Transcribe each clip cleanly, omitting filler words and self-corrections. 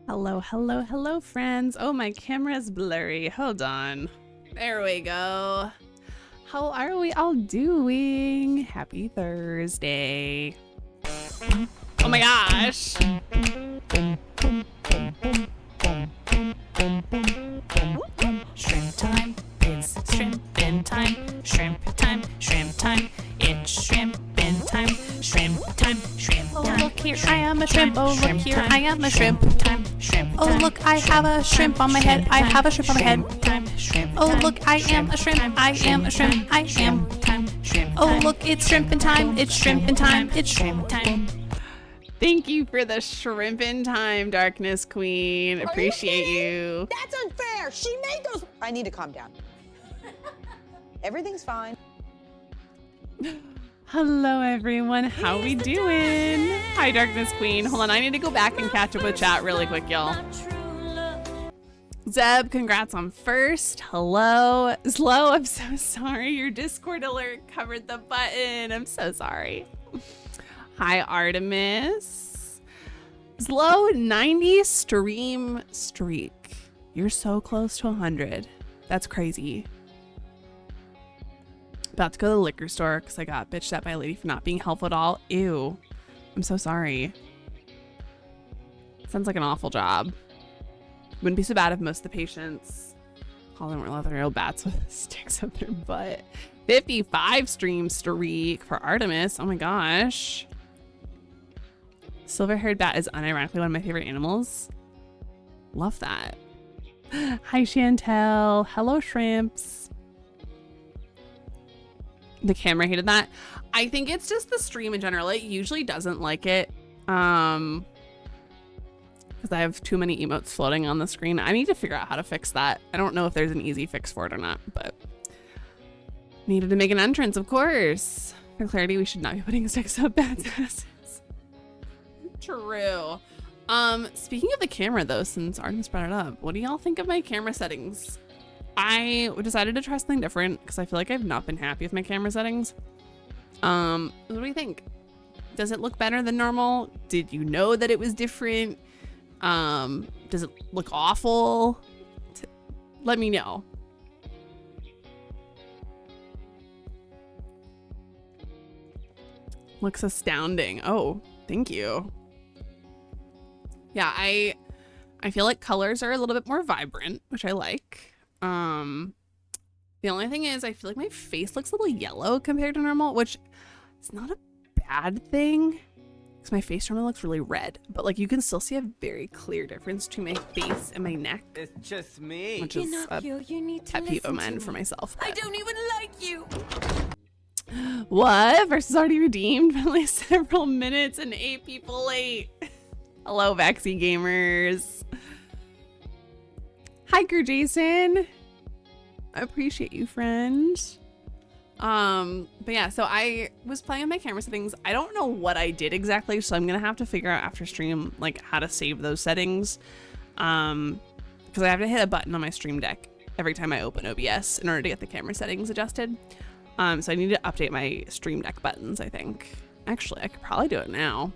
Hello, hello, hello, friends. Oh, my camera's blurry. Hold on. There we go. How are we all doing? Happy Thursday. Oh my gosh. Shrimp time, it's shrimpin' time. Shrimp time, shrimp time. It's shrimpin' time, shrimp time, shrimp time. Oh, look here, I am a shrimp. Oh, look here, I am a shrimp. Time, shrimp Oh, time. look, I have a shrimp on my head. I have a shrimp on my head. Time, shrimp Oh, time. look, I am a shrimp. I am a shrimp. I am. Time, shrimp Oh, time. look, it's shrimpin' time. It's shrimpin' time. It's shrimp time. Thank you for the shrimpin' time, Darkness Queen. Appreciate you. That's unfair. She made those. I need to calm down. Everything's fine. Hello, everyone. How we doing? Hi, Darkness Queen. Hold on, I need to go back and catch up with chat really quick, y'all. Zeb, congrats on first. Hello. Slow, I'm so sorry. Your Discord alert covered the button. I'm so sorry. Hi, Artemis. Slow, 90 stream streak. You're so close to 100. That's crazy. About to go to the liquor store because I got bitched at by a lady for not being helpful at all. Ew. I'm so sorry. Sounds like an awful job. Wouldn't be so bad if most of the patients calling were 11-year-old bats with sticks up their butt. 55 stream streak for Artemis. Oh my gosh. Silver-haired bat is unironically one of my favorite animals. Love that. Hi, Chantel. Hello, shrimps. The camera hated that. I think it's just the stream in general. It usually doesn't like it. Because I have too many emotes floating on the screen. I need to figure out how to fix that. I don't know if there's an easy fix for it or not, but needed to make an entrance, of course. For clarity, we should not be putting sticks up bats' asses. True. Speaking of the camera though, since Artemis brought it up, what do y'all think of my camera settings? I decided to try something different because I feel like I've not been happy with my camera settings. What do you think? Does it look better than normal? Did you know that it was different? Does it look awful? Let me know. Looks astounding. Oh, thank you. Yeah, I feel like colors are a little bit more vibrant, which I like. The only thing is I feel like my face looks a little yellow compared to normal, which is not a bad thing because my face normally looks really red, but like you can still see a very clear difference between my face and my neck. It's just me. Which is a pet peeve of mine for myself. I don't even like you. What? Versus already redeemed, but only several minutes and 8 people late. Hello, Vaxie gamers. Hiker Jason. I appreciate you, friend. But yeah, so I was playing with my camera settings. I don't know what I did exactly, so I'm gonna have to figure out after stream like how to save those settings. Because I have to hit a button on my stream deck every time I open OBS in order to get the camera settings adjusted. So I need to update my stream deck buttons, I think. Actually, I could probably do it now.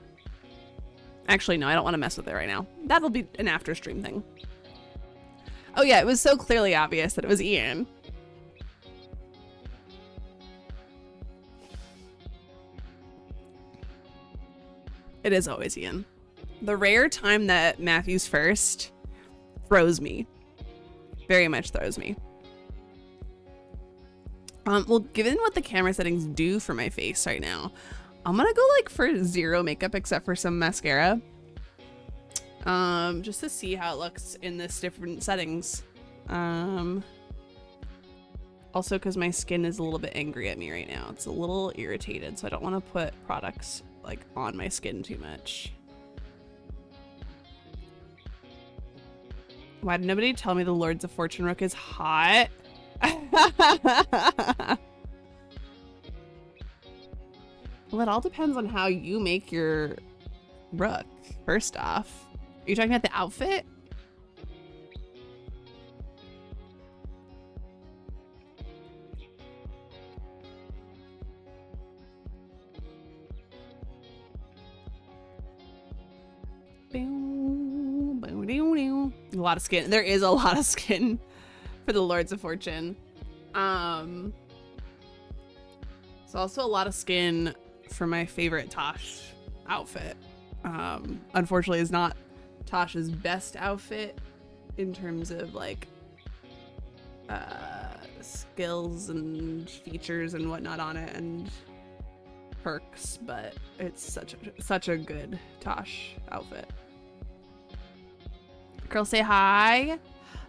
Actually, no, I don't want to mess with it right now. That'll be an after stream thing. Oh yeah, it was so clearly obvious that it was Ian. It is always Ian. The rare time that Matthew's first throws me. Very much throws me. Well, given what the camera settings do for my face right now, I'm gonna go like for zero makeup except for some mascara. Just to see how it looks in this different settings. Also because my skin is a little bit angry at me right now. It's a little irritated, so I don't want to put products like on my skin too much. Why did nobody tell me the Lords of Fortune Rook is hot? Well, it all depends on how you make your rook, first off. Are you talking about the outfit? A lot of skin. There is a lot of skin for the Lords of Fortune. There's also a lot of skin for my favorite Tosh outfit. Unfortunately, is not Tosh's best outfit in terms of like skills and features and whatnot on it and perks, but it's such a good Tosh outfit. Girls say hi.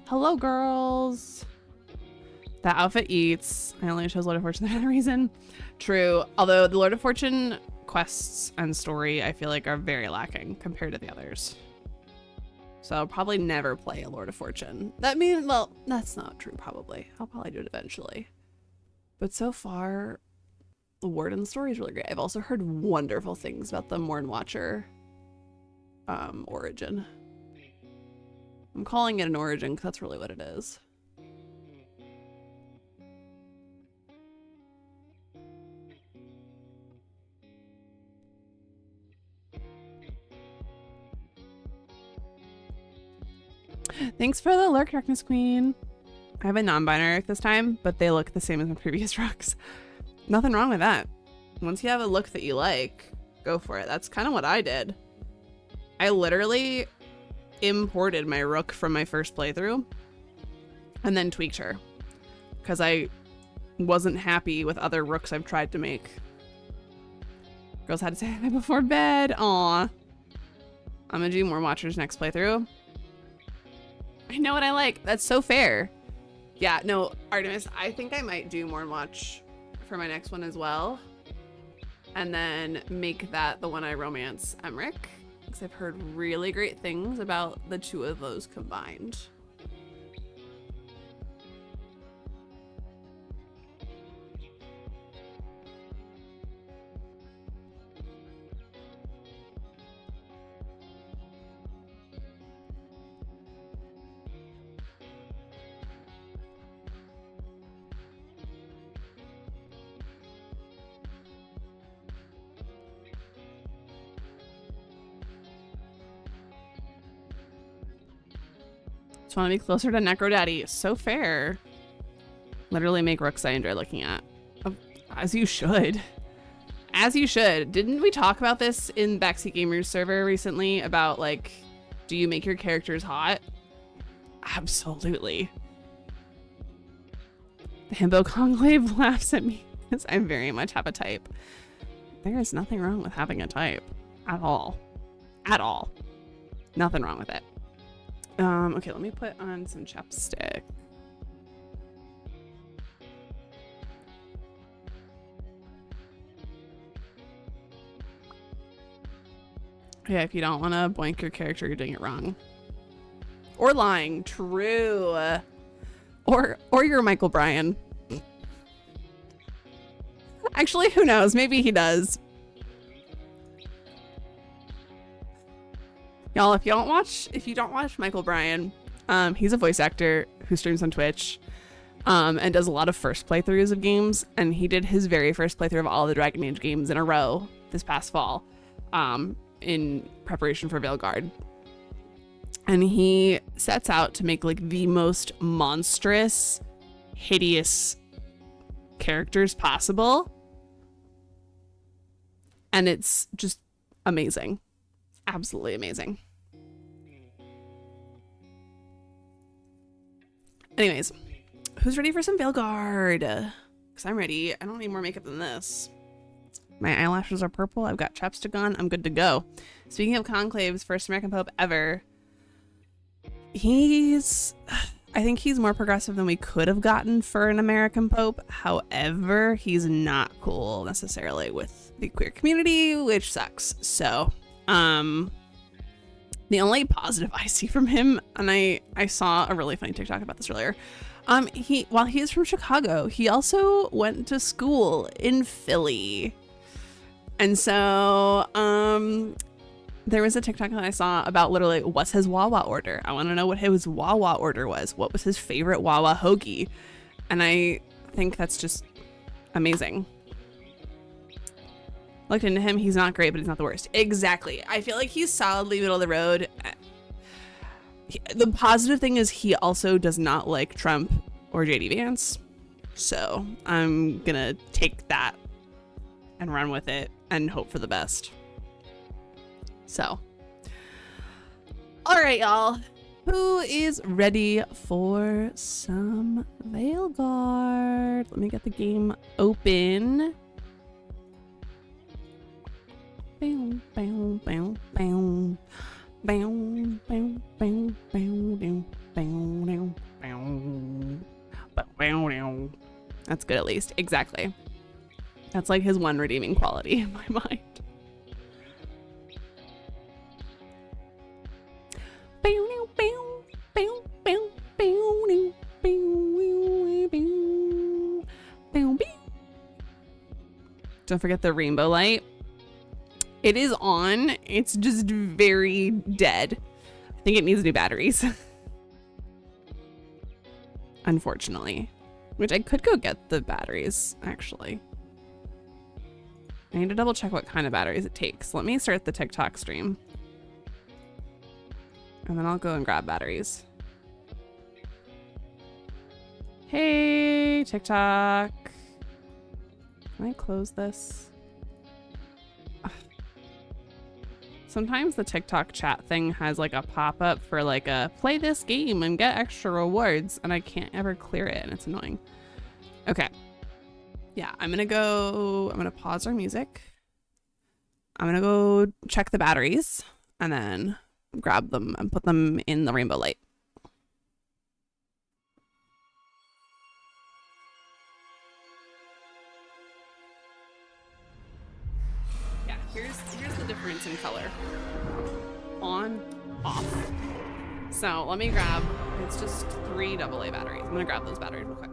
Hello, girls. That outfit eats. I only chose Lord of Fortune for that reason. True. Although the Lord of Fortune quests and story, I feel like are very lacking compared to the others. So I'll probably never play a Lord of Fortune. Well, that's not true, probably. I'll probably do it eventually. But so far, the word and the story is really great. I've also heard wonderful things about the Morn Watcher origin. I'm calling it an origin because that's really what it is. Thanks for the lurk, Darkness Queen. I have a non-binary this time, but they look the same as my previous rooks. Nothing wrong with that. Once you have a look that you like, go for it. That's kind of what I did. I literally imported my rook from my first playthrough and then tweaked her because I wasn't happy with other rooks I've tried to make. Girls had to say hi before bed. Aw. I'm gonna do more Watchers next playthrough. I know what I like. That's so fair. Yeah, no, Artemis, I think I might do more Watch for my next one as well. And then make that the one I romance Emmerich. Because I've heard really great things about the two of those combined. Just want to be closer to Necro Daddy. So fair. Literally make rooks I enjoy looking at. As you should. As you should. Didn't we talk about this in Backseat Gamers server recently about like, do you make your characters hot? Absolutely. The Himbo Conclave laughs at me because I very much have a type. There is nothing wrong with having a type. At all. At all. Nothing wrong with it. Okay, let me put on some chapstick. Yeah, if you don't want to boink your character, you're doing it wrong. Or lying. True. Or you're Michael Bryan. Actually, who knows? Maybe he does. Y'all, if you don't watch Michael Bryan, he's a voice actor who streams on Twitch and does a lot of first playthroughs of games. And he did his very first playthrough of all the Dragon Age games in a row this past fall in preparation for Veilguard. And he sets out to make like the most monstrous, hideous characters possible. And it's just amazing. Absolutely amazing. Anyways, who's ready for some Veilguard? Because I'm ready. I don't need more makeup than this. My eyelashes are purple. I've got chapstick on. I'm good to go. Speaking of Conclave's first American Pope ever, I think he's more progressive than we could have gotten for an American Pope. However, he's not cool necessarily with the queer community, which sucks. So, the only positive I see from him, and I saw a really funny TikTok about this earlier. While he is from Chicago, he also went to school in Philly. And so, there was a TikTok that I saw about literally what's his Wawa order. I want to know what his Wawa order was. What was his favorite Wawa hoagie? And I think that's just amazing. Looked into him. He's not great, but he's not the worst. Exactly. I feel like he's solidly middle of the road. The positive thing is he also does not like Trump or JD Vance. So I'm gonna take that and run with it and hope for the best. So, all right, y'all. Who is ready for some Veilguard? Let me get the game open. Bow, bow, bow, bow. Bow, bow, bow, bow, bow, bow, bow, bow, bow. That's good, at least. Exactly. That's like his one redeeming quality in my mind. Don't forget the rainbow light. It is on. It's just very dead. I think it needs new batteries. Unfortunately. Which I could go get the batteries, actually. I need to double check what kind of batteries it takes. Let me start the TikTok stream. And then I'll go and grab batteries. Hey, TikTok. Can I close this? Ugh. Sometimes the TikTok chat thing has like a pop-up for like a play this game and get extra rewards, and I can't ever clear it, and it's annoying. Okay. Yeah, I'm gonna pause our music. I'm gonna go check the batteries and then grab them and put them in the rainbow light. Yeah, here's the difference in color. On, off. So let me grab, it's just 3 AA batteries. I'm gonna grab those batteries real quick.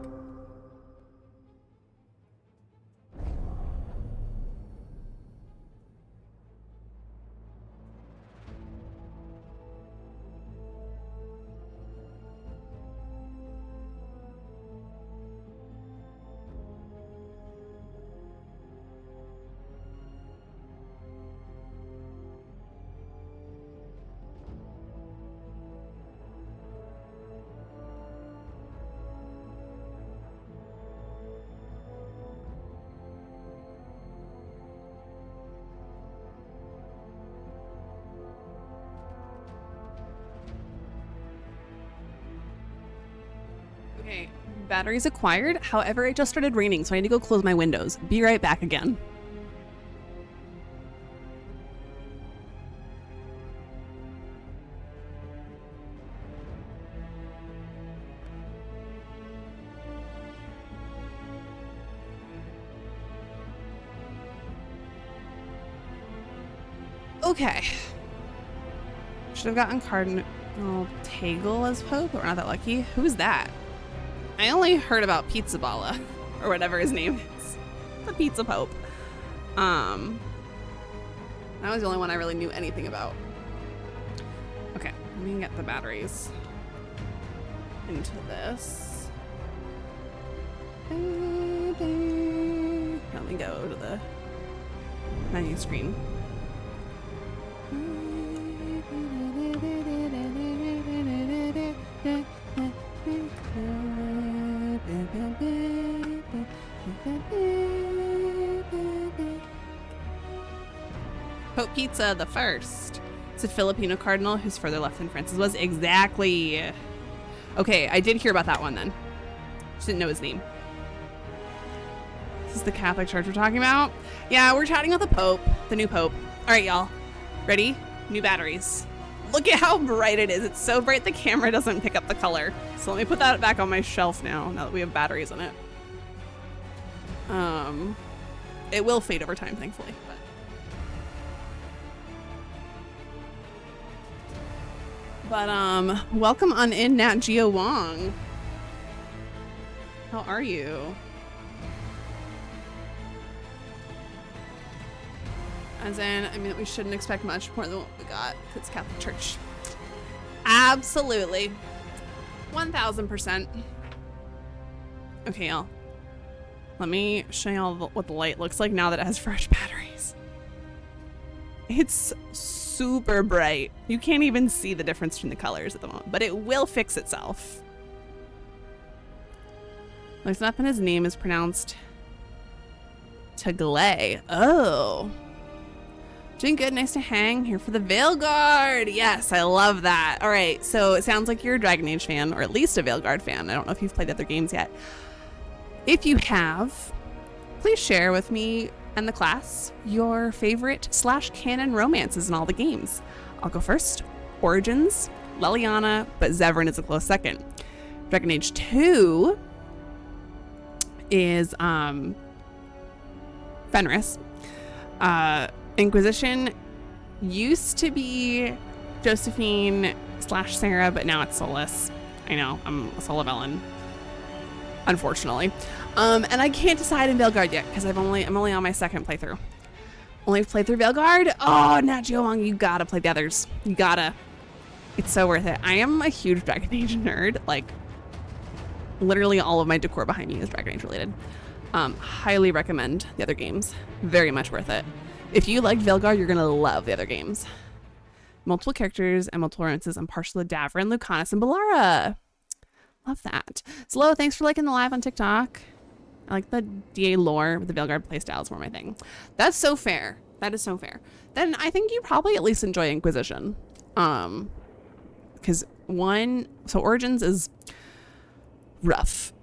Okay, batteries acquired. However, it just started raining, so I need to go close my windows. Be right back again. Okay. Should have gotten Cardinal Tagle as Pope, but we're not that lucky. Who's that? I only heard about Pizza Balla, or whatever his name is. The Pizza Pope. That was the only one I really knew anything about. Okay, let me get the batteries into this. Let me go to the menu screen. Pope Pizza the first. It's a Filipino cardinal who's further left than Francis was. Exactly. Okay, I did hear about that one then. Just didn't know his name. This is the Catholic Church we're talking about? Yeah, we're chatting about the Pope, the new Pope. All right, y'all. Ready? New batteries. Look at how bright it is. It's so bright the camera doesn't pick up the color. So let me put that back on my shelf now that we have batteries in it. It will fade over time, thankfully. But welcome on in, Nat Geo Wong. How are you? As in, I mean, we shouldn't expect much more than what we got. It's Catholic Church. Absolutely. 1000%. Okay, y'all. Let me show y'all what the light looks like now that it has fresh batteries. It's super bright. You can't even see the difference between the colors at the moment, but it will fix itself. Looks up and his name is pronounced Taglay. Oh. Doing good, nice to hang here for the Veilguard. Yes, I love that. All right, so it sounds like you're a Dragon Age fan, or at least a Veilguard fan. I don't know if you've played the other games yet. If you have, please share with me and the class your favorite / canon romances in all the games. I'll go first. Origins, Leliana, but Zevran is a close second. Dragon Age 2 is Fenris. Inquisition used to be Josephine / Sarah, but now it's Solus. I know, I'm a Solavellin, unfortunately. And I can't decide in Veilguard yet because I'm only on my second playthrough. Only played through Veilguard. Oh, Nat Geo Wong, you gotta play the others. You gotta. It's so worth it. I am a huge Dragon Age nerd. Like, literally all of my decor behind me is Dragon Age related. Highly recommend the other games. Very much worth it. If you liked Veilguard, you're gonna love the other games. Multiple characters and multiple references. I'm partial to Davrin, Lucanus, and Balara. Love that. Slow, thanks for liking the live on TikTok. I like the DA lore, but the Veilguard playstyle is more my thing. That's so fair. That is so fair. Then I think you probably at least enjoy Inquisition. Because Origins is rough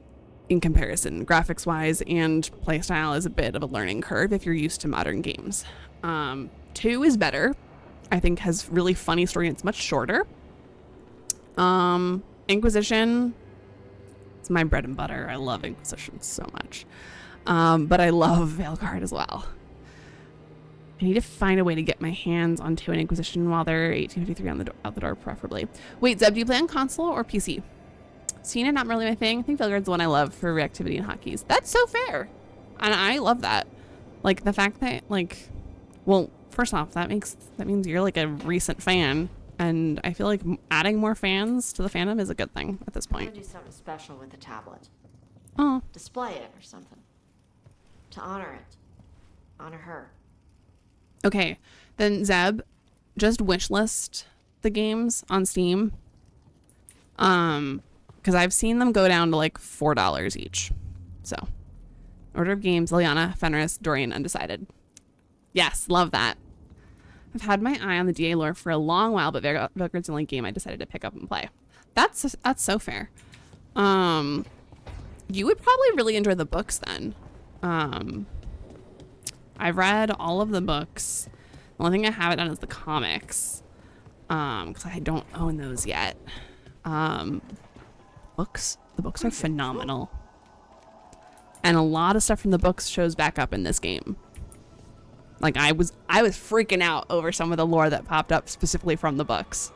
in comparison, graphics wise, and playstyle is a bit of a learning curve if you're used to modern games. 2 is better. I think has really funny story and it's much shorter. Inquisition, it's my bread and butter. I love Inquisition so much. But I love Veilguard as well. I need to find a way to get my hands onto an Inquisition while they're 1853 out the door, preferably. Wait, Zeb, do you play on console or PC? Cena, not really my thing. I think Veilguard's the one I love for reactivity and hotkeys. That's so fair. And I love that. Like, the fact that, like, well, first off, that means you're, like, a recent fan. And I feel like adding more fans to the fandom is a good thing at this I'm point. gonna do something special with the tablet. Oh. Display it or something. To honor it. Honor her. Okay. Then, Zeb, just wishlist the games on Steam. Because I've seen them go down to like $4 each. So, order of games, Liliana, Fenris, Dorian, Undecided. Yes, love that. I've had my eye on the DA lore for a long while, but Veilguard's the only game I decided to pick up and play. That's so fair. You would probably really enjoy the books then. I've read all of the books. The only thing I haven't done is the comics. Because I don't own those yet. The books are phenomenal. And a lot of stuff from the books shows back up in this game. Like, I was freaking out over some of the lore that popped up specifically from the books.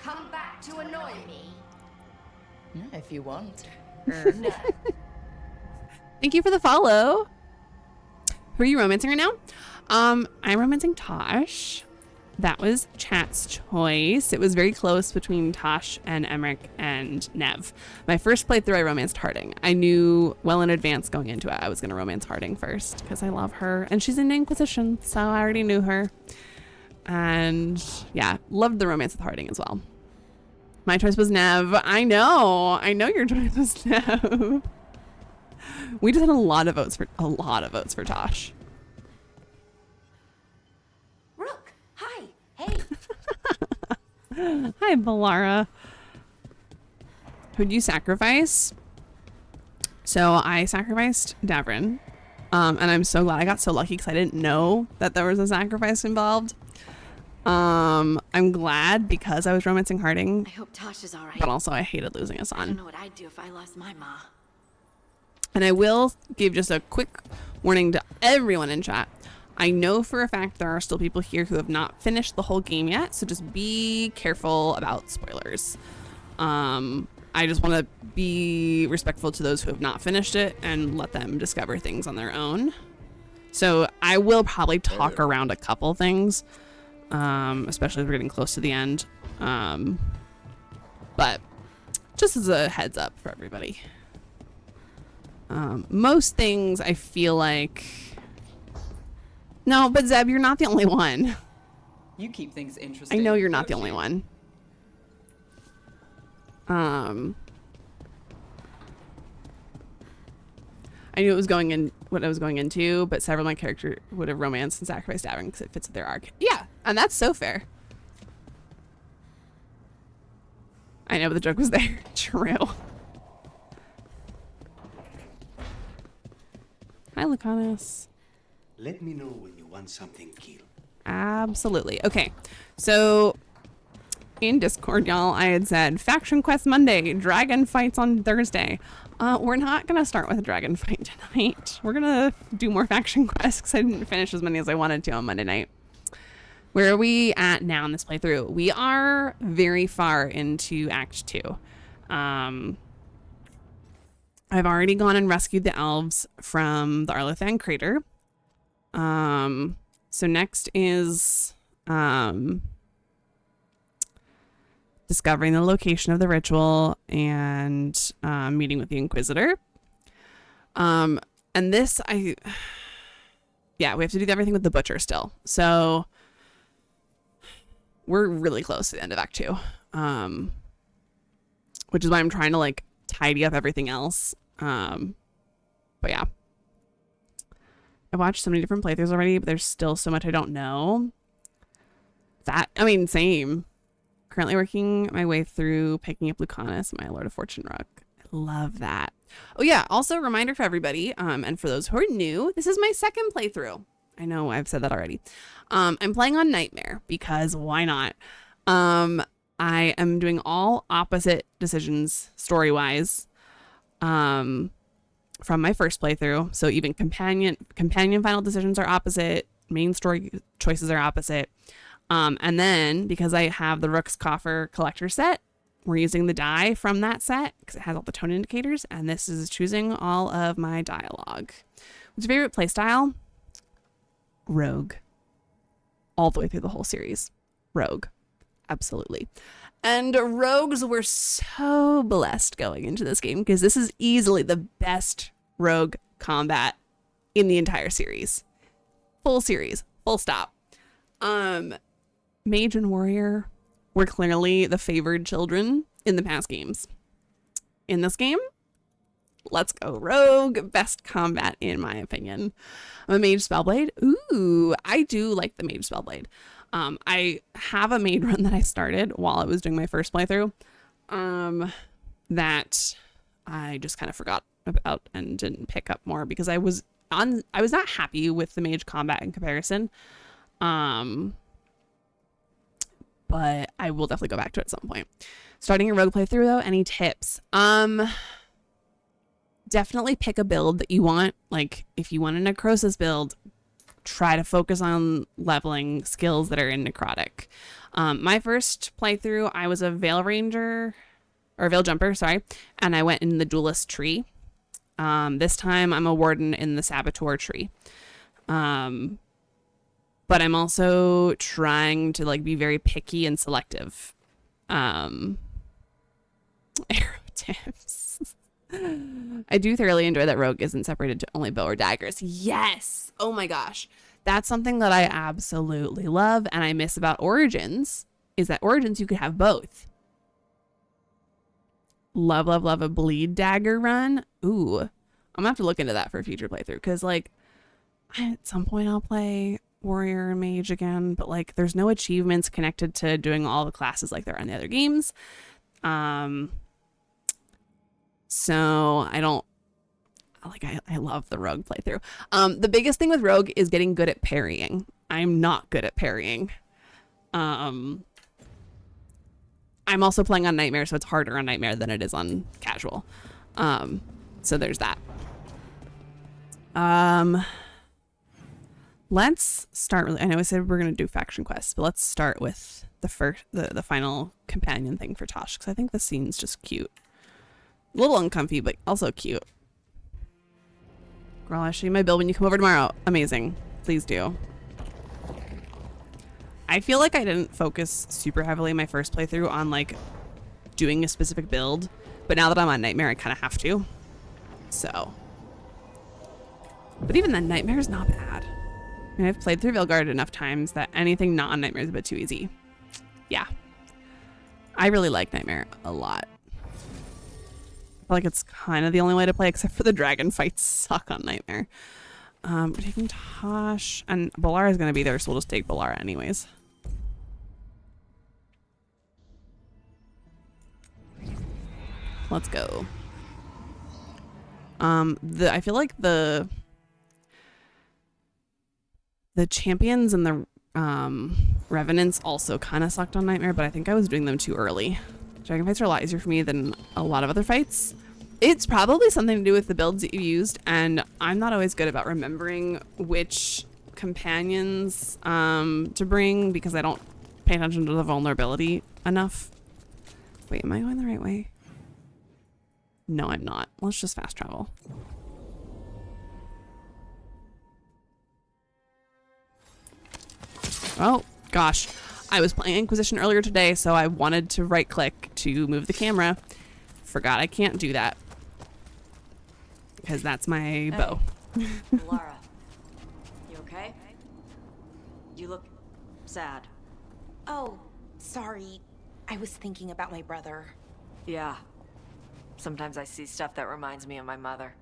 Come back to annoy me. Yeah, if you want. No. Thank you for the follow. Who are you romancing right now? I'm romancing Tosh. That was chat's choice. It was very close between Tosh and Emmerich and Nev. My first playthrough, I romanced Harding. I knew well in advance going into it I was going to romance Harding first because I love her. And she's in Inquisition, so I already knew her. And yeah, loved the romance with Harding as well. My choice was Nev. I know your choice was Nev. We just had a lot of votes for Tosh. Rook, hi. Hey. Hi, Balara. Who'd you sacrifice? So I sacrificed Davrin. And I'm so glad I got so lucky because I didn't know that there was a sacrifice involved. I'm glad because I was romancing Harding. I hope Tosh is alright. But also I hated losing a I don't son. know what I'd do if I lost my ma. And I will give just a quick warning to everyone in chat. I know for a fact there are still people here who have not finished the whole game yet, so just be careful about spoilers. I just want to be respectful to those who have not finished it and let them discover things on their own. So I will probably talk around a couple things, especially as we're getting close to the end. But just as a heads up for everybody. Most things I feel like... No, but Zeb, you're not the only one. You keep things I interesting. know you're not the don't only you? one. I knew it was going in what I was going into, but several of my character would have romanced and sacrificed Davin because it fits with their arc. Yeah, and that's so fair. I know, but the joke was there. True. Hi, Lucanus. Let me know when you want something killed. Absolutely. Okay, so in Discord, y'all, I had said Faction Quest Monday, Dragon Fights on Thursday. We're not gonna start with a dragon fight tonight. We're gonna do more Faction Quests because I didn't finish as many as I wanted to on Monday night. Where are we at now in this playthrough? We are very far into Act 2. I've already gone and rescued the elves from the Arlothan crater. So next is discovering the location of the ritual and meeting with the Inquisitor. And this, we have to do everything with the Butcher still. So we're really close to the end of Act 2, which is why I'm trying to like tidy up everything else. But yeah, I watched so many different playthroughs already, but there's still so much I don't know. Same. Currently working my way through picking up Lucanus, my Lord of Fortune Rook. I love that. Oh yeah, also a reminder for everybody, and for those who are new, this is my second playthrough. I know I've said that already. I'm playing on Nightmare because why not? I am doing all opposite decisions story-wise from my first playthrough. So even companion final decisions are opposite, main story choices are opposite. And then because I have the Rook's Coffer collector set, we're using the die from that set because it has all the tone indicators, and this is choosing all of my dialogue. What's your favorite playstyle? Rogue. All the way through the whole series. Rogue. Absolutely. And rogues were so blessed going into this game because this is easily the best rogue combat in the entire series. Full series. Full stop. Mage and warrior were clearly the favored children in the past games. In this game, let's go rogue. Best combat in my opinion. I'm a mage spellblade. Ooh, I do like the mage spellblade. I have a maid run that I started while I was doing my first playthrough that I just kind of forgot about and didn't pick up more because I was not happy with the mage combat in comparison. But I will definitely go back to it at some point. Starting a rogue playthrough though, any tips? Definitely pick a build that you want. Like if you want a necrosis build, try to focus on leveling skills that are in necrotic. My first playthrough, I was a Veil Ranger or Veil Jumper, sorry, and I went in the Duelist tree. This time I'm a Warden in the Saboteur tree. But I'm also trying to like be very picky and selective. Arrow tips. I do thoroughly enjoy that rogue isn't separated to only bow or daggers. Yes. Oh my gosh. That's something that I absolutely love and I miss about Origins is that Origins you could have both. Love a bleed dagger run. Ooh. I'm gonna have to look into that for a future playthrough because like at some point I'll play warrior and mage again, but like there's no achievements connected to doing all the classes like there are in the other games. So I don't like I love the rogue playthrough. The biggest thing with rogue is getting good at parrying. I'm not good at parrying. I'm also playing on Nightmare, so it's harder on Nightmare than it is on casual. So there's that. Let's start with, I know I said we're going to do faction quests, but let's start with the final companion thing for Tosh, because I think the scene's just cute. A little uncomfy, but also cute. Girl, I'll show you my build when you come over tomorrow. Amazing. Please do. I feel like I didn't focus super heavily in my first playthrough on like doing a specific build, but now that I'm on Nightmare, I kind of have to. So. But even then, Nightmare's not bad. And I've played through Veilguard enough times that anything not on Nightmare is a bit too easy. Yeah. I really like Nightmare a lot. I feel like it's kind of the only way to play, except for the dragon fights suck on Nightmare. We're taking Tosh, and Bolara is going to be there, so we'll just take Bolara anyways. Let's go. I feel like the champions and the revenants also kind of sucked on Nightmare, but I think I was doing them too early. Dragon fights are a lot easier for me than a lot of other fights. It's probably something to do with the builds that you used, and I'm not always good about remembering which companions to bring because I don't pay attention to the vulnerability enough. Wait, am I going the right way? No, I'm not. Let's just fast travel. Oh, gosh. I was playing Inquisition earlier today, so I wanted to right click to move the camera. Forgot I can't do that. Because that's my bow. Laura, you okay? You look sad. Oh, sorry. I was thinking about my brother. Yeah. Sometimes I see stuff that reminds me of my mother.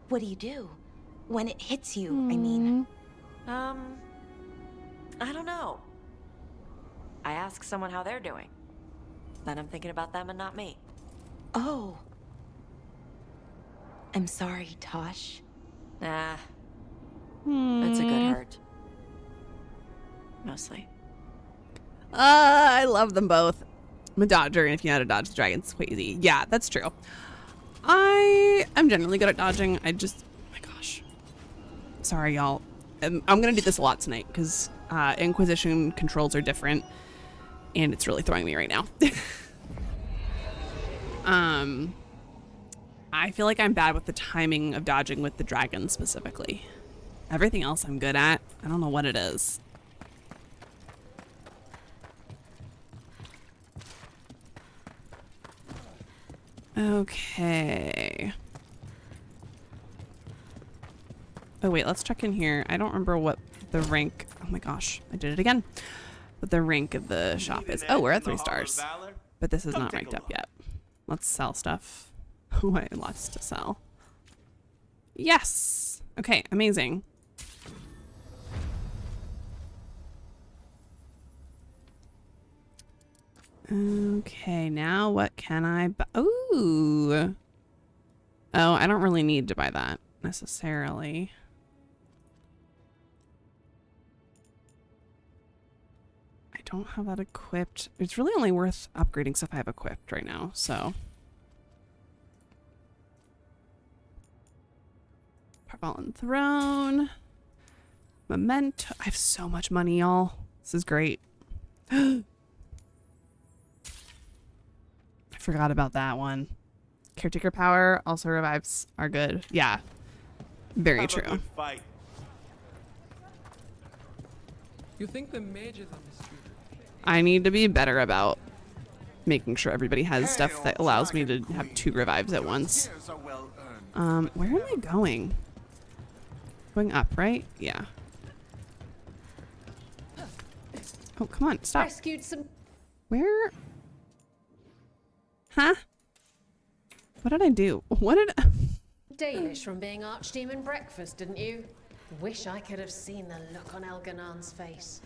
What do you do? When it hits you, I mean. I don't know. I ask someone how they're doing. Then I'm thinking about them and not me. Oh. I'm sorry, Tosh. Nah. It's a good hurt. Mostly. I love them both. I'm a dodger, and if you know how to dodge the dragons, it's quite easy. Yeah, that's true. I am generally good at dodging. I just, oh my gosh. Sorry, y'all. I'm going to do this a lot tonight, because Inquisition controls are different, and it's really throwing me right now. I feel like I'm bad with the timing of dodging with the dragon specifically. Everything else I'm good at. I don't know what it is. Okay. Oh wait, let's check in here. I don't remember what the rank, oh my gosh, I did it again. What the rank of the shop is. Oh, we're at 3 stars. But this is not ranked up yet. Let's sell stuff. Oh, I have lots to sell. Yes! Okay, amazing. Okay, now what can I buy? Ooh. Oh, I don't really need to buy that necessarily. I don't have that equipped. It's really only worth upgrading stuff I have equipped right now, so. Fallen Throne. Memento. I have so much money, y'all. This is great. I forgot about that one. Caretaker power, also revives are good. Yeah. Very true. You think the mages are mistreated? I need to be better about making sure everybody has stuff that allows me to have 2 revives at once. Where am I going? Going up, right? Yeah. Oh, come on, stop. Rescued some Where? Huh? What did I do? What did Danish from being Archdemon breakfast, didn't you? Wish I could have seen the look on Elganon's face.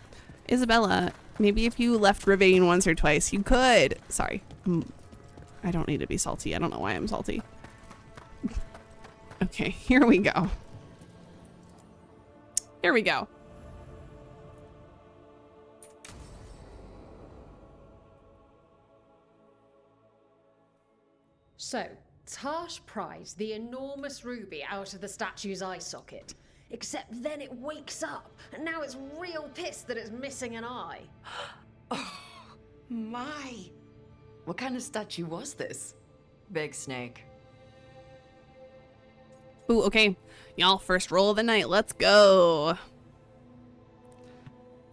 Isabella, maybe if you left Ravane once or twice, you could. Sorry. I don't need to be salty. I don't know why I'm salty. Okay, here we go. Here we go. So, Tarsh prized the enormous ruby out of the statue's eye socket. Except then it wakes up, and now it's real pissed that it's missing an eye. Oh, my. What kind of statue was this? Big snake. Ooh, okay. Y'all, first roll of the night. Let's go.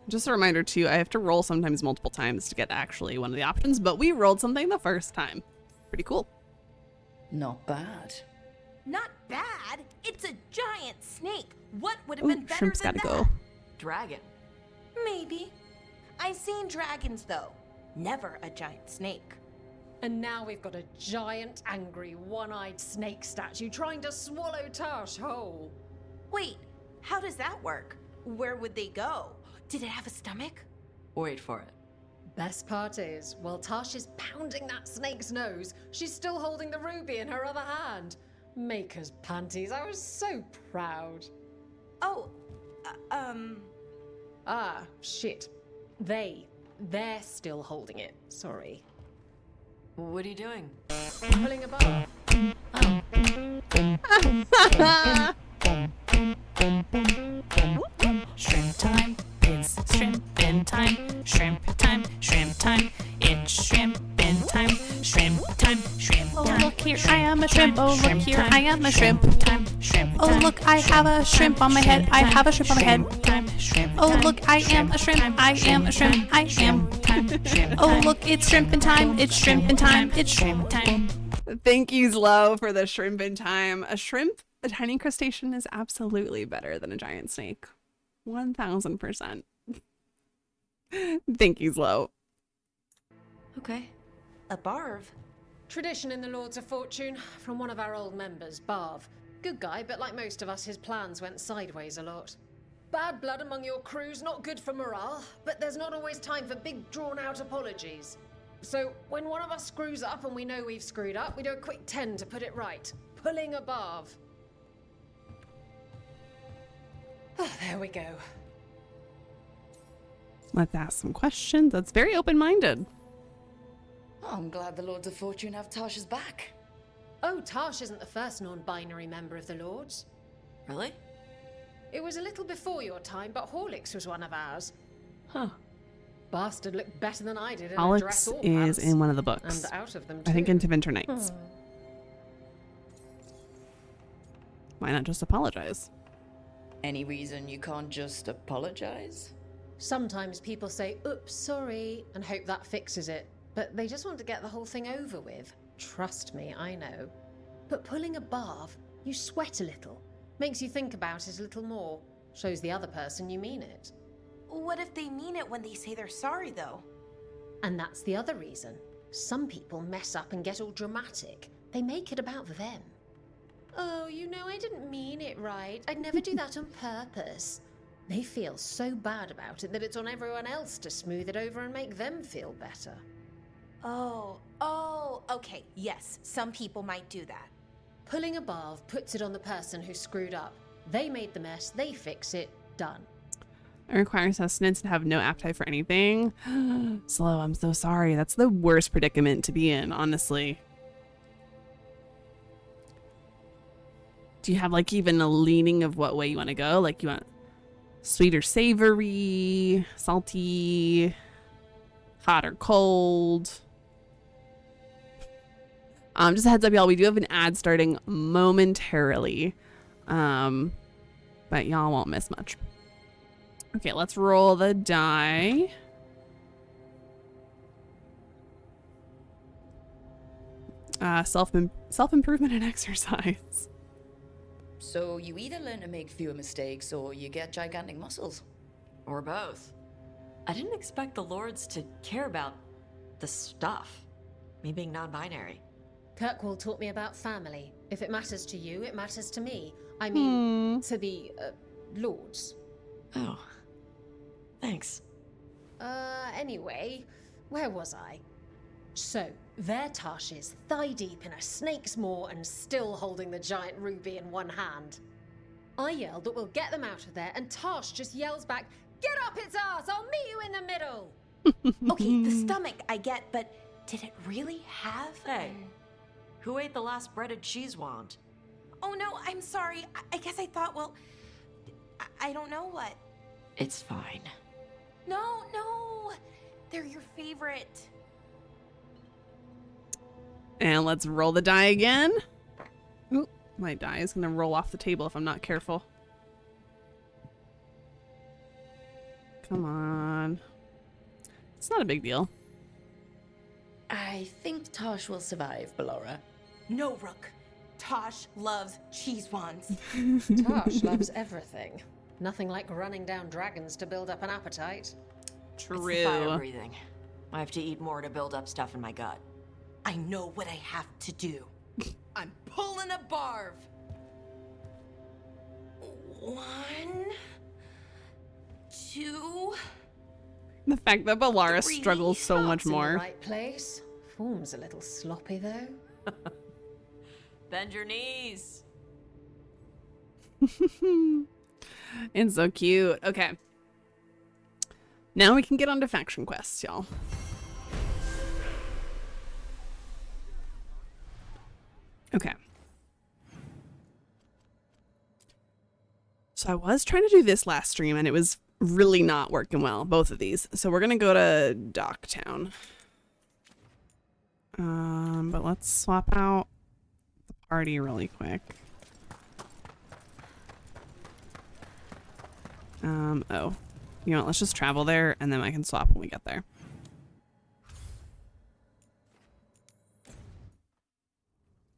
Just a reminder, too, I have to roll sometimes multiple times to get actually one of the options, but we rolled something the first time. Pretty cool. Not bad. Not bad. It's a giant snake. What would have Ooh, been better shrimp's than gotta that? go. dragon. Maybe. I've seen dragons, though. Never a giant snake. And now we've got a giant, angry, one-eyed snake statue trying to swallow Tash whole. Wait, how does that work? Where would they go? Did it have a stomach? Wait for it. Best part is, while Tash is pounding that snake's nose, she's still holding the ruby in her other hand. Maker's panties, I was so proud. Oh, Ah, shit. They're still holding it, sorry. What are you doing? Pulling a bar. Shrimp time, it's shrimpin' time. Shrimp time, shrimp time. It's shrimpin' time. Shrimp time, shrimp time. Oh, look here, I am a shrimp. Oh, look here, I am a shrimp. Time, shrimp Oh, look, I have a shrimp on my head. I have a shrimp on my head. time, shrimp Oh, look, I am a shrimp. I am a shrimp. I am. Oh, look, it's shrimpin' time. It's shrimpin' time. It's shrimp time. Thank you, Zlo, for the shrimp in time. A shrimp, a tiny crustacean, is absolutely better than a giant snake. 1000%. Thank you, Zlo. Okay. a barv. Tradition in the Lords of Fortune from one of our old members, Barv. Good guy, but like most of us, his plans went sideways a lot. Bad blood among your crew's not good for morale, but there's not always time for big drawn-out apologies. So when one of us screws up and we know we've screwed up, we do a quick 10 to put it right. Pulling a Barv. Oh, there we go. Let's ask some questions. That's very open-minded. I'm glad the Lords of Fortune have Tasha's back. Oh, Tash isn't the first non-binary member of the Lords. Really? It was a little before your time, but Horlicks was one of ours. Huh. Bastard looked better than I did in a dress Alex or is pants. in one of the books. And out of them too. I think in Winter Nights. Why not just apologize? Any reason you can't just apologize? Sometimes people say, oops, sorry, and hope that fixes it. But they just want to get the whole thing over with. Trust me, I know. But pulling a Barv, you sweat a little. Makes you think about it a little more. Shows the other person you mean it. What if they mean it when they say they're sorry, though? And that's the other reason. Some people mess up and get all dramatic. They make it about them. Oh, you know, I didn't mean it right. I'd never do that on purpose. They feel so bad about it that it's on everyone else to smooth it over and make them feel better. Oh, okay, yes, some people might do that. Pulling a Barv puts it on the person who screwed up. They made the mess, they fix it, done. It requires sustenance and have no appetite for anything. Slow, I'm so sorry. That's the worst predicament to be in, honestly. Do you have like even a leaning of what way you want to go? Like you want sweet or savory, salty, hot or cold? Just a heads up, y'all, we do have an ad starting momentarily. But y'all won't miss much. Okay, let's roll the die. Self-improvement and exercise. So you either learn to make fewer mistakes or you get gigantic muscles. Or both. I didn't expect the Lords to care about the stuff. Me being non-binary. Kirkwall taught me about family. If it matters to you, it matters to me. I mean, to the, Lords. Oh. Thanks. Anyway, where was I? So, there Tash is, thigh-deep in a snake's maw and still holding the giant ruby in one hand. I yelled that we'll get them out of there, and Tash just yells back, "Get up its ass! I'll meet you in the middle!" Okay, the stomach, I get, but did it really have? Hey, who ate the last breaded cheese wand? Oh no, I'm sorry. I guess I thought, well, I don't know what. It's fine. No, they're your favorite. And let's roll the die again. Ooh, my die is going to roll off the table if I'm not careful. Come on. It's not a big deal. I think Tosh will survive, Ballora. No, Rook. Tosh loves cheese wands. Tash loves everything. Nothing like running down dragons to build up an appetite. It's the fire True. breathing. I have to eat more to build up stuff in my gut. I know what I have to do. I'm pulling a barv. 1, 2. The fact that Bellaris 3. struggles so much Heart's in the more. right place. Form's a little sloppy though. Bend your knees. It's so cute. Okay. Now we can get on to faction quests, y'all. Okay. So I was trying to do this last stream and it was really not working well, both of these. So we're going to go to Docktown. But let's swap out the party really quick. Oh. You know what, let's just travel there and then I can swap when we get there.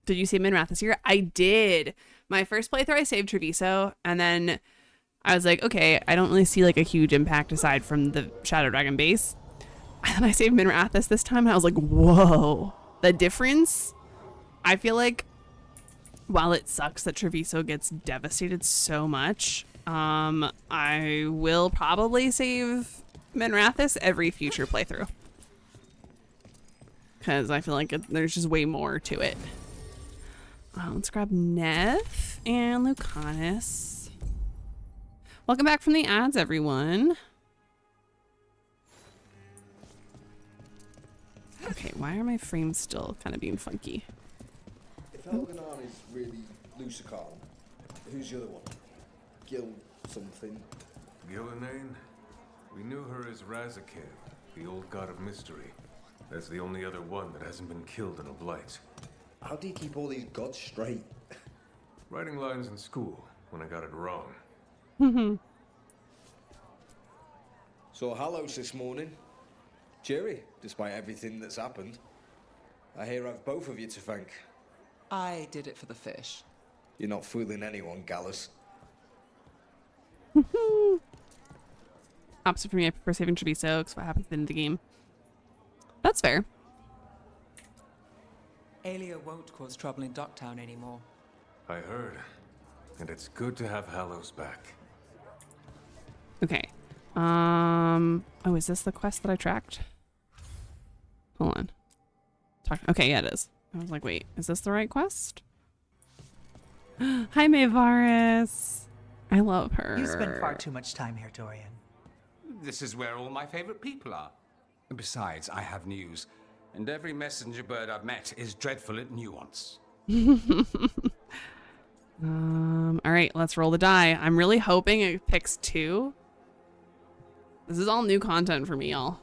Did you save Minrath this year? I did. My first playthrough, I saved Treviso, and then I was like, okay, I don't really see like a huge impact aside from the Shadow Dragon base. And then I saved Minrath this time, and I was like, whoa. The difference, I feel like, while it sucks that Treviso gets devastated so much, I will probably save Minrathis every future playthrough. Because I feel like there's just way more to it. Let's grab Neff and Lucanus. Welcome back from the ads, everyone. Okay, why are my frames still kind of being funky? If Elganon is really Lucicarn, who's the other one? Gil something. Gillenane? We knew her as Razakir, the old god of mystery. That's the only other one that hasn't been killed in a blight. How do you keep all these gods straight? Writing lines in school when I got it wrong. Saw Hallows this morning. Cheery, despite everything that's happened. I hear I've both of you to thank. I did it for the fish. You're not fooling anyone, Gallus. Opposite for me, I prefer saving Treviso because what happens in the game. That's fair. Aelia won't cause trouble in Docktown anymore. I heard. And it's good to have Hallows back. Okay. Oh, is this the quest that I tracked? Hold on. Okay, yeah, it is. I was like, wait, is this the right quest? Hi, Mayvaris. I love her. You spend far too much time here, Dorian. This is where all my favorite people are. Besides, I have news. And every messenger bird I've met is dreadful at nuance. All right, let's roll the die. I'm really hoping it picks 2. This is all new content for me, y'all.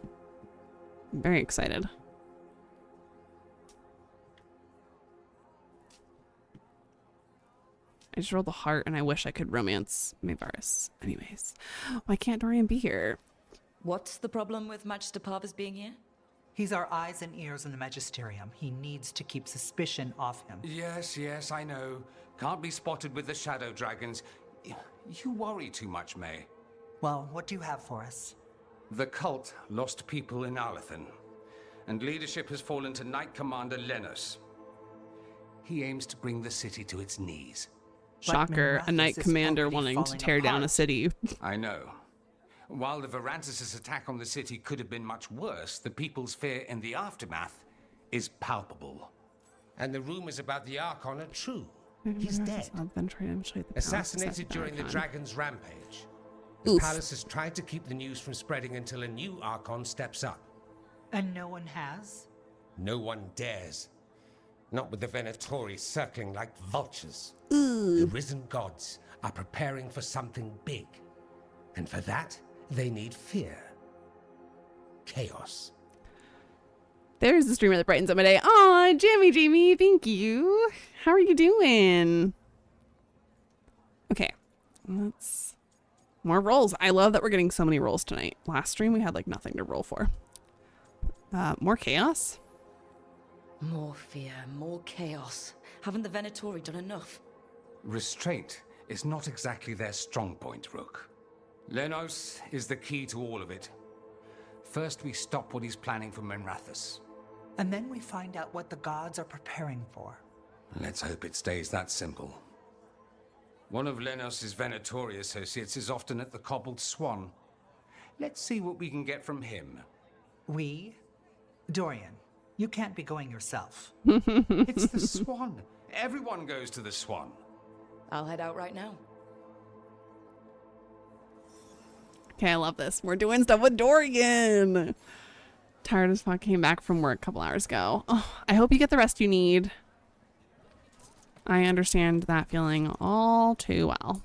I'm very excited. I just rolled the heart and I wish I could romance Mayvaris. Anyways, why can't Dorian be here? What's the problem with Magister Parvis being here? He's our eyes and ears in the Magisterium. He needs to keep suspicion off him. Yes, I know. Can't be spotted with the Shadow Dragons. You worry too much, May. Well, what do you have for us? The cult lost people in Arlethan, and leadership has fallen to Knight Commander Lennos. He aims to bring the city to its knees. Shocker, a knight commander wanting to tear down a city. I know. While the Varantis' attack on the city could have been much worse, the people's fear in the aftermath is palpable. And the rumors about the Archon are true. He's dead. Assassinated during the Dragon's rampage. The palace has tried to keep the news from spreading until a new Archon steps up. And no one has? No one dares. Not with the Venatori circling like vultures. Ooh. The risen gods are preparing for something big. And for that, they need fear. Chaos. There's the streamer that brightens up my day. Aw, Jamie, thank you. How are you doing? Okay, let's... More rolls. I love that we're getting so many rolls tonight. Last stream, we had like nothing to roll for. More chaos? More fear, more chaos. Haven't the Venatori done enough? Restraint is not exactly their strong point, Rook. Lenos is the key to all of it. First, we stop what he's planning for Menrathus. And then we find out what the gods are preparing for. Let's hope it stays that simple. One of Lenos' Venatori associates is often at the Cobbled Swan. Let's see what we can get from him. We? Dorian, you can't be going yourself. It's the Swan. Everyone goes to the Swan. I'll head out right now. Okay, I love this. We're doing stuff with Dorian. Tired as fuck. Came back from work a couple hours ago. Oh, I hope you get the rest you need. I understand that feeling all too well.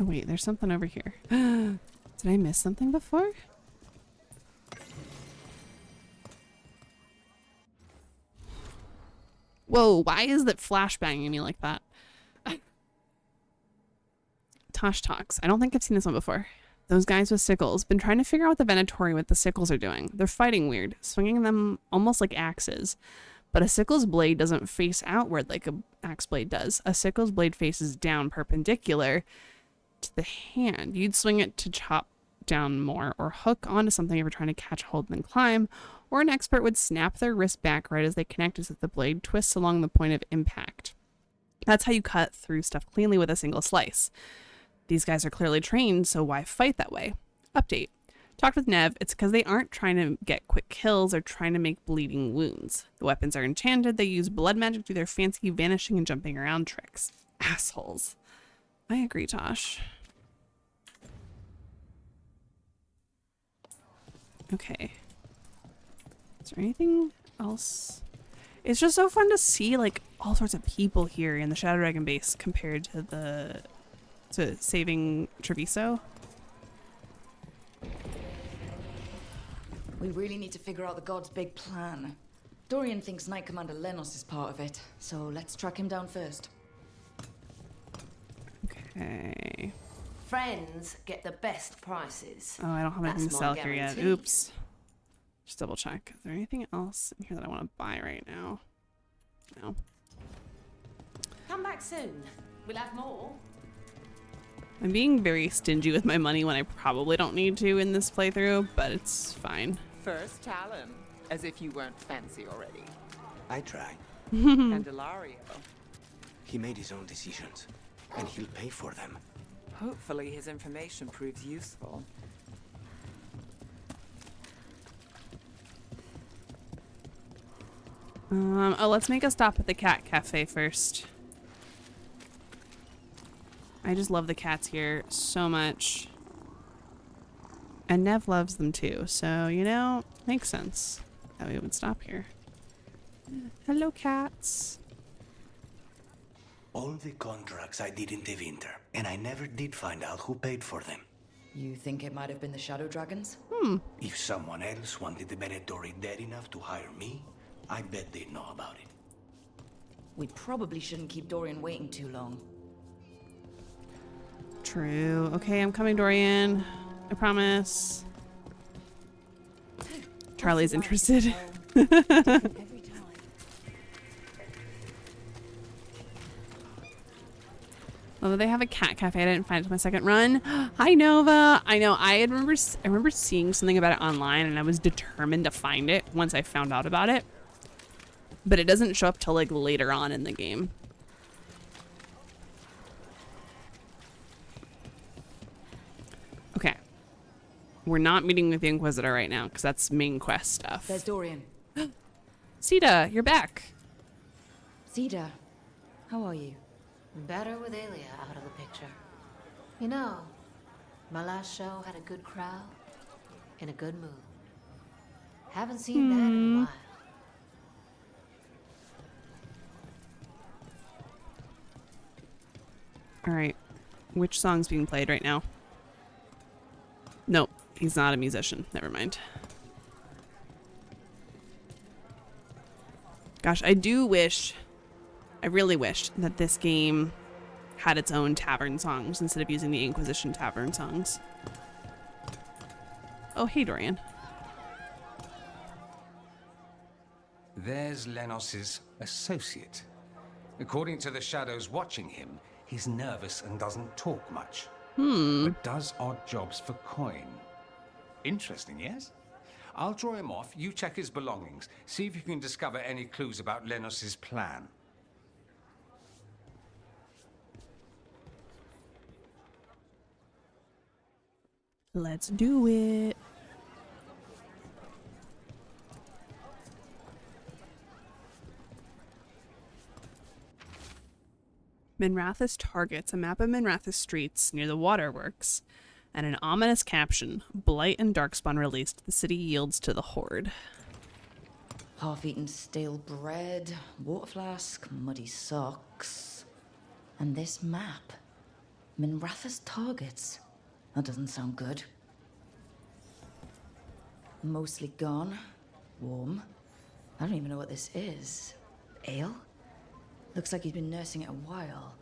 Oh, wait, there's something over here. Did I miss something before? Whoa, why is that flashbanging me like that? Tosh talks. I don't think I've seen this one before. Those guys with sickles. Been trying to figure out what the Venatori with the sickles are doing. They're fighting weird, swinging them almost like axes. But a sickle's blade doesn't face outward like a axe blade does. A sickle's blade faces down perpendicular to the hand. You'd swing it to chop down more or hook onto something if you're trying to catch hold and then climb, or an expert would snap their wrist back right as they connect as if the blade twists along the point of impact. That's how you cut through stuff cleanly with a single slice. These guys are clearly trained, so why fight that way? Update. Talked with Nev, it's because they aren't trying to get quick kills, they're trying to make bleeding wounds. The weapons are enchanted, they use blood magic to do their fancy vanishing and jumping around tricks. Assholes. I agree, Tosh. Okay. Is there anything else? It's just so fun to see like all sorts of people here in the Shadow Dragon base compared to saving Treviso. We really need to figure out the god's big plan. Dorian thinks Knight Commander Lenos is part of it, so let's track him down first. Okay. Friends get the best prices. Oh, I don't have anything to That's sell my here yet. guarantee. Oops. Just double check. Is there anything else in here that I want to buy right now? No. Come back soon. We'll have more. I'm being very stingy with my money when I probably don't need to in this playthrough, but it's fine. First Talon, as if you weren't fancy already. I try. Candelario. He made his own decisions, and he'll pay for them. Hopefully his information proves useful. Oh, let's make a stop at the cat cafe first. I just love the cats here so much. And Nev loves them too, so, you know, makes sense that we would stop here. Hello, cats. All the contracts I did in the winter, and I never did find out who paid for them. You think it might have been the Shadow Dragons? If someone else wanted the Venatori dead enough to hire me, I bet they'd know about it. We probably shouldn't keep Dorian waiting too long. True. Okay, I'm coming, Dorian. I promise. Charlie's interested. Although they have a cat cafe, I didn't find it to my second run. Hi, Nova. I know. I remember seeing something about it online, and I was determined to find it once I found out about it. But it doesn't show up till like later on in the game. Okay. We're not meeting with the Inquisitor right now because that's main quest stuff. There's Dorian. Sita, you're back. Sita, how are you? Better with Aelia out of the picture. You know, my last show had a good crowd in a good mood. Haven't seen that in a while. All right. Which song's being played right now? Nope. He's not a musician. Never mind. Gosh, I really wish that this game had its own tavern songs instead of using the Inquisition tavern songs. Oh, hey, Dorian. there's Lenos's associate. According to the shadows watching him, he's nervous and doesn't talk much. But does odd jobs for coin. Interesting, yes? I'll draw him off, you check his belongings, see if you can discover any clues about Lenos's plan. Let's do it. Minrathous targets, a map of Minrathous streets near the waterworks, and an ominous caption, Blight and Darkspawn released, the city yields to the Horde. Half-eaten stale bread, water flask, muddy socks, and this map. Minrathous targets. That doesn't sound good. Mostly gone. Warm. I don't even know what this is. Ale? Looks like he's been nursing it a while.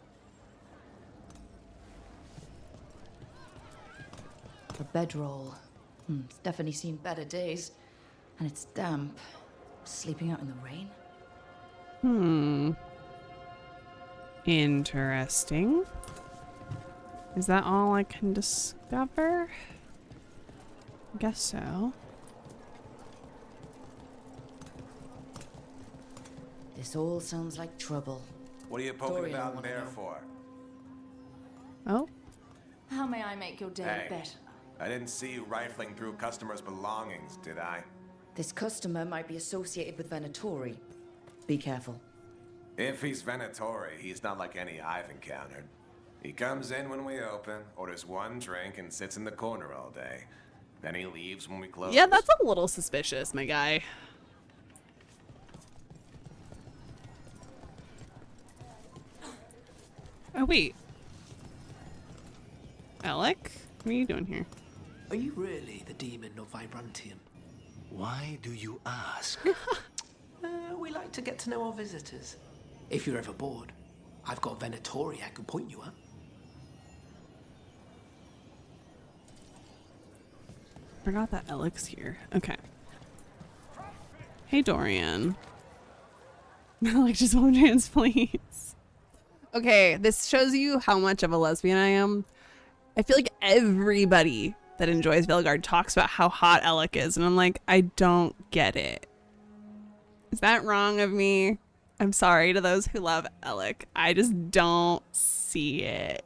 A bedroll. It's definitely seen better days. And it's damp. Sleeping out in the rain? Interesting. Is that all I can discover? I guess so. This all sounds like trouble. What are you poking about in there for? Oh? How may I make your day better? I didn't see you rifling through customers' belongings, did I? This customer might be associated with Venatori. Be careful. If he's Venatori, he's not like any I've encountered. He comes in when we open, orders one drink, and sits in the corner all day. Then he leaves when we close. Yeah, that's a little suspicious, my guy. Oh, wait. Alec? What are you doing here? Are you really the demon of Vibrantium? Why do you ask? We like to get to know our visitors. If you're ever bored, I've got Venatori I can point you at. Forgot that Alec's here. Okay. Hey, Dorian. Alec, just one chance, please. Okay, this shows you how much of a lesbian I am. I feel like everybody that enjoys Veilguard talks about how hot Alec is, and I'm like, I don't get it. Is that wrong of me? I'm sorry to those who love Alec. I just don't see it.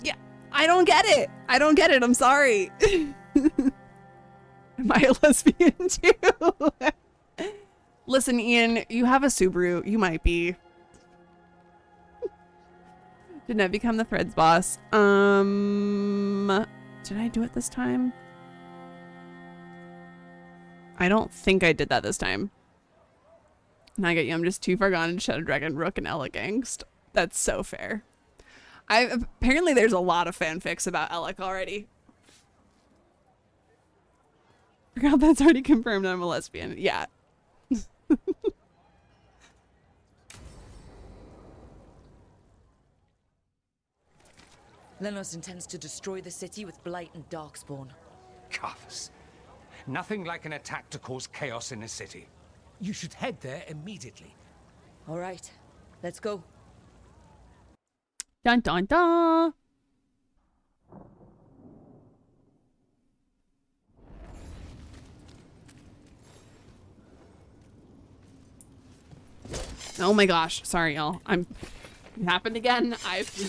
Yeah, I don't get it. I don't get it. I'm sorry. Am I a lesbian too? Listen, Ian, you have a Subaru. You might be. Did Ned become the Threads boss? Did I do it this time? I don't think I did that this time. And I get you. I'm just too far gone in Shadow Dragon, Rook, and Alec Angst. That's so fair. Apparently there's a lot of fanfics about Alec already. Forgot that's already confirmed I'm a lesbian. Yeah. Lenos intends to destroy the city with Blight and Darkspawn. Carthus. Nothing like an attack to cause chaos in a city. You should head there immediately. All right, let's go. Dun dun dun. Oh my gosh, sorry y'all. It happened again.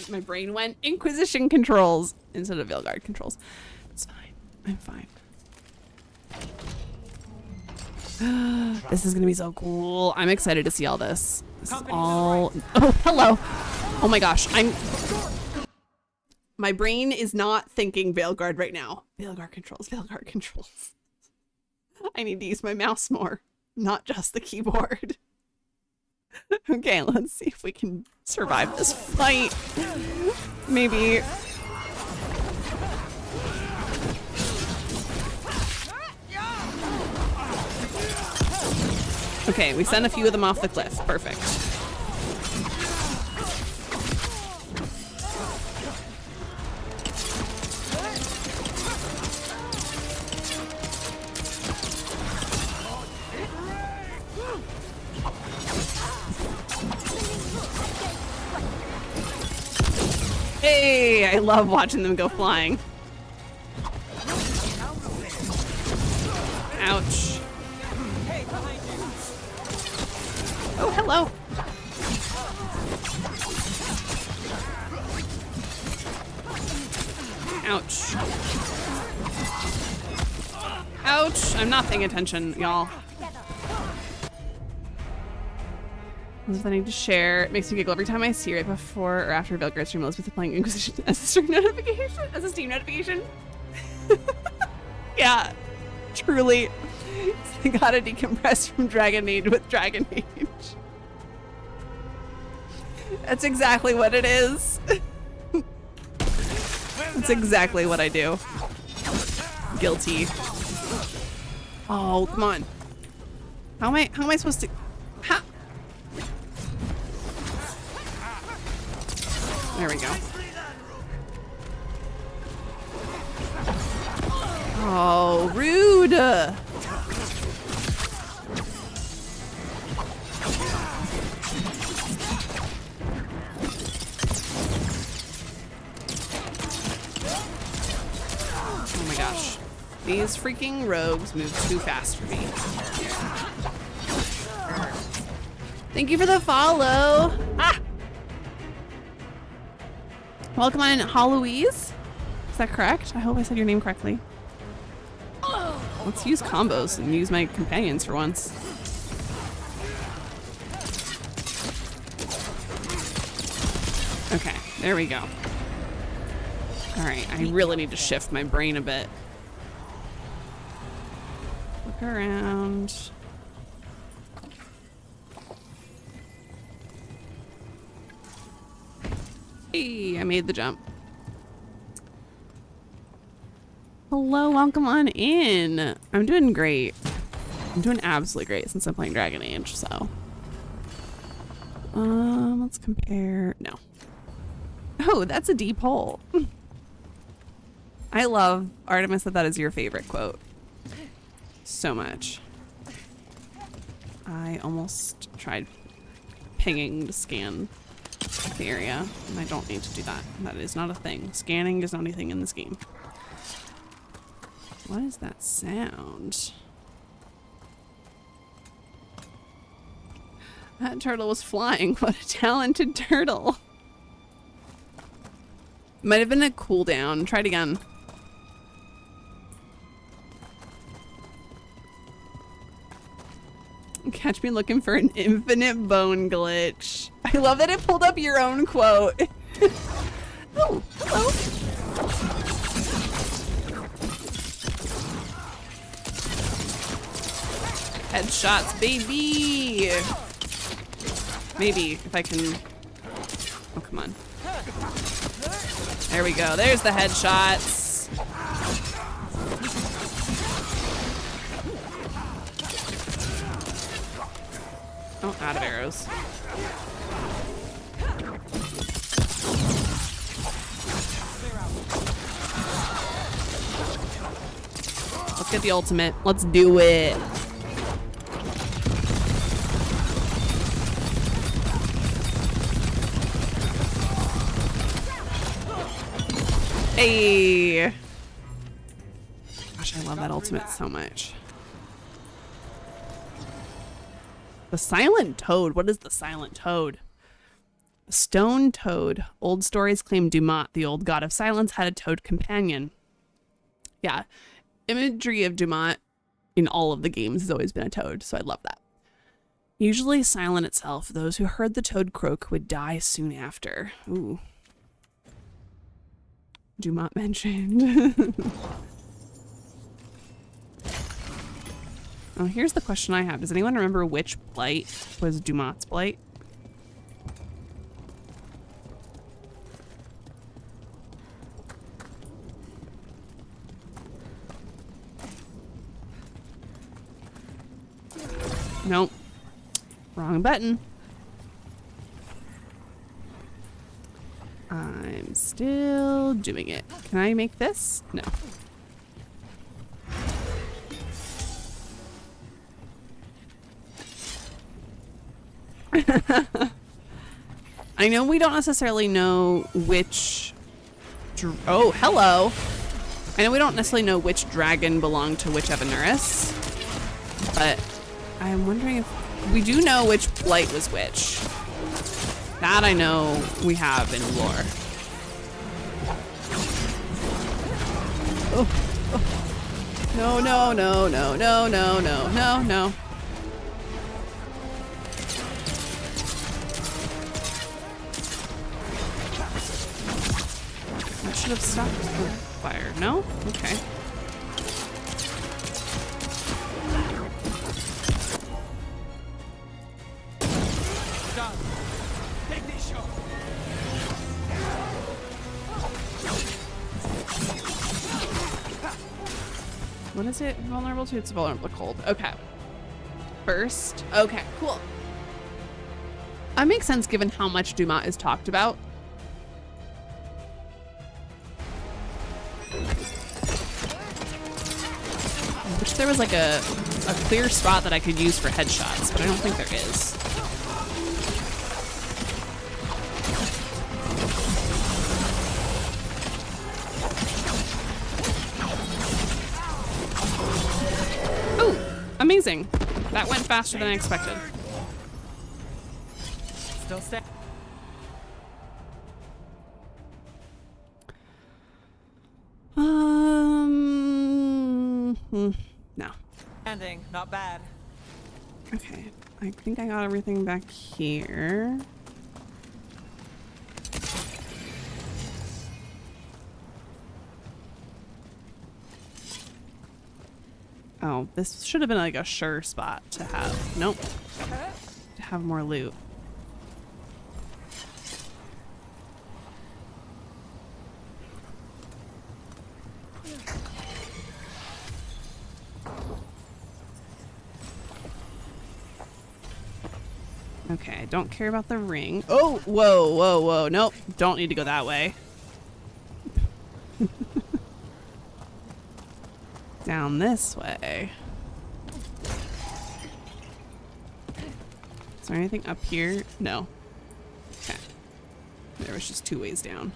My brain went Inquisition controls instead of Veilguard controls. It's fine. I'm fine. This is gonna be so cool. I'm excited to see all this. This is all. Oh, hello. Oh my gosh. My brain is not thinking Veilguard right now. Veilguard controls. Veilguard controls. I need to use my mouse more, not just the keyboard. Okay, let's see if we can survive this fight. Maybe. Okay, we sent a few of them off the cliff. Perfect. Hey, I love watching them go flying. Ouch. Oh, hello. Ouch. Ouch. I'm not paying attention, y'all. I need to share. It makes me giggle every time I see right before or after Veilguard stream Elizabeth playing Inquisition as a stream notification, as a Steam notification. Yeah, truly. I gotta decompress from Dragon Age with Dragon Age. That's exactly what it is. That's exactly what I do. Guilty. Oh, come on. How am I supposed to? How? There we go. Oh, rude. Oh my gosh. These freaking rogues move too fast for me. Thank you for the follow. Ah! Welcome on, Halloween. Is that correct? I hope I said your name correctly. Let's use combos and use my companions for once. Okay, there we go. All right, I really need to shift my brain a bit. Look around. Hey, I made the jump. Hello, welcome on in. I'm doing great. I'm doing absolutely great since I'm playing Dragon Age, so. Let's compare. No. Oh, that's a deep hole. I love Artemis that is your favorite quote. So much. I almost tried pinging to scan the area, and I don't need to do that. That is not a thing. Scanning is not anything in this game. What is that sound? That turtle was flying. What a talented turtle. Might have been a cooldown. Try it again. Catch me looking for an infinite bone glitch. I love that it pulled up your own quote. Oh, hello. Headshots, baby. Maybe if I can. Oh, come on. There we go. There's the headshots. Oh, out of arrows. Let's get the ultimate. Let's do it. Hey. Gosh, I love that ultimate so much. The Silent Toad. What is the Silent Toad? The Stone Toad. Old stories claim Dumat, the old god of silence, had a toad companion. Yeah. Imagery of Dumat in all of the games has always been a toad, so I love that. Usually silent itself, those who heard the toad croak would die soon after. Ooh. Dumat mentioned. Oh, here's the question I have. Does anyone remember which blight was Dumat's blight? Nope. Wrong button. I'm still doing it. Can I make this? No. I know we don't necessarily know which... Oh, hello! I know we don't necessarily know which dragon belonged to which Evanuris, but I'm wondering if... We do know which blight was which. That I know we have in lore. Oh, oh. No, no, no, no, no, no, no, no, no. That should have stopped the fire. No? Okay. What is it vulnerable to? It's vulnerable to cold. Okay. Burst. Okay, cool. That makes sense given how much Dumat is talked about. I wish there was like a clear spot that I could use for headshots, but I don't think there is. Amazing. That went faster than I expected. Still stay. No. Landing, not bad. Okay, I think I got everything back here. Oh, this should have been like a sure spot to have. Nope. To have more loot. Okay, I don't care about the ring. Oh, whoa, whoa, whoa. Nope, don't need to go that way. Down this way. Is there anything up here? No. Okay. There was just 2 ways down.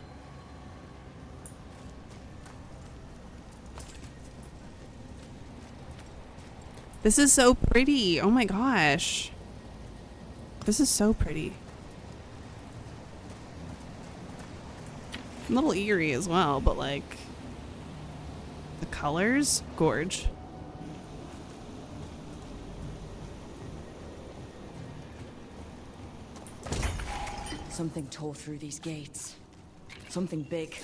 This is so pretty. Oh my gosh. This is so pretty. A little eerie as well, but like the colors, gorge. Something tore through these gates. Something big.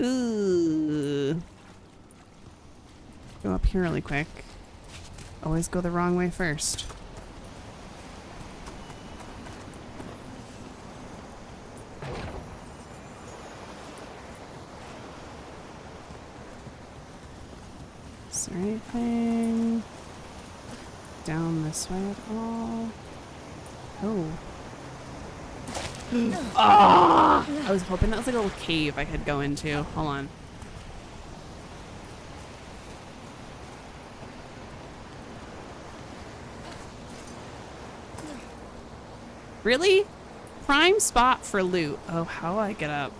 Ooh. Go up here really quick. Always go the wrong way first. Is there anything down this way at all? Oh. Ah! I was hoping that was like a little cave I could go into. Hold on. Really? Prime spot for loot. Oh, how do I get up?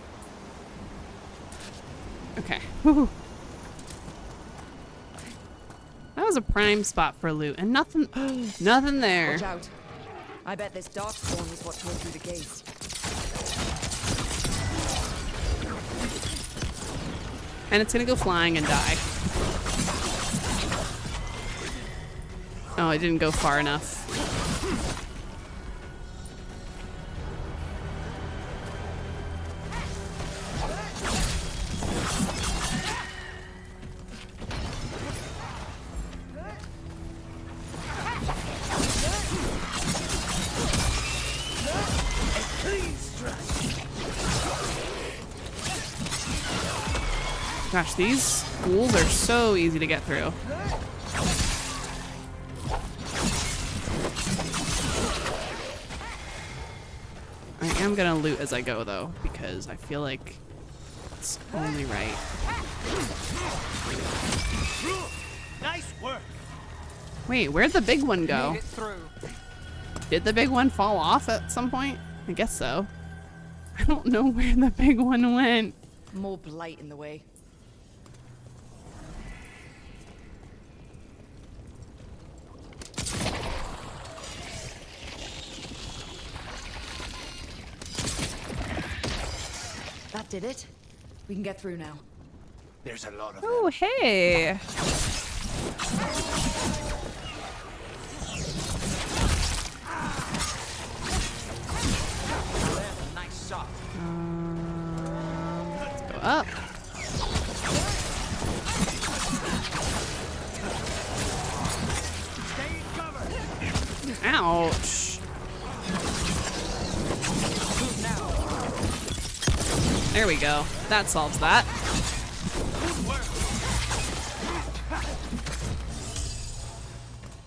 Okay. Woo. That was a prime spot for loot, and nothing, nothing there. Watch out. I bet this darkspawn was what tore through the gates. And it's gonna go flying and die. Oh, I didn't go far enough. Gosh, these ghouls are so easy to get through. I am gonna loot as I go though, because I feel like it's only right. Nice work. Wait, where'd the big one go? Made it through. Did the big one fall off at some point? I guess so. I don't know where the big one went. More blight in the way. That did it. We can get through now. There's a lot of Oh, hey. Nice shot. Let's go up. Ouch. There we go. That solves that.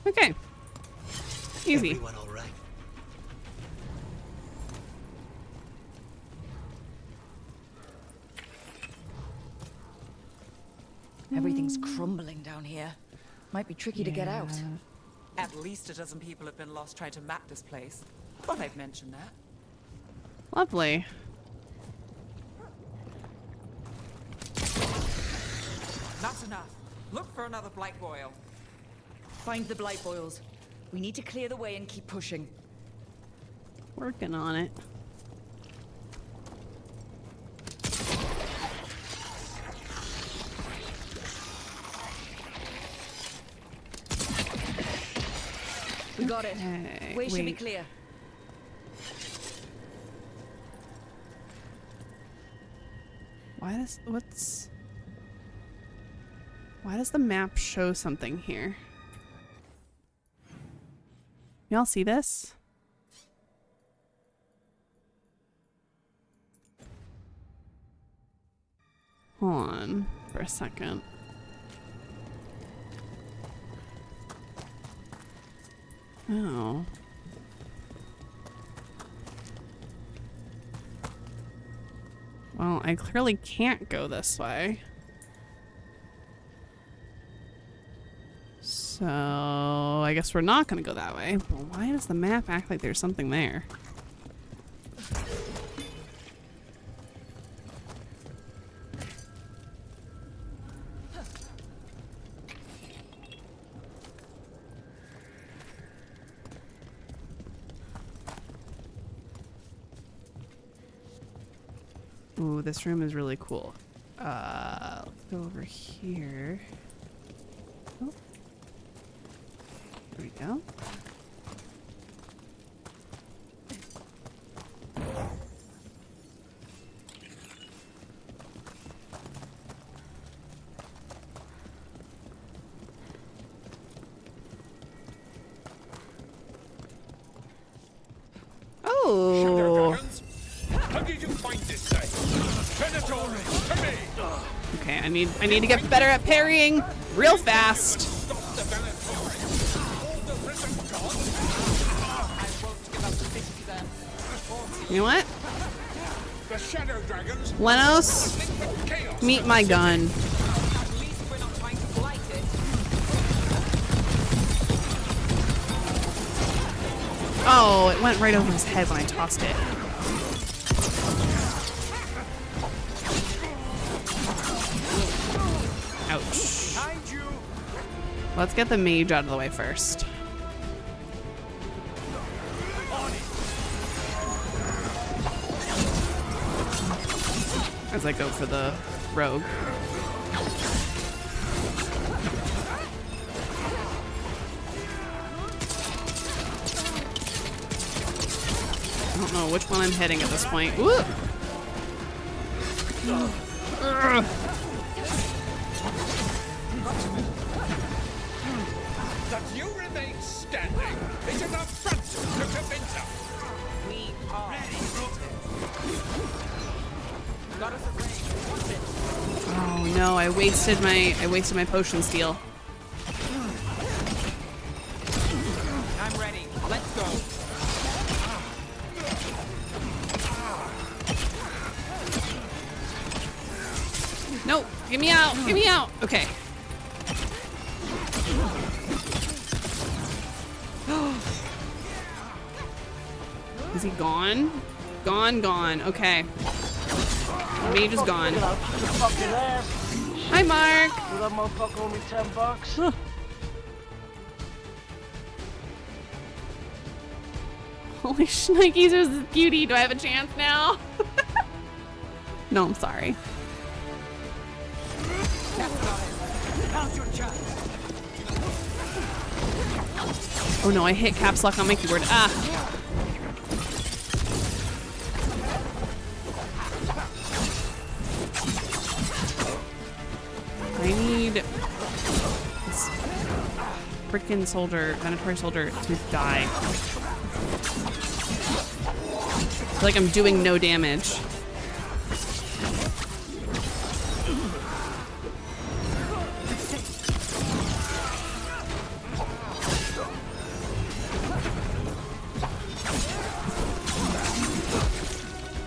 Okay. Easy. Everyone all right? Everything's crumbling down here. Might be tricky to get out. At least a dozen people have been lost trying to map this place. But I've mentioned that. Lovely. Not enough. Look for another blight boil. Find the blight boils. We need to clear the way and keep pushing. Working on it. We got it. Okay, Way should be wait. clear. Why does the map show something here? Y'all see this? Hold on for a second. Oh. Well, I clearly can't go this way. So I guess we're not gonna go that way. But why does the map act like there's something there? Ooh, this room is really cool. Let's go over here. Oh. There we go. Oh. How did you find this thing? Venator, to me! Okay, I need to get better at parrying real fast. You know what? The shadow dragons. Lenos, meet my gun. Oh, it went right over his head when I tossed it. Ouch. Let's get the mage out of the way first. As I go for the rogue. I don't know which one I'm hitting at this point. Woo! That you remain standing is an affront to Winter. We are got us a ring. What's it? Oh no, I wasted my potion steal. I'm ready. Let's go. No, get me out! Get me out! Okay. Is he gone? Gone. Okay. Mage is gone. Hi, Mark. That motherfucker owe me $10. Huh. Holy shnikes, there's this beauty. Do I have a chance now? No, I'm sorry. Oh no, I hit caps lock on my keyboard. Ah. I need this freaking soldier, Venatori soldier, to die. I feel like I'm doing no damage.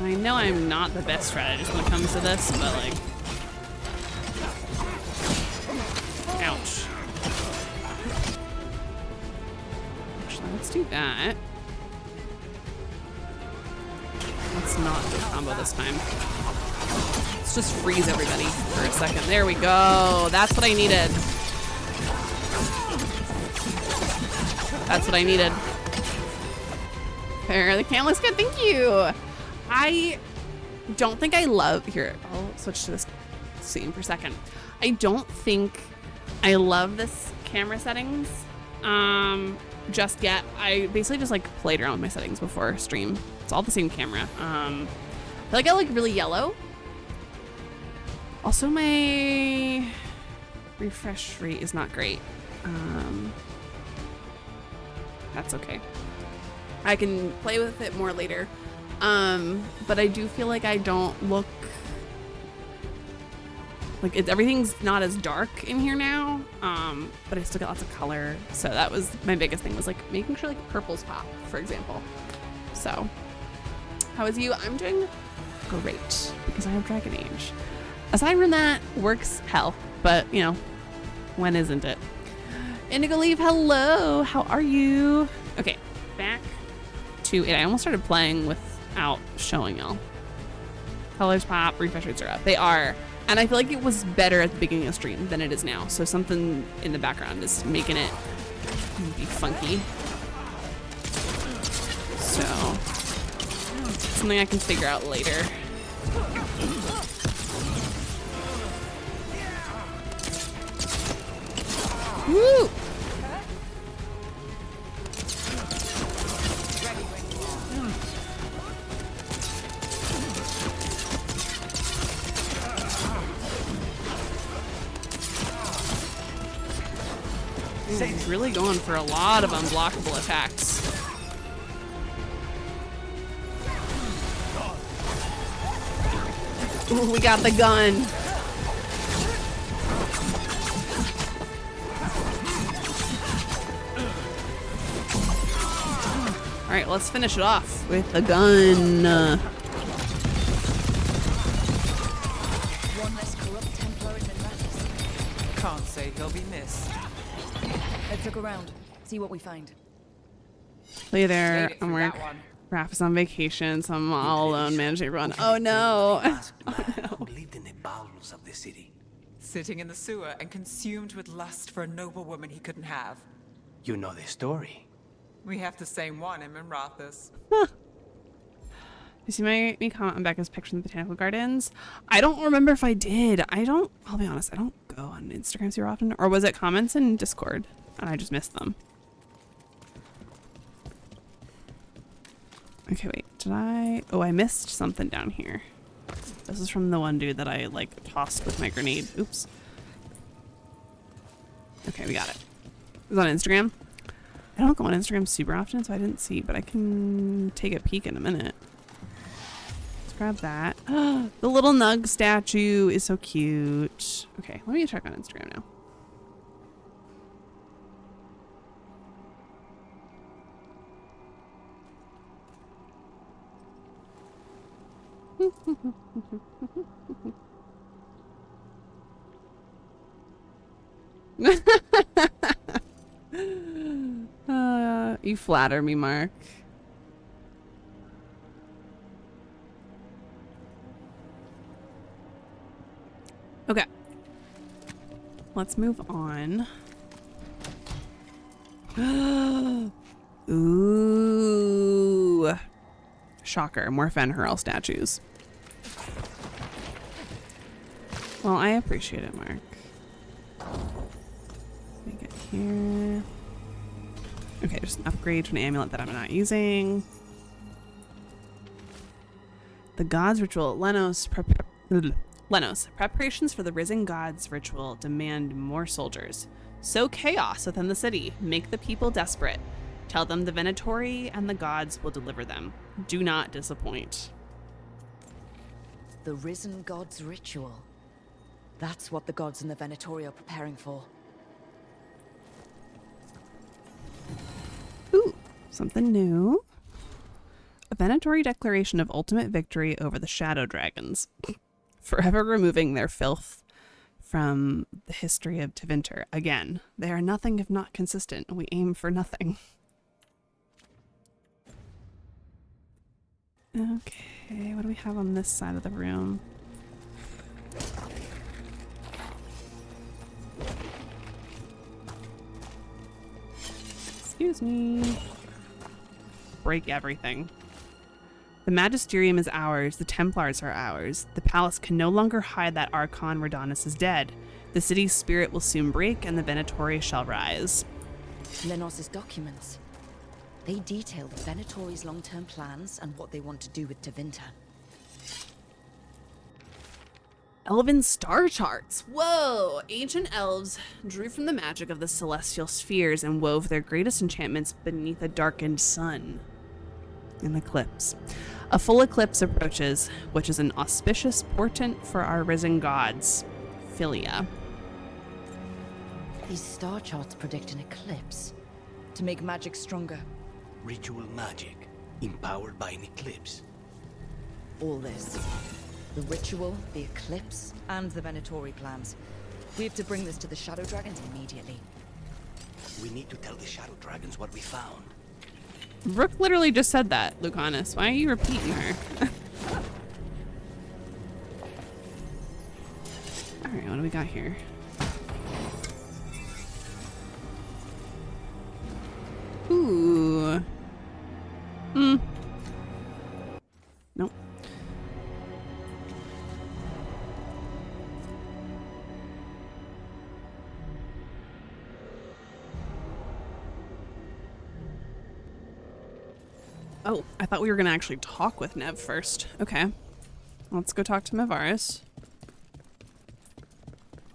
I know I'm not the best strategist when it comes to this, but like... Ouch. Actually, let's do that. Let's not do a combo this time. Let's just freeze everybody for a second. There we go. That's what I needed. That's what I needed. There, the cam looks good. Thank you. I don't think I love... Here, I'll switch to this scene for a second. I don't think I love this camera settings just yet. I basically just like played around with my settings before stream. It's all the same camera. I feel like I like really yellow. Also, my refresh rate is not great. That's okay. I can play with it more later. But I do feel like I don't look like everything's not as dark in here now. But I still get lots of color. So that was my biggest thing, was like making sure like purples pop, for example. So how is you? I'm doing great because I have Dragon Age. Aside from that, works hell, but you know, when isn't it? Indigo Leaf, hello, how are you? Okay, back to it. I almost started playing without showing y'all. Colors pop, refresh rates are up. They are. And I feel like it was better at the beginning of the stream than it is now. So something in the background is making it be funky. So, something I can figure out later. Woo! He's really going for a lot of unblockable attacks. Ooh, we got the gun. All right, let's finish it off with the gun. One less corrupt Templar in Minrathous. Can't say he'll be missed. Let's look around, see what we find. Hey there, I'm work. Raph is on vacation, so I'm all alone managing everyone. Oh no! Who lived in the bowels of the city? Sitting in the sewer and consumed with lust for a noble woman he couldn't have. You know the story. We have the same one in Minrathous. You see me comment on Becca's picture in the botanical gardens? I don't remember if I did. I'll be honest, I don't go on Instagram super often. Or was it comments in Discord and I just missed them? Okay, wait, did I? Oh, I missed something down here. This is from the one dude that I like tossed with my grenade. Oops. Okay, we got it. It was on Instagram. I don't go on Instagram super often, so I didn't see, but I can take a peek in a minute. Let's grab that. The little Nug statue is so cute. Okay, let me check on Instagram now. You flatter me, Mark. let's move on. Ooh. Shocker, more Fenhurl statues. Well, I appreciate it, Mark. Let me get here. Okay, just an upgrade to an amulet that I'm not using. The gods ritual. Lenos, preparations for the risen gods ritual demand more soldiers. Sow chaos within the city. Make the people desperate. Tell them the Venatori and the gods will deliver them. Do not disappoint. The risen gods ritual. That's what the gods in the Venatori are preparing for. Ooh, something new. A Venatori declaration of ultimate victory over the shadow dragons, forever removing their filth from the history of Tevinter. Again, they are nothing if not consistent. We aim for nothing. Okay, what do we have on this side of the room? Excuse me. Break everything. The Magisterium is ours. The Templars are ours. The palace can no longer hide that Archon Radanis is dead. The city's spirit will soon break, and the Venatori shall rise. Lenos's documents. They detail the Venatori's long-term plans and what they want to do with Tevinter. Elven star charts. Whoa! Ancient elves drew from the magic of the celestial spheres and wove their greatest enchantments beneath a darkened sun. An eclipse. A full eclipse approaches, which is an auspicious portent for our risen gods. Philia. These star charts predict an eclipse to make magic stronger. Ritual magic, empowered by an eclipse. All this. The ritual, the eclipse, and the Venatori plans. We have to bring this to the Shadow Dragons immediately. We need to tell the Shadow Dragons what we found. Brooke literally just said that, Lucanus. Why are you repeating her? Alright, what do we got here? Ooh. Nope. Oh, I thought we were gonna actually talk with Nev first. Okay. Let's go talk to Mevaris.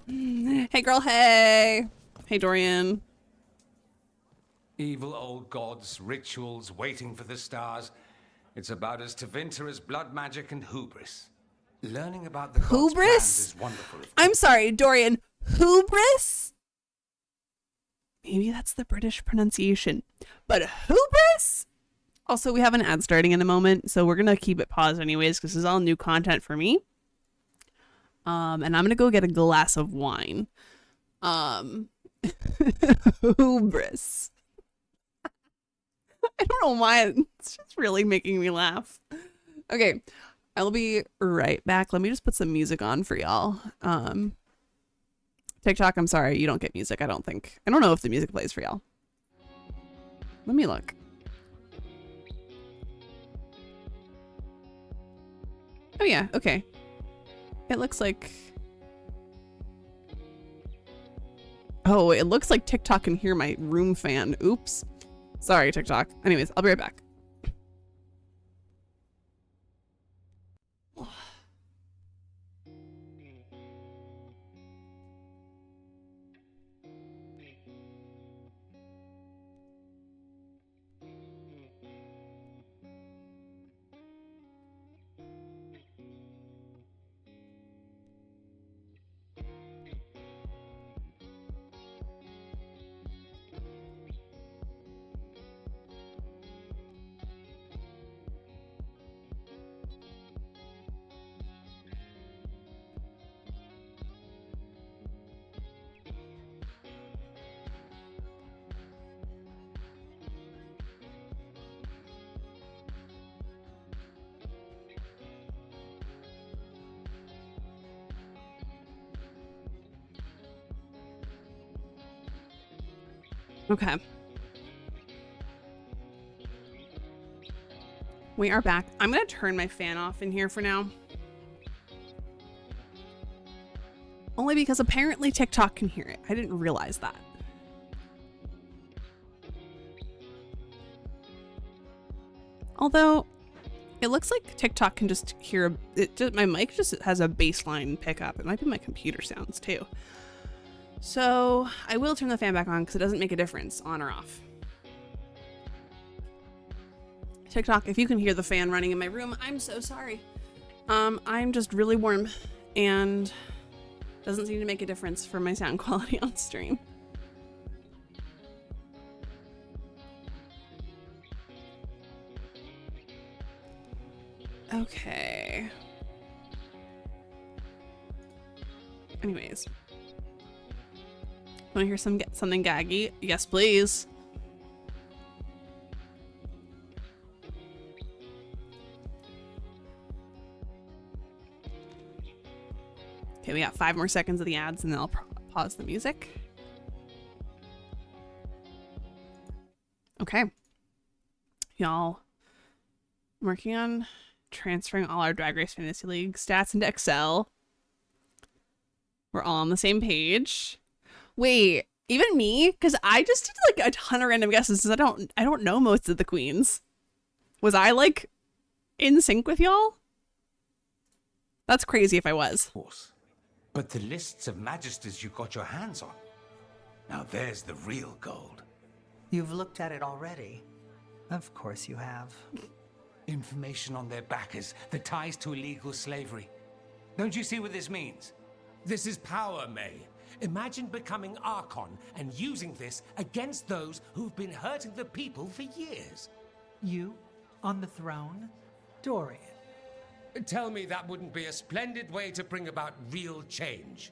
Hey girl, hey! Hey Dorian. Evil old gods, rituals, waiting for the stars. It's about as Tevinter as blood magic and hubris. Learning about the gods' plans Hubris? is wonderful. I'm sorry, Dorian. Hubris? Maybe that's the British pronunciation. But hubris? Also, we have an ad starting in a moment, so we're going to keep it paused anyways, because this is all new content for me. And I'm going to go get a glass of wine. Hubris. I don't know why. It's just really making me laugh. Okay, I'll be right back. Let me just put some music on for y'all. TikTok, I'm sorry, you don't get music, I don't think. I don't know if the music plays for y'all. Let me look. Oh yeah, okay. It looks like... Oh, it looks like TikTok can hear my room fan. Oops. Sorry, TikTok. Anyways, I'll be right back. Okay. We are back. I'm going to turn my fan off in here for now. Only because apparently TikTok can hear it. I didn't realize that. Although, it looks like TikTok can just hear my mic just has a baseline pickup. It might be my computer sounds too. So I will turn the fan back on because it doesn't make a difference on or off. TikTok, if you can hear the fan running in my room, I'm so sorry. I'm just really warm and doesn't seem to make a difference for my sound quality on stream. Okay. Anyways. Want to hear something gaggy? Yes, please. Okay, we got 5 more seconds of the ads and then I'll pause the music. Okay. Y'all, I'm working on transferring all our Drag Race Fantasy League stats into Excel. We're all on the same page. Wait, even me? Because I just did like a ton of random guesses because I don't know most of the queens. Was I like in sync with y'all? That's crazy if I was. Of course. But the lists of magisters you got your hands on. Now there's the real gold. You've looked at it already. Of course you have. Information on their backers, the ties to illegal slavery. Don't you see what this means? This is power, May. Imagine becoming Archon and using this against those who've been hurting the people for years. You on the throne? Dorian. Tell me that wouldn't be a splendid way to bring about real change.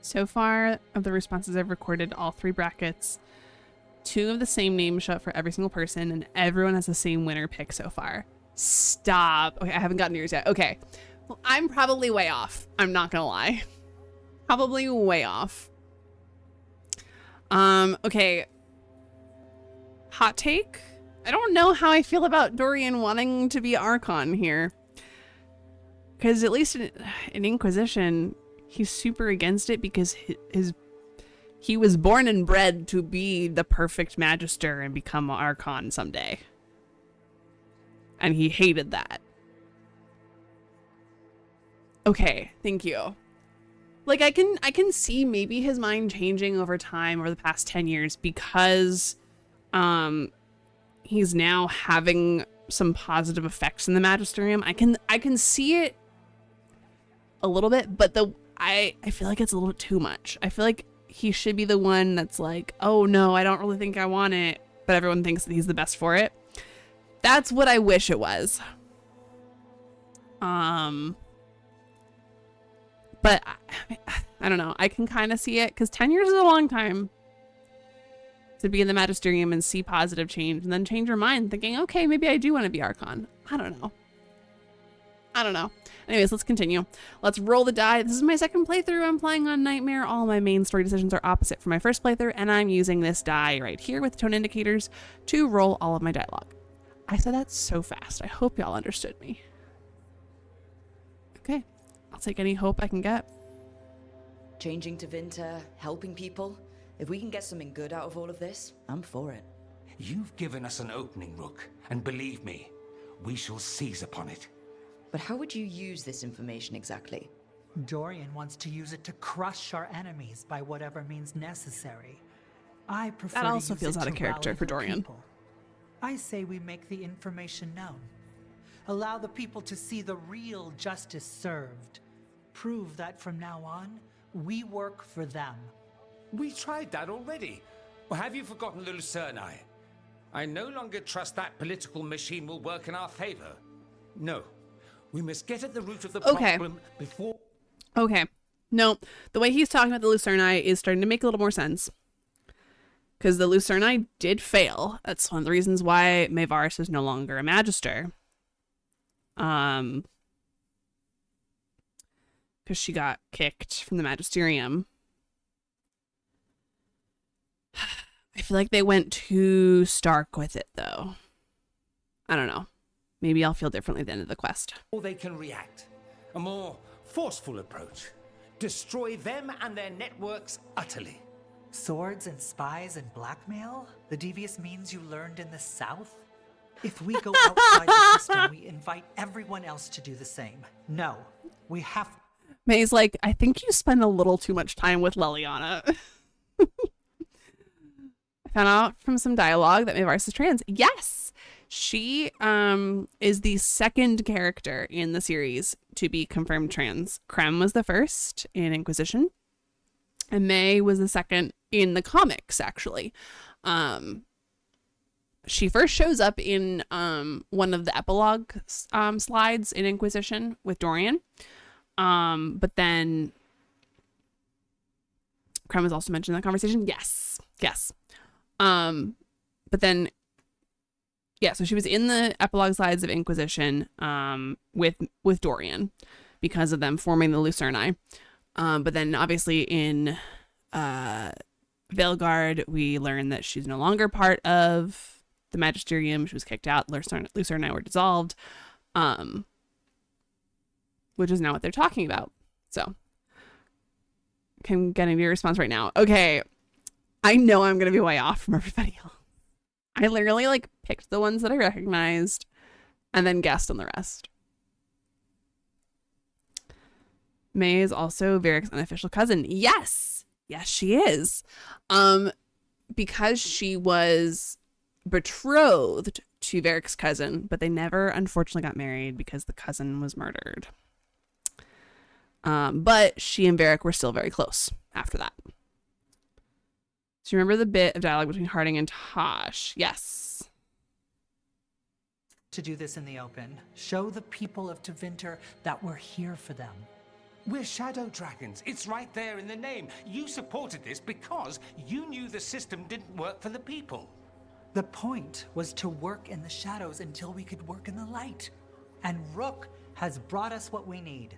So far, of the responses I've recorded, all 3 brackets, 2 of the same names show up for every single person, and everyone has the same winner pick so far. Stop. Okay, I haven't gotten yours yet. Okay. Well, I'm probably way off. I'm not gonna lie. Probably way off. Okay. Hot take? I don't know how I feel about Dorian wanting to be Archon here. Because at least in Inquisition, he's super against it because he was born and bred to be the perfect Magister and become Archon someday. And he hated that. Okay, thank you. Like I can see maybe his mind changing over time over the past 10 years because he's now having some positive effects in the Magisterium. I can see it a little bit, but I feel like it's a little bit too much. I feel like he should be the one that's like, oh no, I don't really think I want it, but everyone thinks that he's the best for it. That's what I wish it was. But I don't know. I can kind of see it because 10 years is a long time to be in the Magisterium and see positive change and then change your mind thinking, okay, maybe I do want to be Archon. I don't know. Anyways, let's continue. Let's roll the die. This is my second playthrough. I'm playing on Nightmare. All my main story decisions are opposite from my first playthrough, and I'm using this die right here with tone indicators to roll all of my dialogue. I said that so fast. I hope y'all understood me. Okay. I'll take any hope I can get. Changing to Vinter, helping people. If we can get something good out of all of this, I'm for it. You've given us an opening, Rook, and believe me, we shall seize upon it. But how would you use this information exactly? Dorian wants to use it to crush our enemies by whatever means necessary. I prefer that also to use feels it out of to character rally for the Dorian. people. I say we make the information known. Allow the people to see the real justice served. Prove that from now on, we work for them. We tried that already. Or have you forgotten the Lucerni? I no longer trust that political machine will work in our favor. No. We must get at the root of the problem before... Okay. No, the way he's talking about the Lucerni is starting to make a little more sense. Because the Lucerni did fail. That's one of the reasons why Maevaris is no longer a Magister. Because she got kicked from the Magisterium. I feel like they went too stark with it, though. I don't know. Maybe I'll feel differently at the end of the quest. Or they can react. A more forceful approach. Destroy them and their networks utterly. Swords and spies and blackmail? The devious means you learned in the South? If we go outside the system, we invite everyone else to do the same. No, we have... May's like, I think you spend a little too much time with Leliana. I found out from some dialogue that Mayvarus is trans. Yes! She is the second character in the series to be confirmed trans. Krem was the first in Inquisition. And May was the second in the comics, actually. She first shows up in one of the epilogue slides in Inquisition with Dorian. But then Krem was also mentioned in that conversation. Yes. But then, yeah, so she was in the epilogue slides of Inquisition with Dorian because of them forming the Lucerni. But then obviously in Veilguard, we learn that she's no longer part of the Magisterium. She was kicked out. Lucerni were dissolved, which is now what they're talking about. So I'm getting your response right now. Okay, I know I'm going to be way off from everybody else. I literally like picked the ones that I recognized and then guessed on the rest. May is also Varric's unofficial cousin. Yes, she is. Because she was betrothed to Varric's cousin, but they never unfortunately got married because the cousin was murdered. But she and Varric were still very close after that. Do you remember the bit of dialogue between Harding and Tosh? Yes. To do this in the open, show the people of Tevinter that we're here for them. We're shadow dragons. It's right there in the name. You supported this because you knew the system didn't work for the people. The point was to work in the shadows until we could work in the light. And Rook has brought us what we need.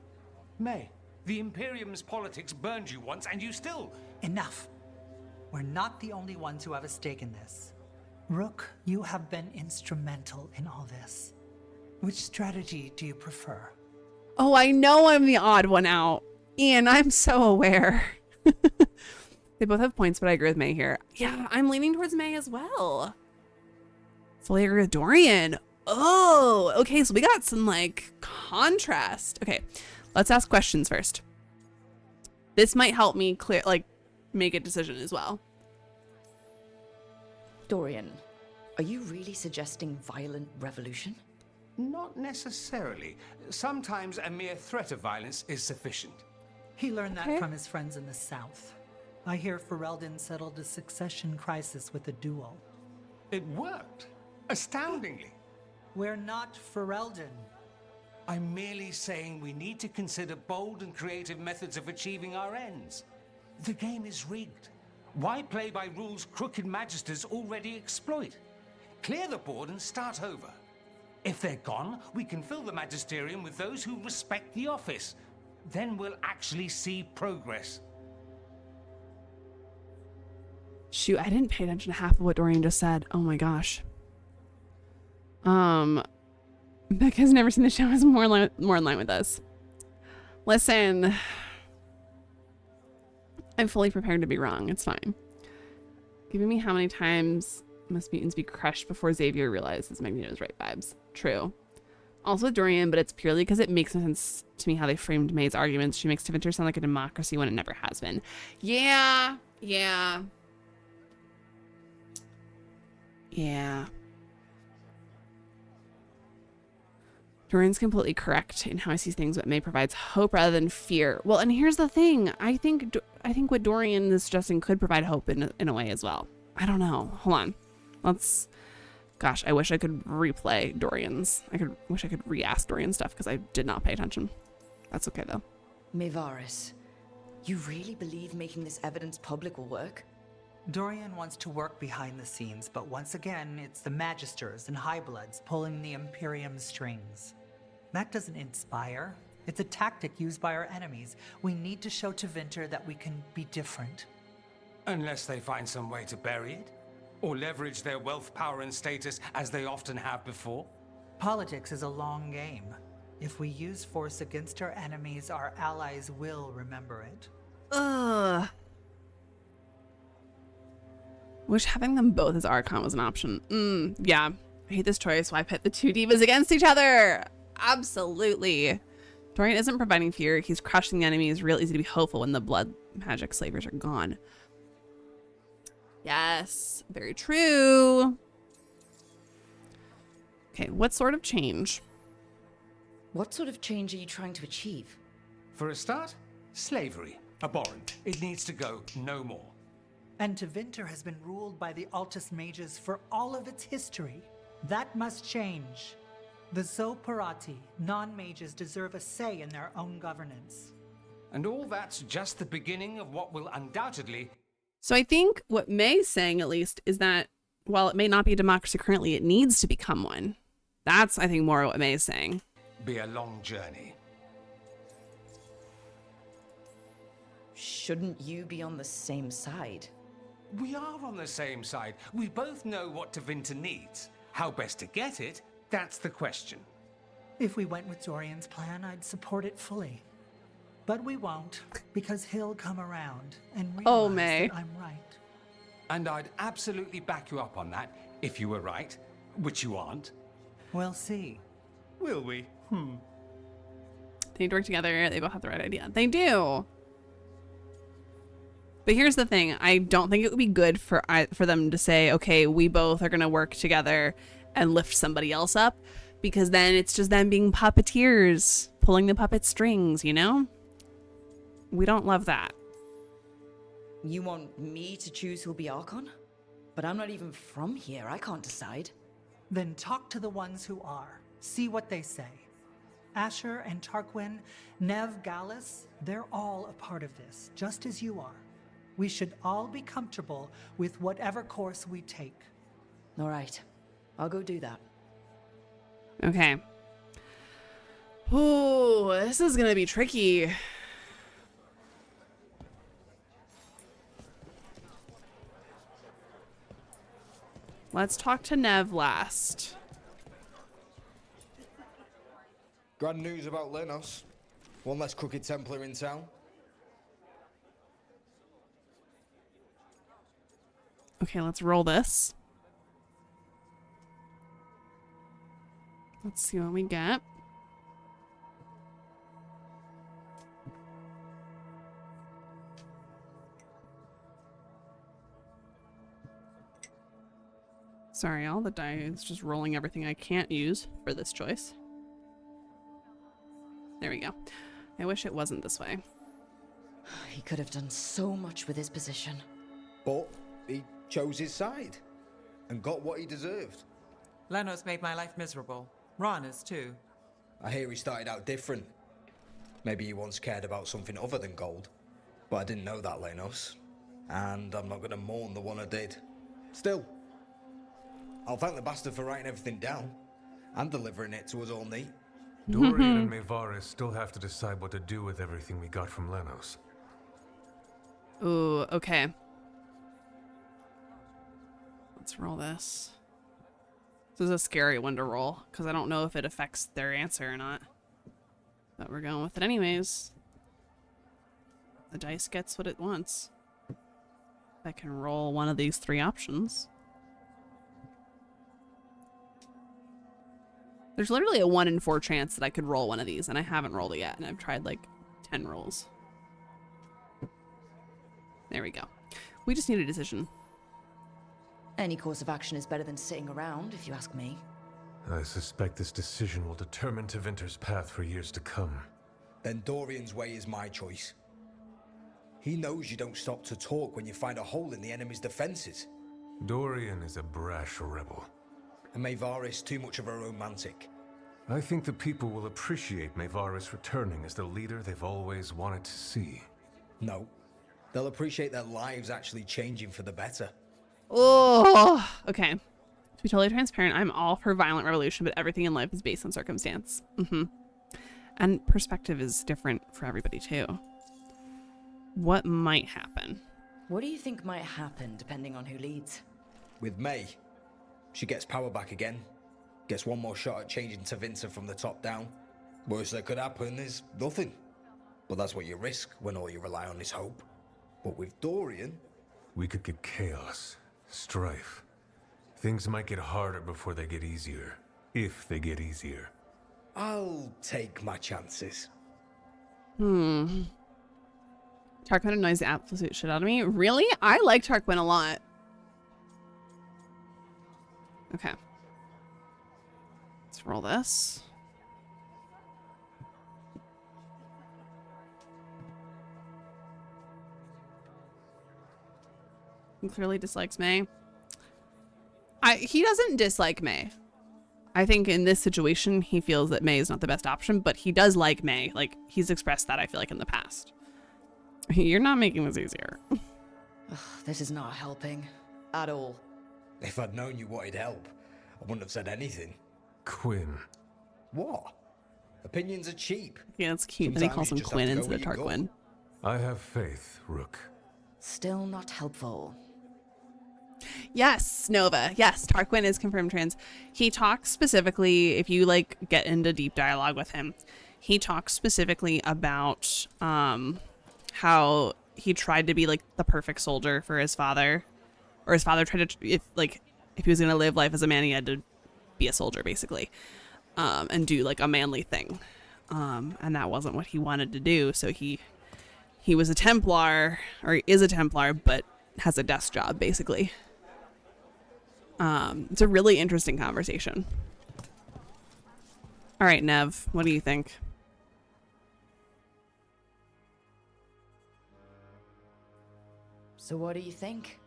May, the Imperium's politics burned you once and you still... Enough. We're not the only ones who have a stake in this. Rook, you have been instrumental in all this. Which strategy do you prefer? Oh, I know I'm the odd one out. Ian, I'm so aware. They both have points, but I agree with May here. Yeah, I'm leaning towards May as well. Fully agree with Dorian. Oh, okay, so we got some like contrast. Okay, let's ask questions first. This might help me make a decision as well. Dorian, are you really suggesting violent revolution? Not necessarily. Sometimes a mere threat of violence is sufficient. He learned that from his friends in the South. I hear Ferelden settled a succession crisis with a duel. It worked. Astoundingly. We're not Ferelden. I'm merely saying we need to consider bold and creative methods of achieving our ends. The game is rigged. Why play by rules crooked magisters already exploit? Clear the board and start over. If they're gone, we can fill the magisterium with those who respect the office. Then we'll actually see progress. Shoot, I didn't pay attention to half of what Dorian just said. Oh my gosh. Becca's never seen the show. Is more in line with us. Listen, I'm fully prepared to be wrong. It's fine. Giving me how many times must mutants be crushed before Xavier realizes Magneto's right vibes. True. Also with Dorian, but it's purely because it makes no sense to me how they framed May's arguments. She makes Tevinter sound like a democracy when it never has been. Yeah. Dorian's completely correct in how he sees things, but May provides hope rather than fear. Well, and here's the thing. I think what Dorian is suggesting could provide hope in a way as well. I don't know. Hold on. Gosh, I wish I could replay Dorian's. Wish I could re-ask Dorian stuff because I did not pay attention. That's okay though. Mayvarus, you really believe making this evidence public will work? Dorian wants to work behind the scenes, but once again, it's the Magisters and Highbloods pulling the Imperium's strings. That doesn't inspire. It's a tactic used by our enemies. We need to show Tevinter that we can be different. Unless they find some way to bury it. Or leverage their wealth, power, and status as they often have before? Politics is a long game. If we use force against our enemies, our allies will remember it. Ugh. Wish having them both as Archon was an option. Yeah. I hate this choice. Why pit the two divas against each other? Absolutely. Dorian isn't providing fear. He's crushing the enemy. It's real easy to be hopeful when the blood magic slavers are gone. Yes, very true. Okay, what sort of change? What sort of change are you trying to achieve? For a start, slavery. Abhorrent. It needs to go no more. And Tevinter has been ruled by the Altus mages for all of its history. That must change. The Zoparati, non-mages, deserve a say in their own governance. And all that's just the beginning of what will undoubtedly... So I think what May's saying, at least, is that while it may not be a democracy currently, it needs to become one. That's, I think, more what May is saying. Be a long journey. Shouldn't you be on the same side? We are on the same side. We both know what Tevinter needs. How best to get it, that's the question. If we went with Dorian's plan, I'd support it fully. But we won't, because he'll come around and realize that I'm right. And I'd absolutely back you up on that, if you were right, which you aren't. We'll see. Will we? They need to work together. They both have the right idea. They do. But here's the thing. I don't think it would be good for them to say, okay, we both are going to work together and lift somebody else up, because then it's just them being puppeteers, pulling the puppet strings, you know? We don't love that. You want me to choose who'll be Archon? But I'm not even from here. I can't decide. Then talk to the ones who are. See what they say. Asher and Tarquin, Nev, Gallus, they're all a part of this, just as you are. We should all be comfortable with whatever course we take. All right. I'll go do that. Okay. Ooh, this is gonna be tricky. Let's talk to Nev last. Grand news about Lenos. One less crooked Templar in town. Okay, let's roll this. Let's see what we get. Sorry, all the die is just rolling everything I can't use for this choice. There we go. I wish it wasn't this way. He could have done so much with his position. But he chose his side and got what he deserved. Lenos made my life miserable. Rana's too. I hear he started out different. Maybe he once cared about something other than gold. But I didn't know that, Lenos. And I'm not going to mourn the one I did. Still, I'll thank the bastard for writing everything down and delivering it to us all neat. Dorian and Mayvaris still have to decide what to do with everything we got from Lenos. Ooh, okay. Let's roll this. This is a scary one to roll, because I don't know if it affects their answer or not. But we're going with it anyways. The dice gets what it wants. I can roll one of these three options. There's literally a 1 in 4 chance that I could roll one of these, and I haven't rolled it yet, and I've tried like 10 rolls. There we go. We just need a decision. Any course of action is better than sitting around, if you ask me. I suspect this decision will determine Tevinter's path for years to come. Then Dorian's way is my choice. He knows you don't stop to talk when you find a hole in the enemy's defenses. Dorian is a brash rebel. And Mayvaris too much of a romantic. I think the people will appreciate Mayvaris returning as the leader they've always wanted to see. No. They'll appreciate their lives actually changing for the better. Oh, okay. To be totally transparent, I'm all for violent revolution, but everything in life is based on circumstance. And perspective is different for everybody too. What might happen? What do you think might happen depending on who leads? with May. She gets power back again, gets one more shot at changing to Vincent from the top down. Worst that could happen is nothing. But that's what you risk when all you rely on is hope. But with Dorian... We could get chaos, strife. Things might get harder before they get easier. If they get easier. I'll take my chances. Tarquin annoys the absolute shit out of me. Really? I like Tarquin a lot. Okay. Let's roll this. He clearly dislikes May. He doesn't dislike May. I think in this situation, he feels that May is not the best option, but he does like May. Like, he's expressed that, I feel like, in the past. You're not making this easier. Ugh, this is not helping. At all. If I'd known you wanted help, I wouldn't have said anything. Quinn. What? Opinions are cheap. Yeah, it's cute that he calls him Quinn instead of Tarquin. I have faith, Rook. Still not helpful. Yes, Nova. Yes, Tarquin is confirmed trans. He talks specifically, if you like get into deep dialogue with him, he talks specifically about how he tried to be like the perfect soldier for his father, or his father tried to, if he was gonna live life as a man, he had to be a soldier basically, and do like a manly thing, and that wasn't what he wanted to do. So he was a Templar, or he is a Templar, but has a desk job basically. It's a really interesting conversation. All right, Nev, what do you think? So what do you think?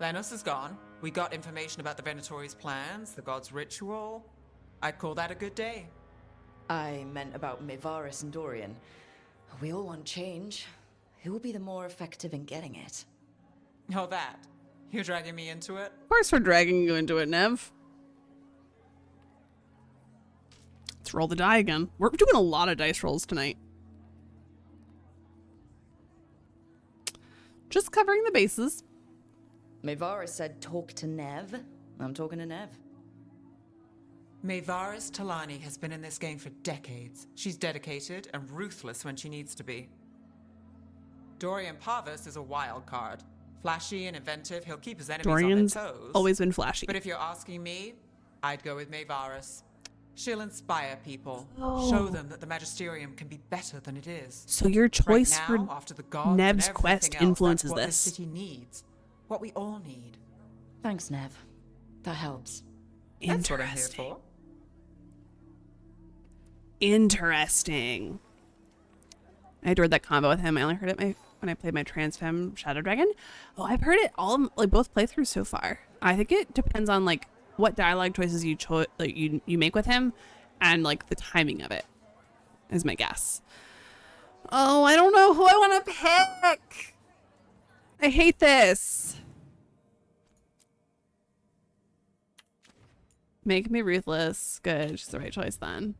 Lenos is gone. We got information about the Venatori's plans, the god's ritual. I'd call that a good day. I meant about Mevaris and Dorian. We all want change. Who will be the more effective in getting it? Oh, that. You're dragging me into it? Of course we're dragging you into it, Nev. Let's roll the die again. We're doing a lot of dice rolls tonight. Just covering the bases. Mevaris said talk to Nev. I'm talking to Nev. Mevaris Talani has been in this game for decades. She's dedicated and ruthless when she needs to be. Dorian Parvis is a wild card. Flashy and inventive, he'll keep his enemies Dorian's on their toes. always been flashy. But if you're asking me, I'd go with Mevaris. She'll inspire people, Oh. show them that the Magisterium can be better than it is. So your choice right now, for after the gods Nev's and quest everything else, influences that's what this. This city needs, what we all need. Thanks, Nev. That helps. That's what I'm here for. Interesting. I adored that combo with him. I only heard it when I played my Transfem Shadow Dragon. Oh, I've heard it all, like both playthroughs so far. I think it depends on like what dialogue choices you you make with him, and like the timing of it is my guess. Oh, I don't know who I want to pick. I hate this. Make me ruthless. Good, she's the right choice then.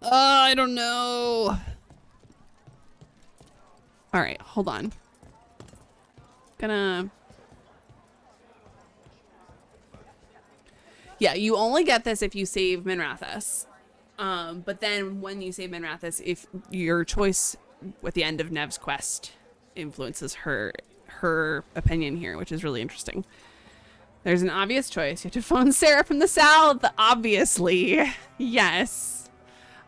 I don't know. All right, hold on. Yeah, you only get this if you save Minrathis. But then when you save Minrathis, if your choice at the end of Nev's quest influences her opinion here, which is really interesting. There's an obvious choice. You have to phone Sarah from the South, obviously. Yes.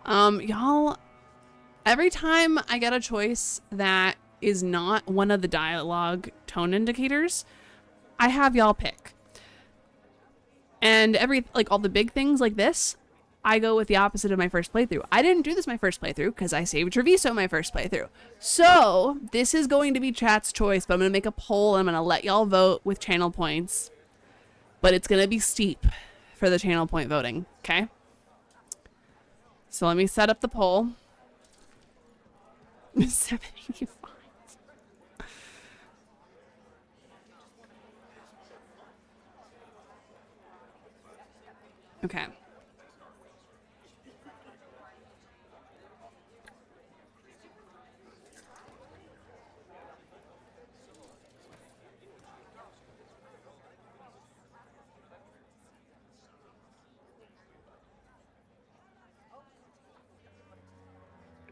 Y'all, every time I get a choice that is not one of the dialogue tone indicators, I have y'all pick. And all the big things like this, I go with the opposite of my first playthrough. I didn't do this my first playthrough because I saved Treviso my first playthrough. So this is going to be chat's choice, but I'm going to make a poll and I'm going to let y'all vote with channel points. But it's going to be steep for the channel point voting, okay? So let me set up the poll. 785. Okay.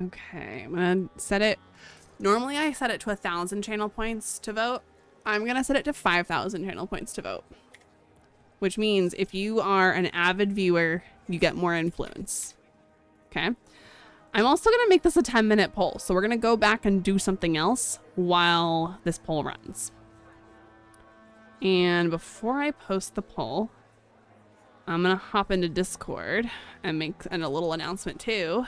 Okay, I'm gonna set it. Normally I set it to 1,000 channel points to vote. I'm gonna set it to 5,000 channel points to vote. Which means if you are an avid viewer, you get more influence. Okay. I'm also gonna make this a 10-minute poll. So we're gonna go back and do something else while this poll runs. And before I post the poll, I'm gonna hop into Discord and make a little announcement too.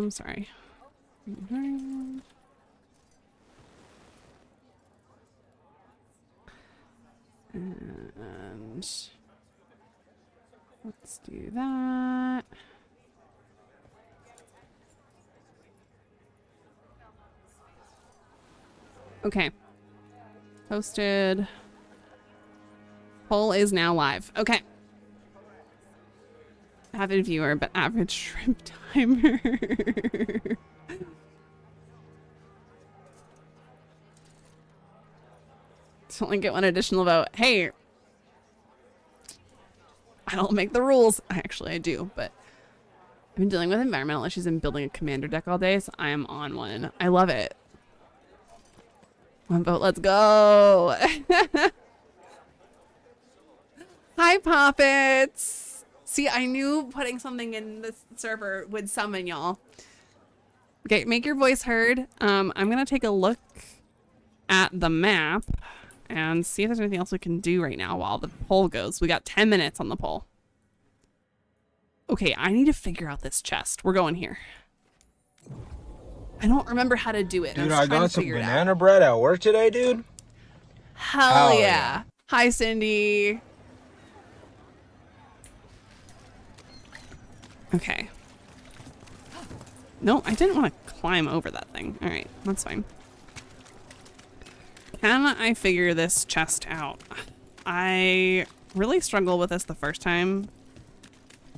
Sorry. And let's do that. Okay. Posted. Poll is now live. Okay. Avid viewer, but average shrimp timer. To only get one additional vote. Hey, I don't make the rules. Actually, I do, but I've been dealing with environmental issues and building a commander deck all day, so I am on one. I love it. One vote, let's go. Hi, Poppets. See, I knew putting something in this server would summon y'all. Okay, make your voice heard. I'm gonna take a look at the map and see if there's anything else we can do right now while the poll goes. We got 10 minutes on the poll. Okay, I need to figure out this chest. We're going here. I don't remember how to do it. Dude, I got some banana bread at work today, dude. Hell yeah. Hi, Cindy. Okay. No, I didn't want to climb over that thing. All right, that's fine. Can I figure this chest out? I really struggled with this the first time.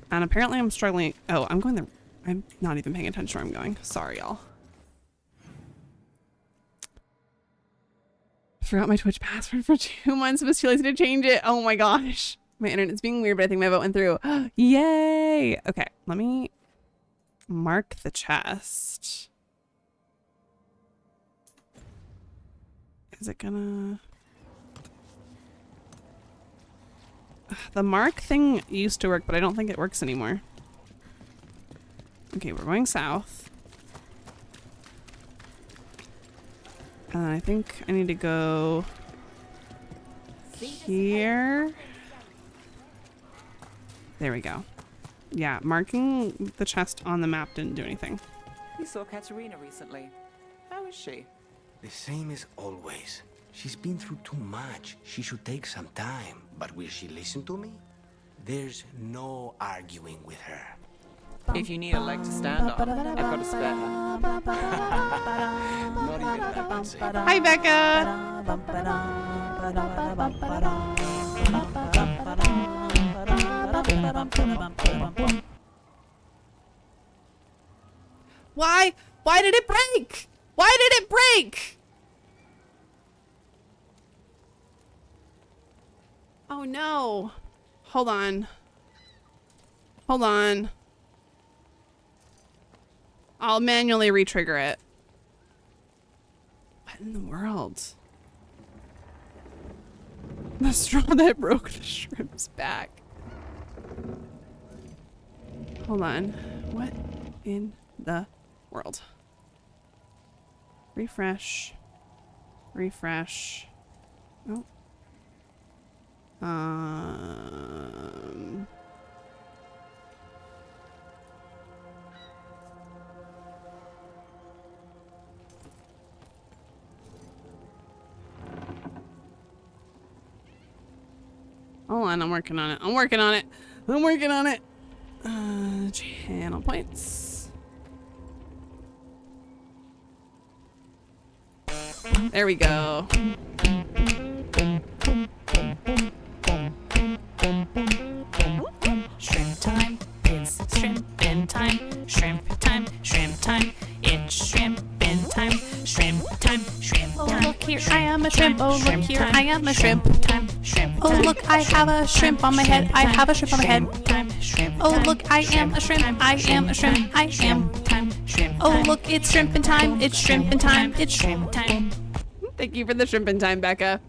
And apparently I'm struggling. Oh, I'm going there. I'm not even paying attention where I'm going. Sorry, y'all. Forgot my Twitch password for 2 months. Was too lazy to change it. Oh my gosh. My internet's being weird, but I think my vote went through. Yay! Okay, let me mark the chest. Is it gonna... The mark thing used to work, but I don't think it works anymore. Okay, we're going south. And I think I need to go here. There we go. Yeah, marking the chest on the map didn't do anything. We saw Katerina recently. How is she? The same as always. She's been through too much. She should take some time. But will she listen to me? There's no arguing with her. If you need a leg to stand on, I've got a spare. Not even that can save. Hi, Becca! Why? Why did it break? Why did it break? Oh no. Hold on. Hold on. I'll manually re-trigger it. What in the world? The straw that broke the shrimp's back. Hold on. What in the world? Refresh. Refresh. Oh. Hold on, I'm working on it. I'm working on it. I'm working on it. Channel points. There we go. Shrimp time, it's shrimpin' time. Shrimp time, shrimp time. It's shrimpin' time. Shrimp time, shrimp time. Oh, look here, I am a shrimp. Oh, look here, I am a shrimp. Oh, look, I have a shrimp on my head. I have a shrimp on my head. Oh, look, I am a shrimp. I am a shrimp. I am. Oh, look, it's shrimpin' time. It's shrimpin' time. It's shrimp time. Thank you for the shrimpin' time, Becca.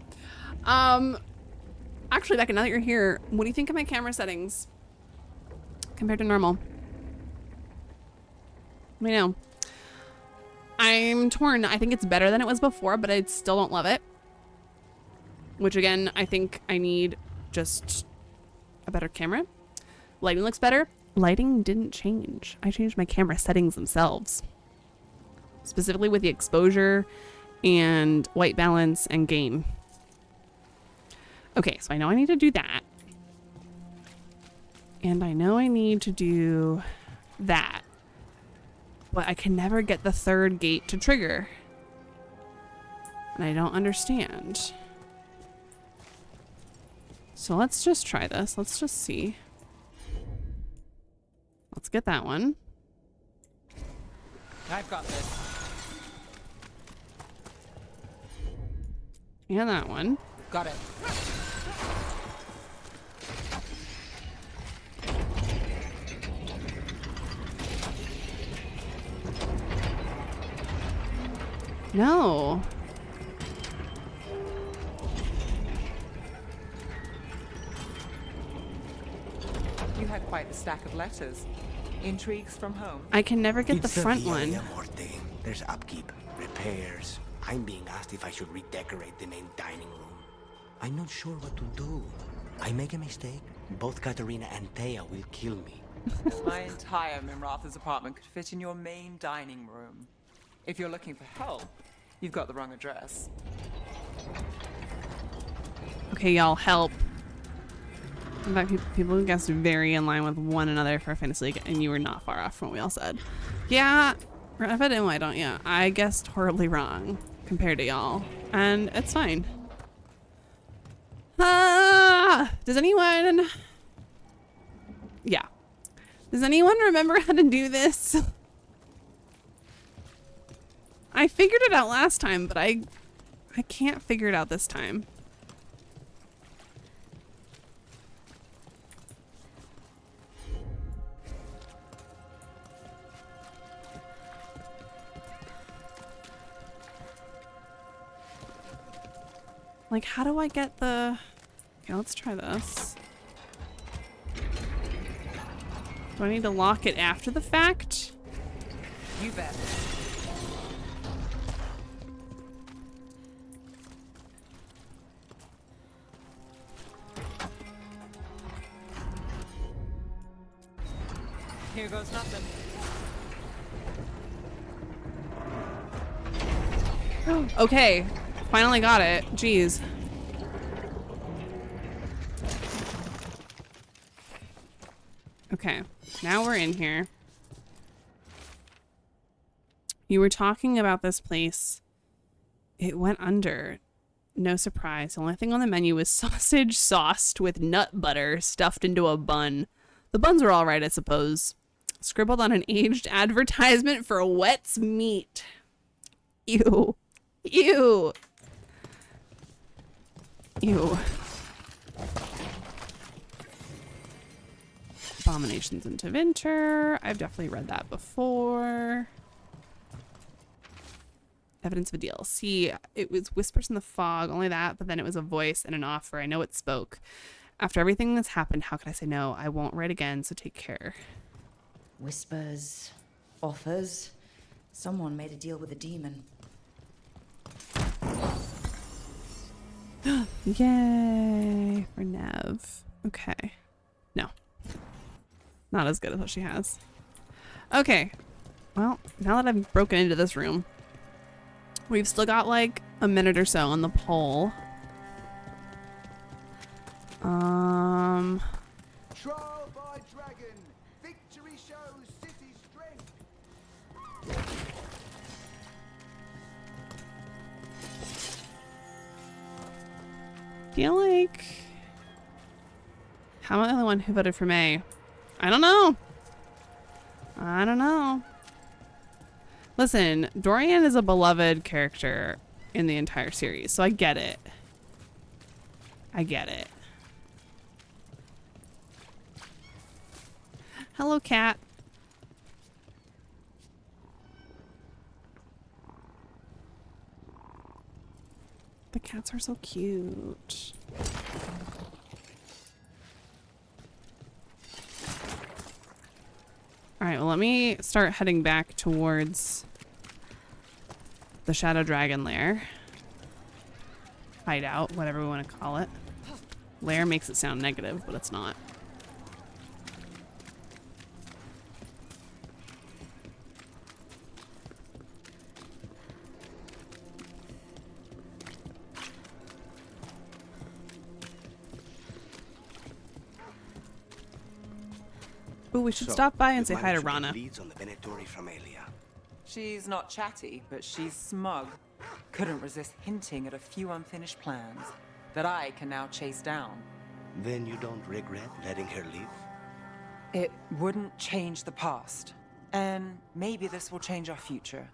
Actually, Becca, now that you're here, what do you think of my camera settings compared to normal? Let me know. I'm torn. I think it's better than it was before, but I still don't love it. Which again, I think I need just a better camera. Lighting looks better. Lighting didn't change. I changed my camera settings themselves. Specifically with the exposure and white balance and gain. Okay, so I know I need to do that. And I know I need to do that. But I can never get the third gate to trigger. And I don't understand. So let's just try this. Let's just see. Let's get that one. I've got this. And that one. Got it. No. You had quite a stack of letters. Intrigues from home. I can never get the front one. Morte. There's upkeep, repairs. I'm being asked if I should redecorate the main dining room. I'm not sure what to do. I make a mistake, both Katerina and Thea will kill me. My entire Mimratha's apartment could fit in your main dining room. If you're looking for help, you've got the wrong address. Okay, y'all, help. In fact, people guessed very in line with one another for Fantasy League, and you were not far off from what we all said. Yeah, if I didn't, why don't you? I guessed horribly wrong compared to y'all, and it's fine. Does anyone... Yeah. Does anyone remember how to do this? I figured it out last time, but I can't figure it out this time. Like, how do I get the... Okay, let's try this. Do I need to lock it after the fact? You bet. Here goes nothing. Okay, finally got it. Jeez. Okay, now we're in here. You were talking about this place. It went under. No surprise. The only thing on the menu was sausage sauced with nut butter stuffed into a bun. The buns were all right, I suppose. Scribbled on an aged advertisement for Wet's Meat. Ew. Ew. Ew. Abominations into Winter. I've definitely read that before. Evidence of a DLC. It was Whispers in the Fog, only that, but then it was a voice and an offer. I know it spoke. After everything that's happened, how could I say no? I won't write again, so take care. Whispers, offers. Someone made a deal with a demon. Yay for Nev. Okay. No. Not as good as what she has. Okay. Well, now that I've broken into this room, we've still got like a minute or so on the poll. Trial by dragon. Victory shows city strength. Feel like... How am I the only one who voted for May? I don't know. I don't know. Listen, Dorian is a beloved character in the entire series, so I get it. I get it. Hello, cat. The cats are so cute. All right, well, let me start heading back towards the Shadow Dragon lair. Hideout, whatever we want to call it. Lair makes it sound negative, but it's not. Ooh, we should stop by and say hi to Rana. She's not chatty, but she's smug. Couldn't resist hinting at a few unfinished plans that I can now chase down. Then you don't regret letting her leave? It wouldn't change the past. And maybe this will change our future.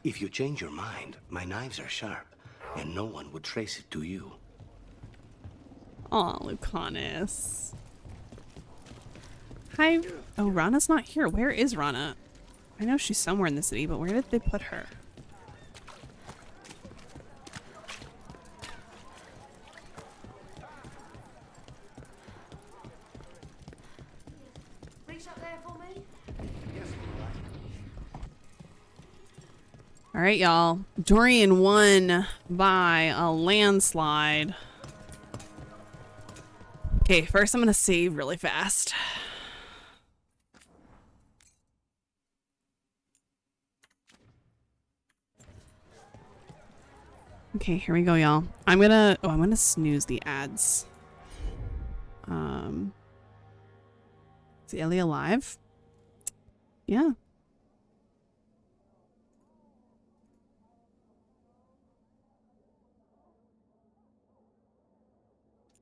If you change your mind, my knives are sharp, and no one would trace it to you. Aw, Lucanus. Hi. Oh, Rana's not here. Where is Rana? I know she's somewhere in the city, but where did they put her? Reach up there for me. All right, y'all. Dorian won by a landslide. Okay, first I'm gonna save really fast. Okay, here we go, y'all. I'm gonna snooze the ads. Is Ellie alive? Yeah.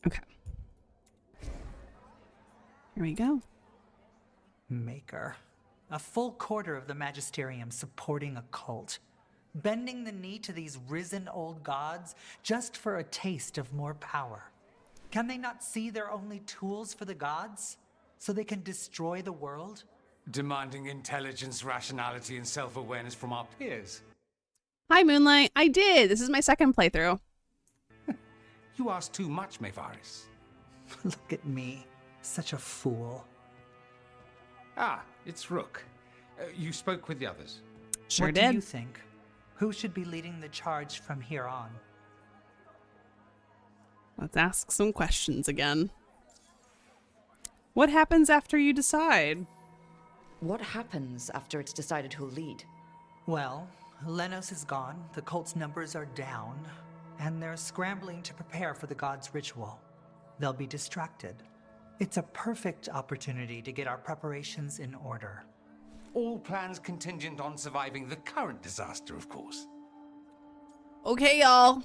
Okay. Here we go. Maker. A full quarter of the Magisterium supporting a cult. Bending the knee to these risen old gods just for a taste of more power. Can they not see they're only tools for the gods? So they can destroy the world? Demanding intelligence, rationality, and self-awareness from our peers. Hi, Moonlight. I did. This is my second playthrough. You ask too much, Mayvaris. Look at me. Such a fool. Ah, it's Rook. You spoke with the others. Sure what did. do you think? Who should be leading the charge from here on? Let's ask some questions again. What happens after you decide? What happens after it's decided who'll lead? Well, Lenos is gone, the cult's numbers are down, and they're scrambling to prepare for the god's ritual. They'll be distracted. It's a perfect opportunity to get our preparations in order. All plans contingent on surviving the current disaster, of course. Okay, y'all.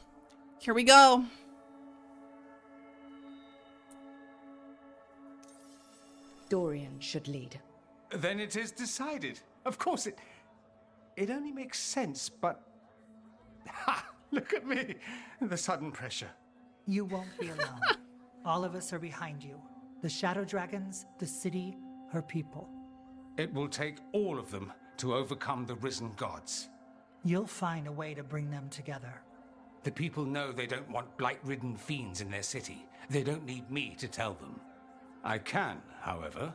Here we go. Dorian should lead. Then it is decided. Of course, it only makes sense, but... Ha! Look at me! The sudden pressure. You won't be alone. All of us are behind you. The Shadow Dragons, the city, her people. It will take all of them to overcome the risen gods. You'll find a way to bring them together. The people know they don't want blight-ridden fiends in their city. They don't need me to tell them. I can, however,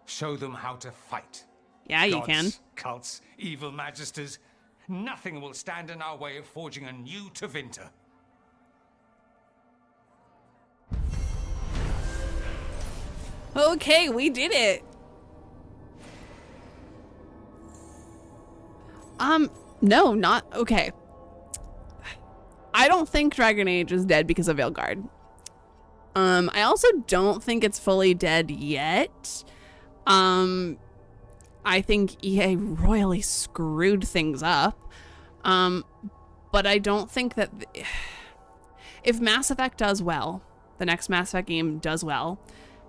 show them how to fight. Yeah, you Gods, can. Cults, evil magisters, nothing will stand in our way of forging a new Tevinter. Okay, we did it. No, not okay. I don't think Dragon Age is dead because of Veilguard. I also don't think it's fully dead yet. I think EA royally screwed things up. But I don't think that if Mass Effect does well, the next Mass Effect game does well,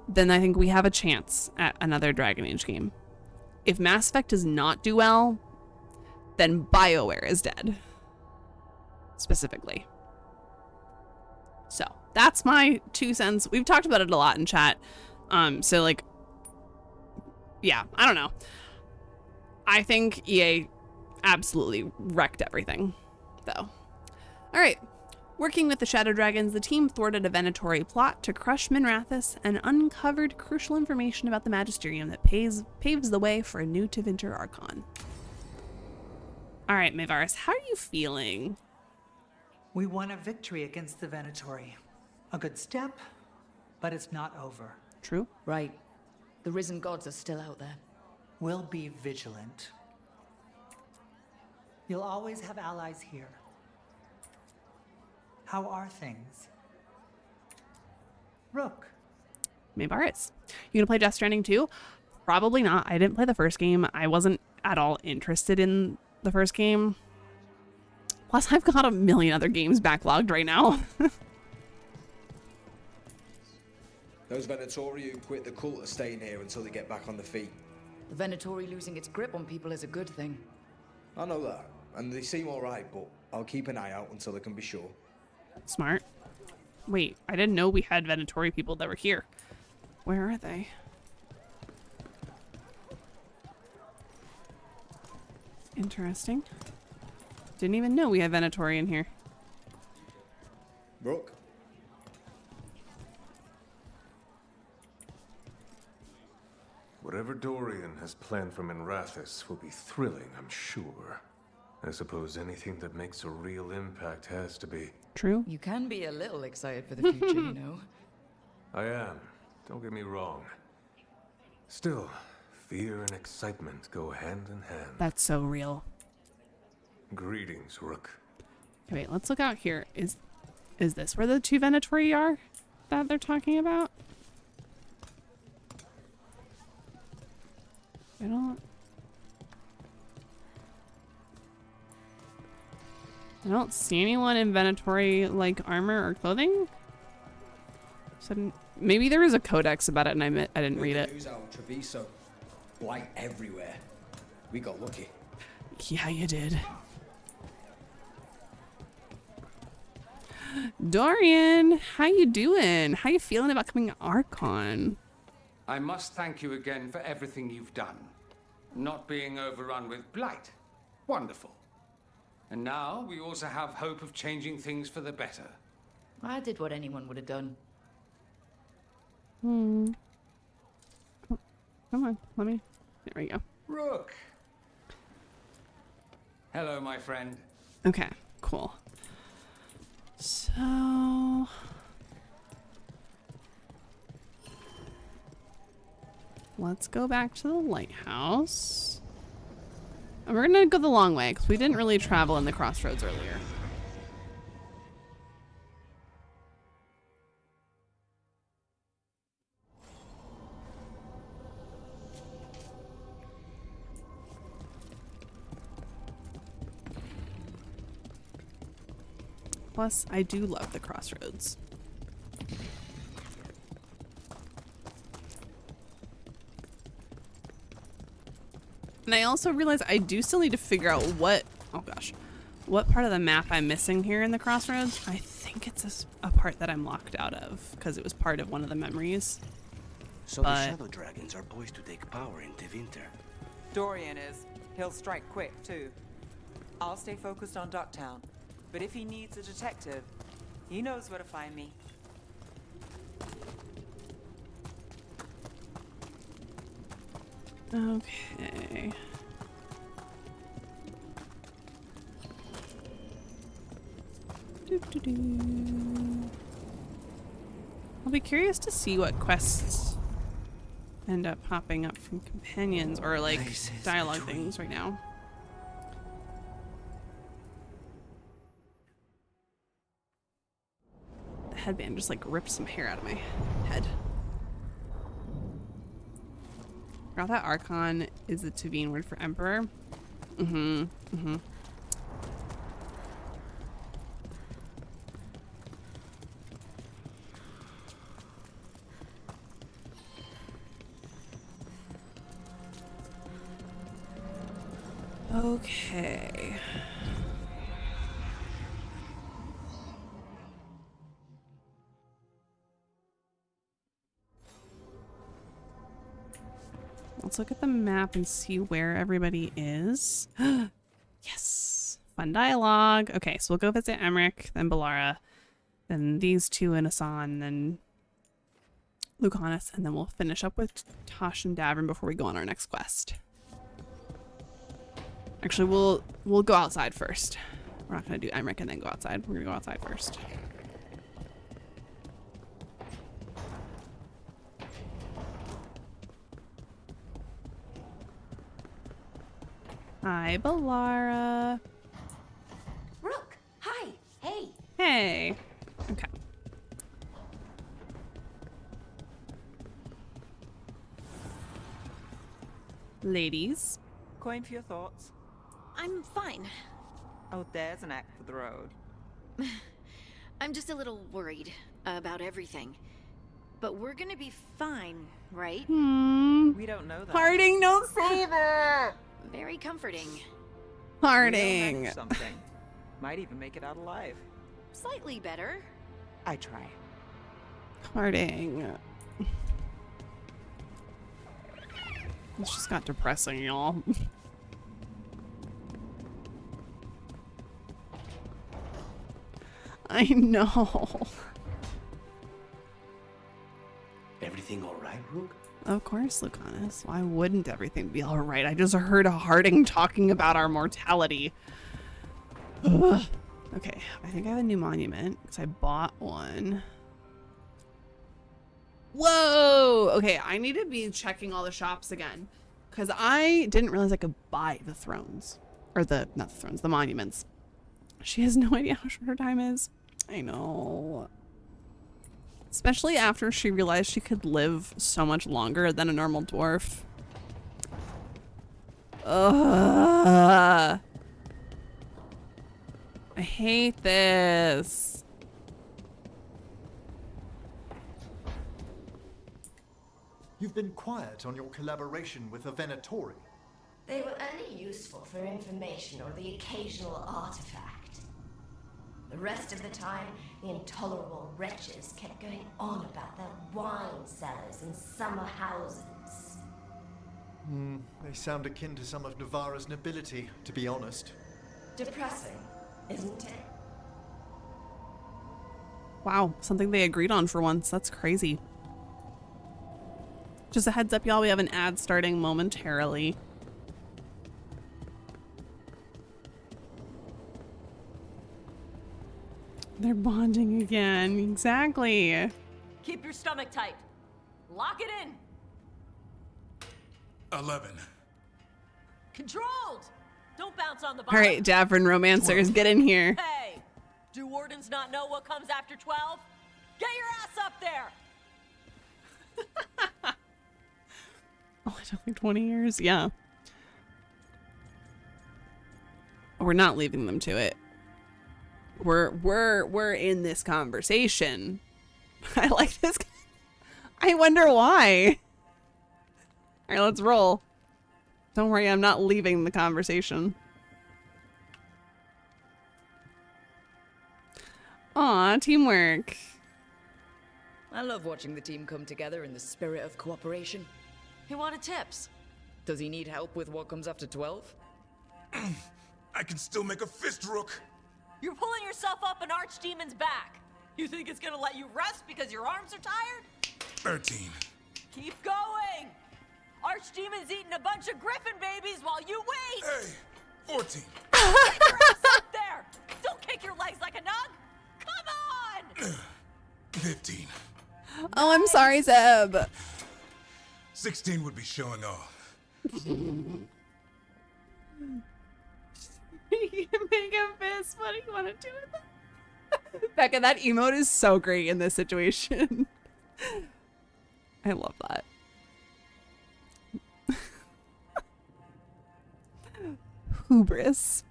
then I think we have a chance at another Dragon Age game. If Mass Effect does not do well, then BioWare is dead. Specifically. So that's my 2 cents. We've talked about it a lot in chat. So like, yeah, I don't know. I think EA absolutely wrecked everything, though. All right. Working with the Shadow Dragons, the team thwarted a Venatori plot to crush Minrathous and uncovered crucial information about the Magisterium that paves the way for a new Tevinter Archon. All right, Mayvaris, how are you feeling? We won a victory against the Venatori. A good step, but it's not over. True. Right. The risen gods are still out there. We'll be vigilant. You'll always have allies here. How are things? Rook. Mayvaris, you gonna play Death Stranding 2? Probably not. I didn't play the first game. I wasn't at all interested in the first game. Plus, I've got a million other games backlogged right now. Those Venatori who quit the cult are staying here until they get back on their feet. The Venatori losing its grip on people is a good thing. I know that, and they seem alright, but I'll keep an eye out until I can be sure. Smart. Wait, I didn't know we had Venatori people that were here. Where are they? Interesting. Didn't even know we had Venatori in here. Rook? Whatever Dorian has planned for Minrathous will be thrilling, I'm sure. I suppose anything that makes a real impact has to be. True. You can be a little excited for the future, you know. I am. Don't get me wrong. Still, fear and excitement go hand in hand. That's so real. Greetings, Rook. Okay, wait, let's look out here. Is this where the 2 Venatori are that they're talking about? I don't see anyone in Venatori like armor or clothing. So maybe there was a codex about it and I didn't read it. Treviso. Blight everywhere. We got lucky. Yeah, you did. Dorian, how you doing? How you feeling about coming Archon? I must thank you again for everything you've done. Not being overrun with blight. Wonderful. And now we also have hope of changing things for the better. I did what anyone would have done. Come on, let me. There we go. Rook. Hello, my friend. Okay, cool. So let's go back to the lighthouse. And we're gonna go the long way because we didn't really travel in the crossroads earlier. Plus, I do love the crossroads. And I also realize I do still need to figure out what part of the map I'm missing here in the crossroads. I think it's a part that I'm locked out of because it was part of one of the memories. So the Shadow Dragons are poised to take power in Tevinter. Dorian is. He'll strike quick, too. I'll stay focused on Ducktown. But if he needs a detective, he knows where to find me. Okay. I'll be curious to see what quests end up popping up from companions or like dialogue things right now. The headband just like ripped some hair out of my head. Forgot that Archon is the Tevene word for Emperor. Okay. Let's look at the map and see where everybody is. Yes. Fun dialogue. Okay, so we'll go visit Emmerich, then Balara, then these two in Asan, then Lucanus, and then we'll finish up with Tosh and Davin before we go on our next quest. Actually, we'll go outside first. We're not gonna do Emmerich and then go outside. We're gonna go outside first. Hi, Balara. Rook, hi. Hey. Hey. Okay. Ladies. Coin for your thoughts. I'm fine. Oh, there's an act for the road. I'm just a little worried about everything. But we're gonna be fine, right? We don't know that. Harding, don't say that. Very comforting. Harding. We'll something. Might even make it out alive. Slightly better. I try. Harding. This just got depressing, y'all. I know. Everything all right, Rook? Of course, Lucanus. Why wouldn't everything be all right? I just heard Harding talking about our mortality. Ugh. Okay, I think I have a new monument because I bought one. Whoa! Okay, I need to be checking all the shops again because I didn't realize I could buy the thrones. Or not the thrones, the monuments. She has no idea how short her time is. I know. Especially after she realized she could live so much longer than a normal dwarf. Ugh. I hate this. You've been quiet on your collaboration with the Venatori. They were only useful for information or the occasional artifact. The rest of the time, the intolerable wretches kept going on about their wine cellars and summer houses. They sound akin to some of Navarra's nobility, to be honest. Depressing, isn't it? Wow, something they agreed on for once. That's crazy. Just a heads up, y'all, we have an ad starting momentarily. They're bonding again. Exactly. Keep your stomach tight. Lock it in. 11. Controlled. Don't bounce on the All bottom. right, Davin romancers, get in here. Hey, do wardens not know what comes after 12? Get your ass up there. Oh, it took like 20 years. Yeah. We're not leaving them to it. We're in this conversation. I like this. I wonder why. All right, let's roll. Don't worry, I'm not leaving the conversation. Aw, teamwork. I love watching the team come together in the spirit of cooperation. He wanted tips. Does he need help with what comes after 12? I can still make a fist, Rook. You're pulling yourself up an archdemon's back. You think it's gonna let you rest because your arms are tired? 13. Keep going. Archdemon's eating a bunch of griffin babies while you wait. Hey, 14. Get your ass up there. Don't kick your legs like a nug. Come on. 15. Oh, I'm sorry, Zeb. 16 would be showing off. You can make a fist. What do you want to do with that? Becca, that emote is so great in this situation. I love that. Hubris.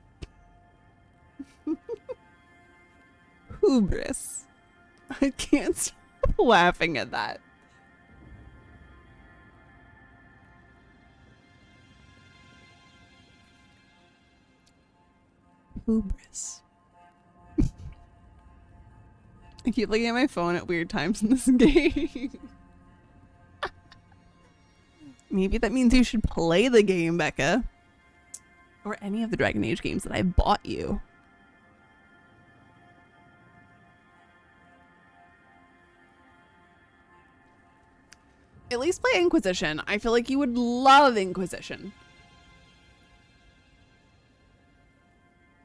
Hubris. I can't stop laughing at that. Hubris. I keep looking at my phone at weird times in this game. Maybe that means you should play the game, Becca. Or any of the Dragon Age games that I bought you. At least play Inquisition. I feel like you would love Inquisition.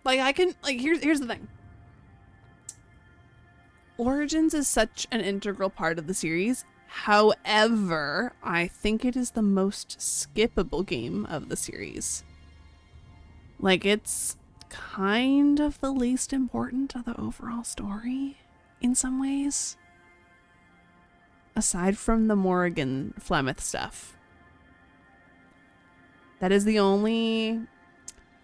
Like, I can, like, here's the thing. Origins is such an integral part of the series. However, I think it is the most skippable game of the series. Like, it's kind of the least important of the overall story in some ways. Aside from the Morrigan Flemeth stuff. That is the only...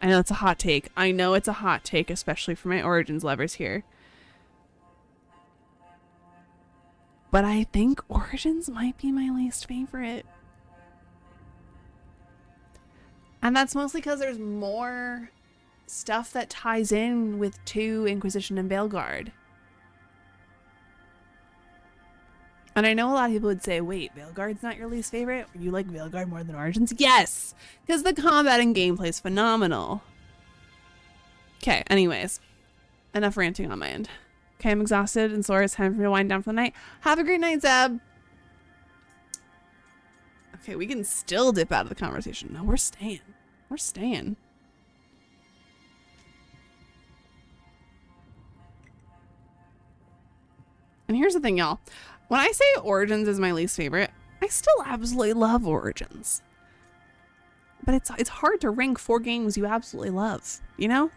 I know it's a hot take. I know it's a hot take, especially for my Origins lovers here. But I think Origins might be my least favorite. And that's mostly because there's more stuff that ties in with 2, Inquisition and Veilguard. And I know a lot of people would say, wait, Veilguard's not your least favorite? You like Veilguard more than Origins? Yes! Because the combat and gameplay is phenomenal. Okay, anyways. Enough ranting on my end. Okay, I'm exhausted and sore. It's time for me to wind down for the night. Have a great night, Zeb. Okay, we can still dip out of the conversation. No, we're staying. We're staying. And here's the thing, y'all. When I say Origins is my least favorite, I still absolutely love Origins. But it's hard to rank 4 games you absolutely love, you know?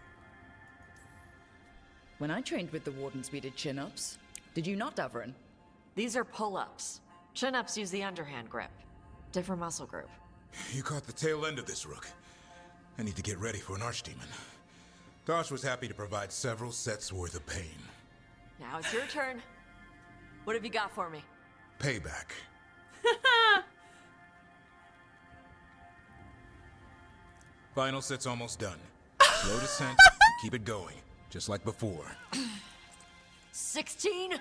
When I trained with the Wardens, we did chin-ups. Did you not, Davrin? These are pull-ups. Chin-ups use the underhand grip. Different muscle group. You caught the tail end of this, Rook. I need to get ready for an archdemon. Tosh was happy to provide several sets worth of pain. Now it's your turn. What have you got for me? Payback. Final set's almost done. Slow descent, keep it going, just like before. 16?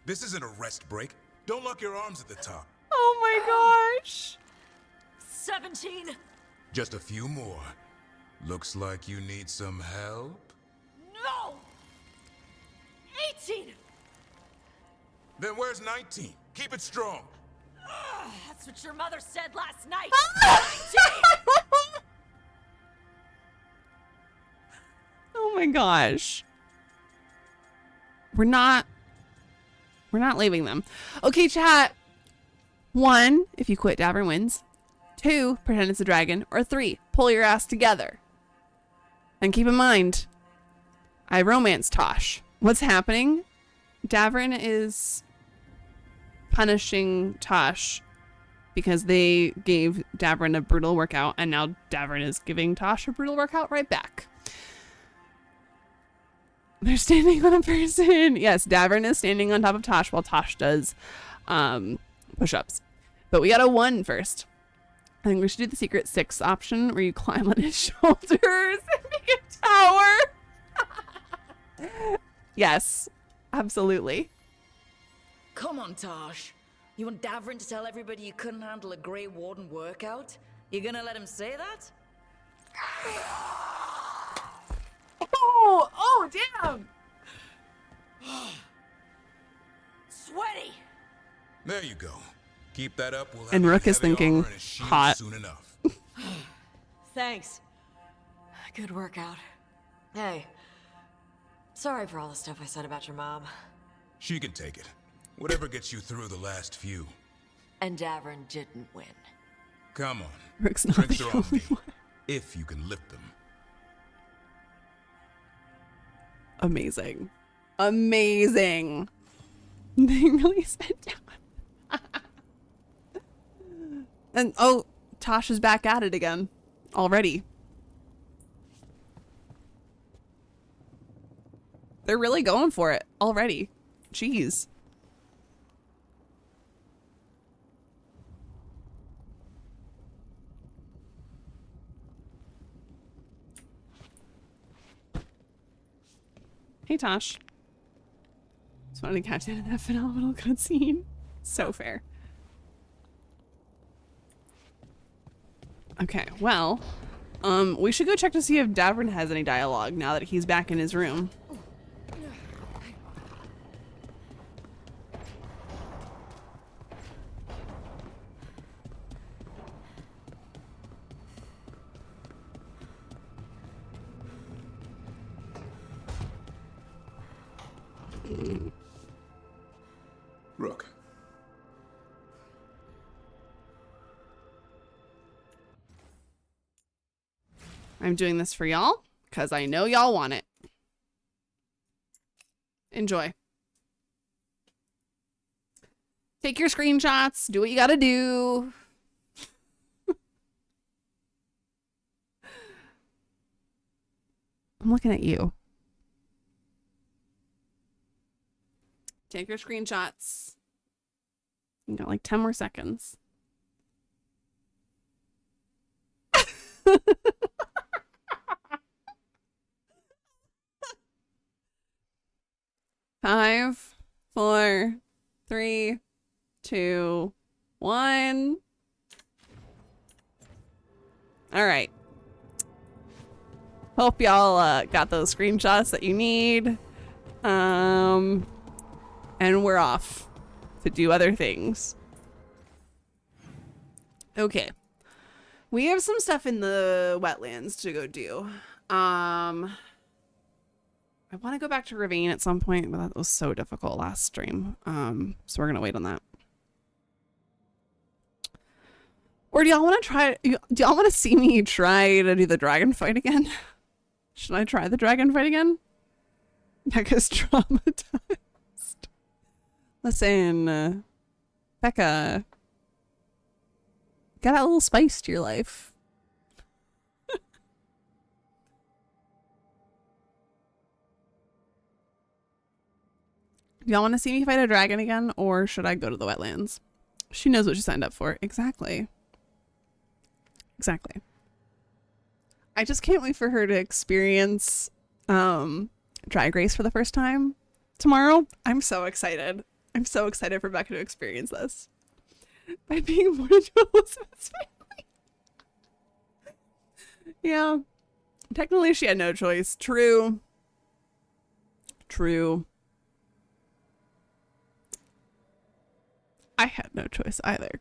This isn't a rest break. Don't lock your arms at the top. Oh my gosh. 17? Just a few more. Looks like you need some help. No! 18! Then where's 19? Keep it strong. That's what your mother said last night. 19! Oh my gosh. We're not leaving them. Okay, chat. 1, if you quit, Davrin wins. 2, pretend it's a dragon. Or 3, pull your ass together. And keep in mind, I romanced Tosh. What's happening? Davrin is punishing Tosh because they gave Davrin a brutal workout, and now Davrin is giving Tosh a brutal workout right back. They're standing on a person. Yes, Davrin is standing on top of Tosh while Tosh does push-ups. But we got a 1 first. I think we should do the secret 6 option where you climb on his shoulders and make a tower. Yes, absolutely. Come on, Tosh. You want Davrin to tell everybody you couldn't handle a Grey Warden workout? You gonna let him say that? Oh, damn. Sweaty. There you go. Keep that up. We'll have And you Rook is heavy thinking armor and a shield hot. soon enough. Thanks. Good workout. Hey, sorry for all the stuff I said about your mom. She can take it. Whatever gets you through the last few. And Davrin didn't win. Come on. Rook's not Drinks the are on only me. If you can lift them. Amazing. Amazing. They really sat down. And oh, Tosh is back at it again. Already. They're really going for it already. Jeez. Hey, Tosh. Just wanted to catch you in that phenomenal cutscene. So fair. Okay, well, we should go check to see if Davrin has any dialogue now that he's back in his room. Rook. I'm doing this for y'all because I know y'all want it. Enjoy. Take your screenshots. Do what you gotta do. I'm looking at you. Take your screenshots. You got like 10 more seconds. Five, 4, 3, 2, 1. All right. Hope y'all got those screenshots that you need. And we're off to do other things. Okay. We have some stuff in the wetlands to go do. I want to go back to Ravine at some point, but that was so difficult last stream. So we're going to wait on that. Or do y'all want to try, do y'all want to see me try to do the dragon fight again? Should I try the dragon fight again? Becca's traumatized. Listen, Becca, got a little spice to your life. Do y'all want to see me fight a dragon again, or should I go to the wetlands? She knows what she signed up for. Exactly. Exactly. I just can't wait for her to experience Drag Race for the first time tomorrow. I'm so excited. I'm so excited for Becca to experience this. By being born into Elizabeth's family. Yeah. Technically, she had no choice. True. True. I had no choice either.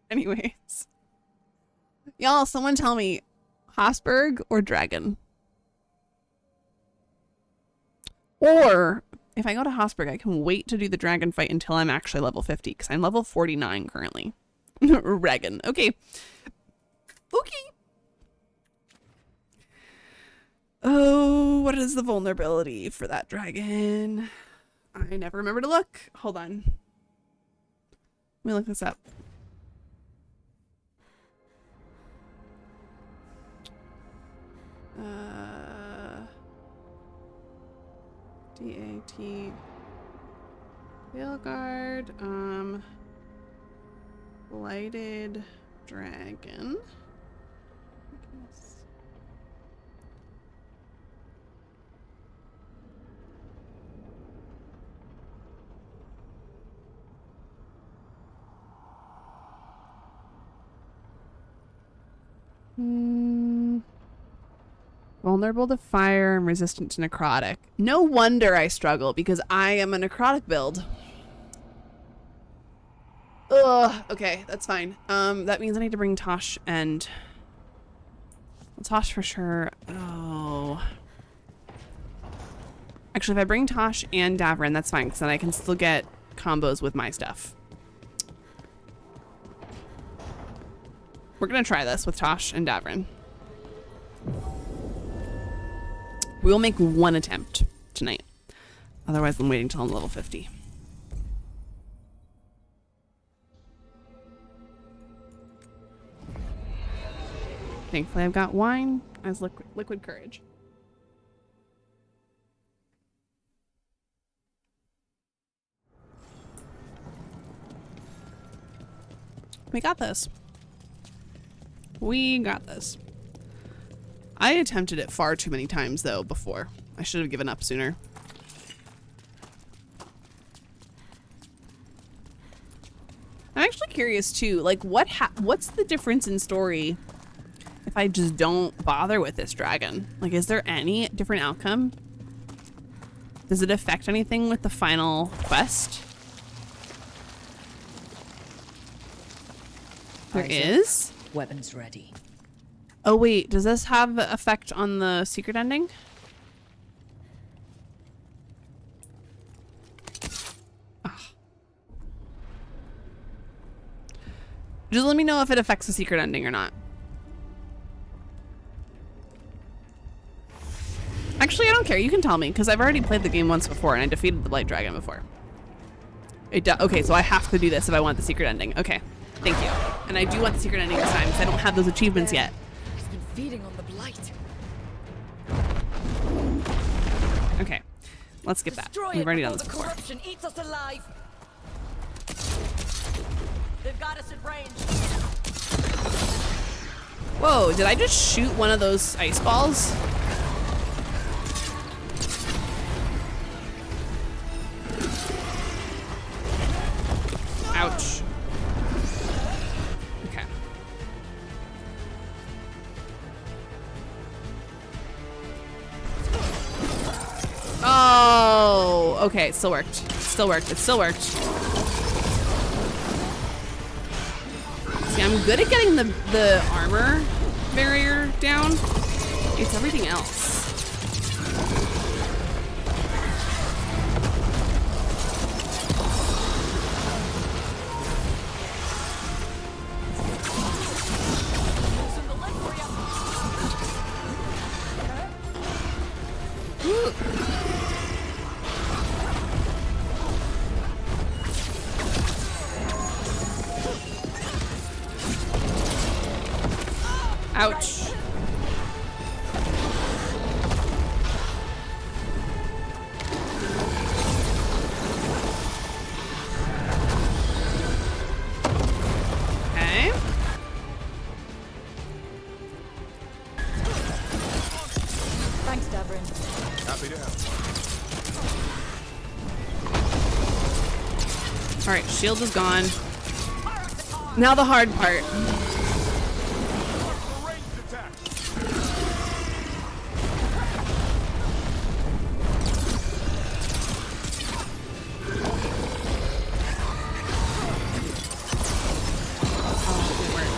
Anyways. Y'all, someone tell me, Habsburg or dragon? Or, if I go to Habsburg, I can wait to do the dragon fight until I'm actually level 50, because I'm level 49 currently. Regan. Okay. Okay. Oh, what is the vulnerability for that dragon? I never remember to look. Hold on. Let me look this up. DAT Veilguard, Blighted Dragon. Vulnerable to fire and resistant to necrotic. No wonder I struggle, because I am a necrotic build. Ugh, okay, that's fine. That means I need to bring Tosh and... Well, Tosh for sure. Oh. Actually, if I bring Tosh and Davrin, that's fine, because then I can still get combos with my stuff. We're gonna try this with Tosh and Davrin. We will make one attempt tonight. Otherwise, I'm waiting till I'm level 50. Thankfully, I've got wine as liquid courage. We got this. We got this. I attempted it far too many times, though, before. I should have given up sooner. I'm actually curious too, like what's the difference in story if I just don't bother with this dragon? Like, is there any different outcome? Does it affect anything with the final quest? There is? Weapons ready. Oh wait, does this have effect on the secret ending? Just let me know if it affects the secret ending or not. Actually, I don't care. You can tell me, because I've already played the game once before and I defeated the Blight Dragon before. Okay, so I have to do this if I want the secret ending. Okay, thank you. And I do want the secret ending this time because I don't have those achievements yet. He's been feeding on the blight. Okay, let's skip that. We've already done this before. Corruption eats us alive. They've got us at range. Whoa, did I just shoot one of those ice balls? Ouch. Okay. Oh, okay, it still worked. It still worked. It still worked. See, I'm good at getting the armor barrier down. It's everything else. Ouch. Okay. Thanks, Davrin. Happy to help. All right, shield is gone. Now the hard part.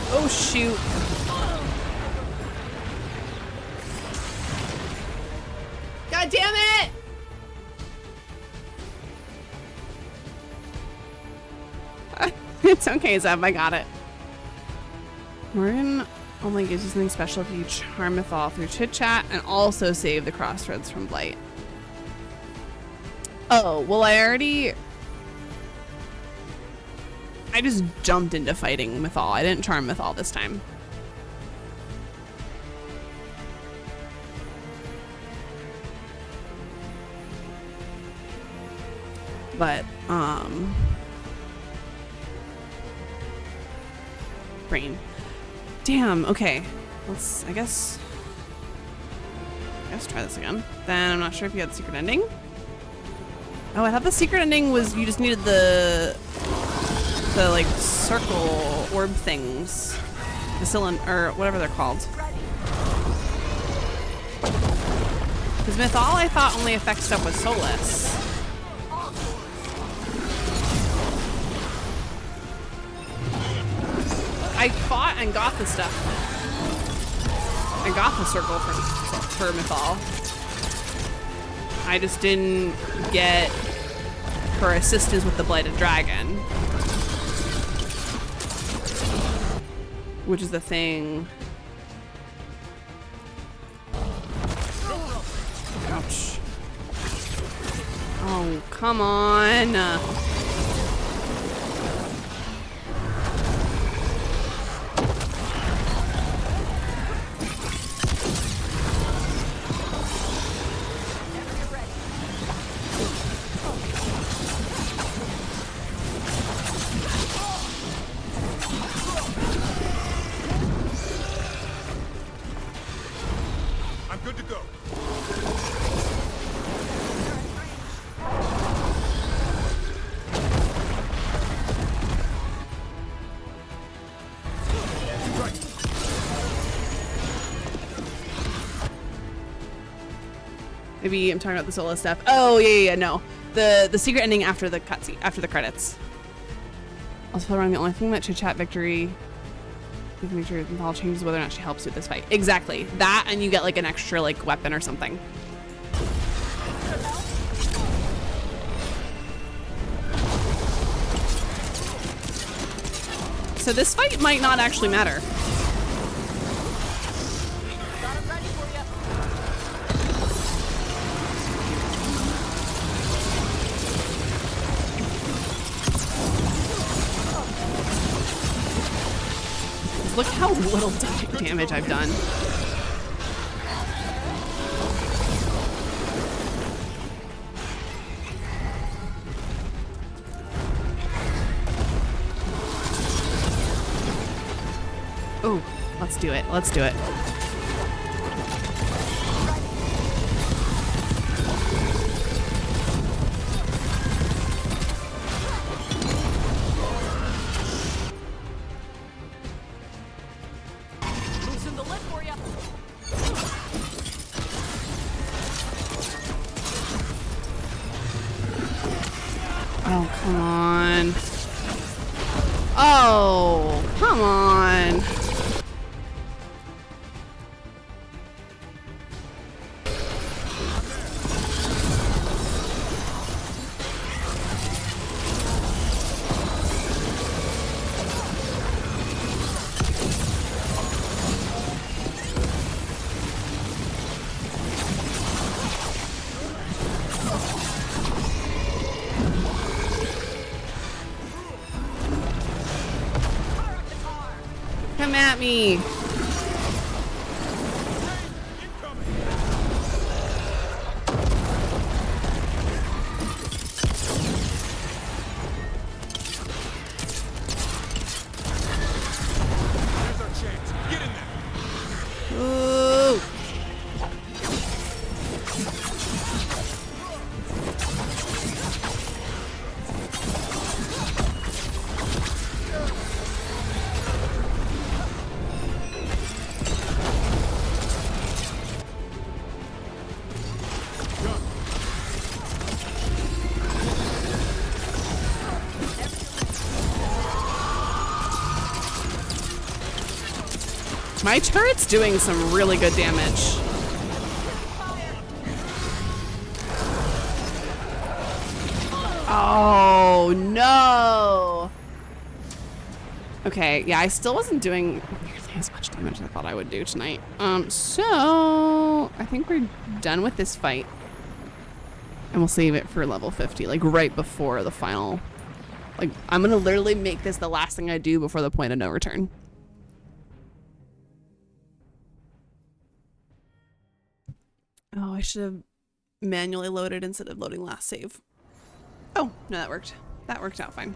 Oh shoot. God damn it! It's okay, Zeb, I got it. Morgan only gives you something special if you charm Mythal through chit chat and also save the crossroads from Blight. Oh, well I just jumped into fighting Mythal. I didn't charm Mythal this time. But, brain. Damn, okay. Let's, I guess try this again. Then I'm not sure if you had the secret ending. Oh, I thought the secret ending was you just needed the like circle orb things. The cylinder, or whatever they're called. Because Mythal I thought only affects stuff with Solus. I fought and got the stuff. I got the circle for Mythal. I just didn't get her assistance with the Blighted Dragon. Which is the thing. Ouch. Oh, come on. Maybe I'm talking about the solo stuff. Oh yeah, no. The secret ending after the cutscene, after the credits. Also, around the only thing that chit chat victory. You can make sure the changes whether or not she helps you with this fight. Exactly that, and you get like an extra like weapon or something. So this fight might not actually matter. Look how little damage I've done. Oh, let's do it. Let's do it. Oh, come on. Oh, come on. Come at me. Ooh. My turret's doing some really good damage. Oh no. Okay, yeah, I still wasn't doing nearly as much damage as I thought I would do tonight. So I think we're done with this fight. And we'll save it for level 50, like right before the final. Like, I'm gonna literally make this the last thing I do before the point of no return. Oh, I should have manually loaded instead of loading last save. Oh, no, that worked. That worked out fine.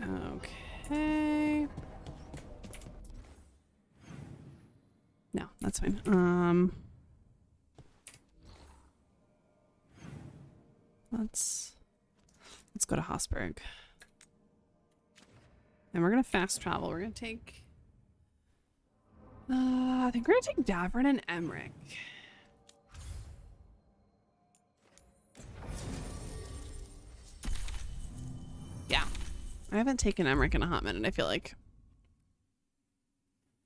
Okay. No, that's fine. Let's go to Hosberg. And we're gonna fast travel. We're gonna take I think we're gonna take Davern and Emmerich. Yeah. I haven't taken Emmerich in a hot minute, I feel like.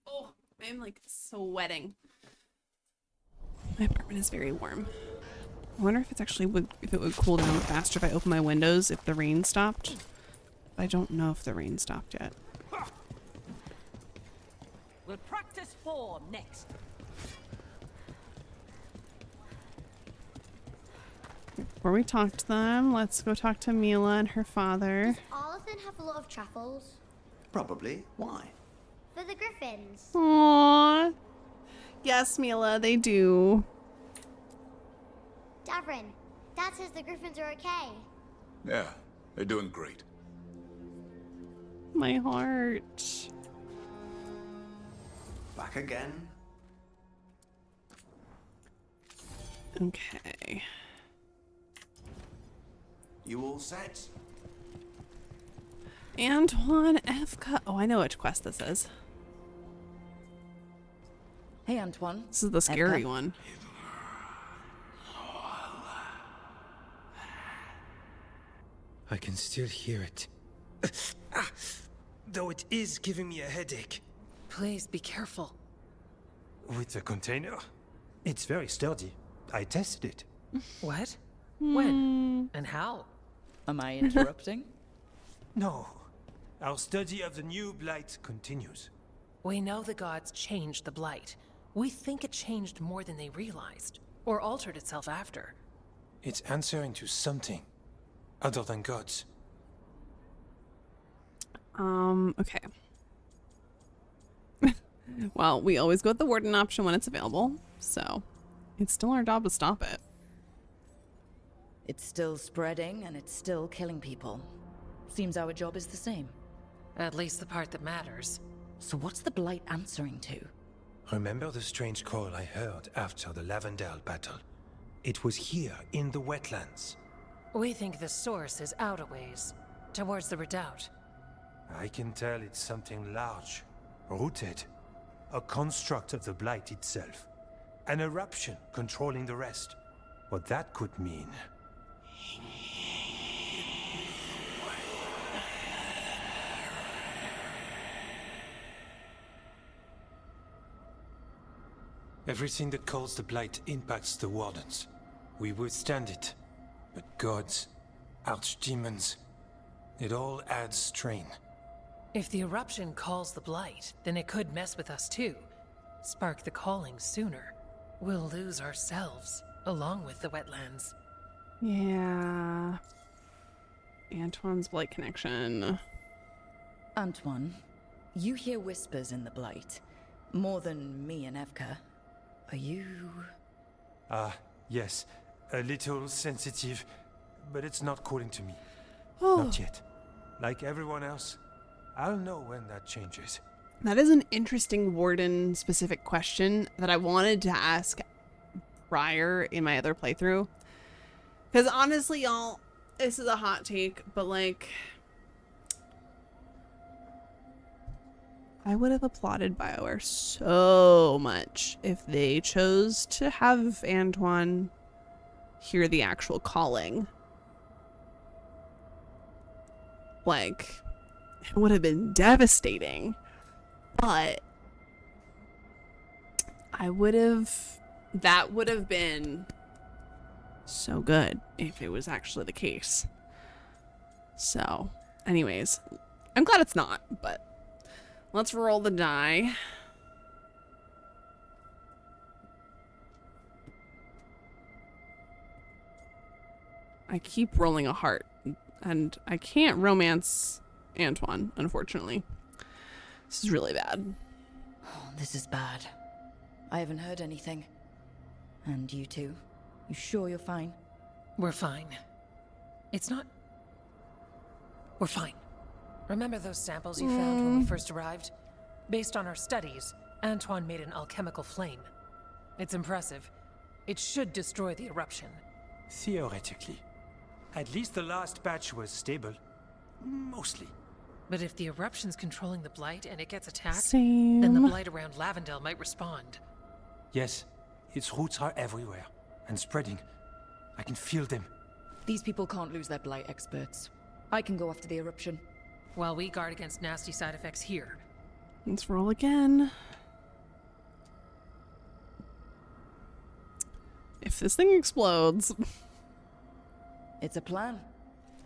Oh, I'm like sweating. My apartment is very warm. I wonder if it's actually if it would cool down faster if I open my windows if the rain stopped. But I don't know if the rain stopped yet. We'll practice form next. Before we talk to them, let's go talk to Mila and her father. Does Arlington have a lot of truffles? Probably. Why? For the griffins. Aww. Yes, Mila, they do. Davrin, Dad says the griffins are okay. Yeah, they're doing great. My heart. Back again? Okay. You all set? Antoine Efka. Oh, I know which quest this is. Hey, Antoine. This is the scary Efka. one. I can still hear it. Though it is giving me a headache. Please be careful. With the container? It's very sturdy. I tested it. What? When? And how? Am I interrupting? No. Our study of the new blight continues. We know the gods changed the blight. We think it changed more than they realized, or altered itself after. It's answering to something other than gods. Okay. Well, we always go with the warden option when it's available, so it's still our job to stop it. It's still spreading and it's still killing people. Seems our job is the same. At least the part that matters. So what's the blight answering to? Remember the strange call I heard after the Lavendale battle? It was here in the wetlands. We think the source is out a ways, towards the redoubt. I can tell it's something large, rooted. A construct of the blight itself. An eruption controlling the rest. What that could mean. Everything that calls the blight impacts the wardens. We withstand it. But gods, archdemons, it all adds strain. If the eruption calls the blight, then it could mess with us too. Spark the calling sooner. We'll lose ourselves, along with the wetlands. Yeah. Antoine's blight connection. Antoine, you hear whispers in the blight. More than me and Evka. Are you... Yes. A little sensitive, but it's not calling to me. Oh. Not yet. Like everyone else, I'll know when that changes. That is an interesting warden-specific question that I wanted to ask prior in my other playthrough. Because honestly, y'all, this is a hot take, but like... I would have applauded BioWare so much if they chose to have Antoine hear the actual calling. Like, it would have been devastating. But that would have been so good if it was actually the case. So, anyways, I'm glad it's not, but let's roll the die. I keep rolling a heart, and I can't romance Antoine, unfortunately. This is really bad. Oh, this is bad. I haven't heard anything. And you two? You sure you're fine? We're fine. It's not... We're fine. Remember those samples you found when we first arrived? Based on our studies, Antoine made an alchemical flame. It's impressive. It should destroy the eruption. Theoretically. At least the last batch was stable. Mostly. But if the eruption's controlling the blight and it gets attacked, Same. then the blight around Lavendale might respond. Yes, its roots are everywhere. And spreading. I can feel them. These people can't lose their blight experts. I can go after the eruption. While we guard against nasty side effects here. Let's roll again. If this thing explodes... It's a plan.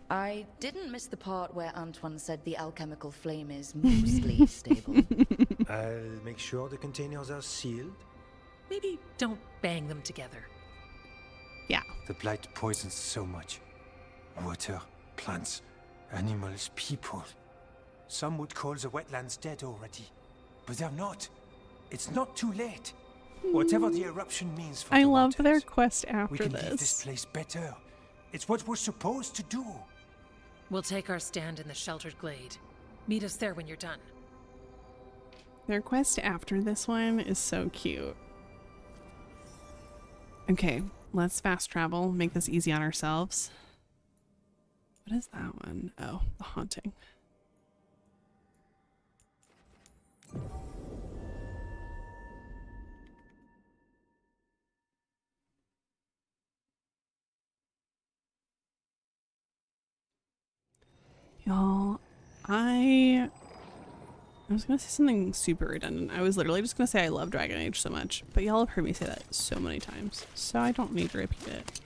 I didn't miss the part where Antoine said the alchemical flame is mostly stable. I'll make sure the containers are sealed. Maybe don't bang them together. Yeah. The blight poisons so much. Water, plants, animals, people. Some would call the wetlands dead already. But they're not. It's not too late. Whatever the eruption means for I the love waters, their quest after we can leave this this. place better. It's what we're supposed to do. We'll take our stand in the sheltered glade. Meet us there when you're done. Their quest after this one is so cute. Okay, let's fast travel, make this easy on ourselves. What is that one? Oh, the haunting. Y'all, I was gonna say something super redundant. I was literally just gonna say I love Dragon Age so much, but y'all have heard me say that so many times, so I don't need to repeat it.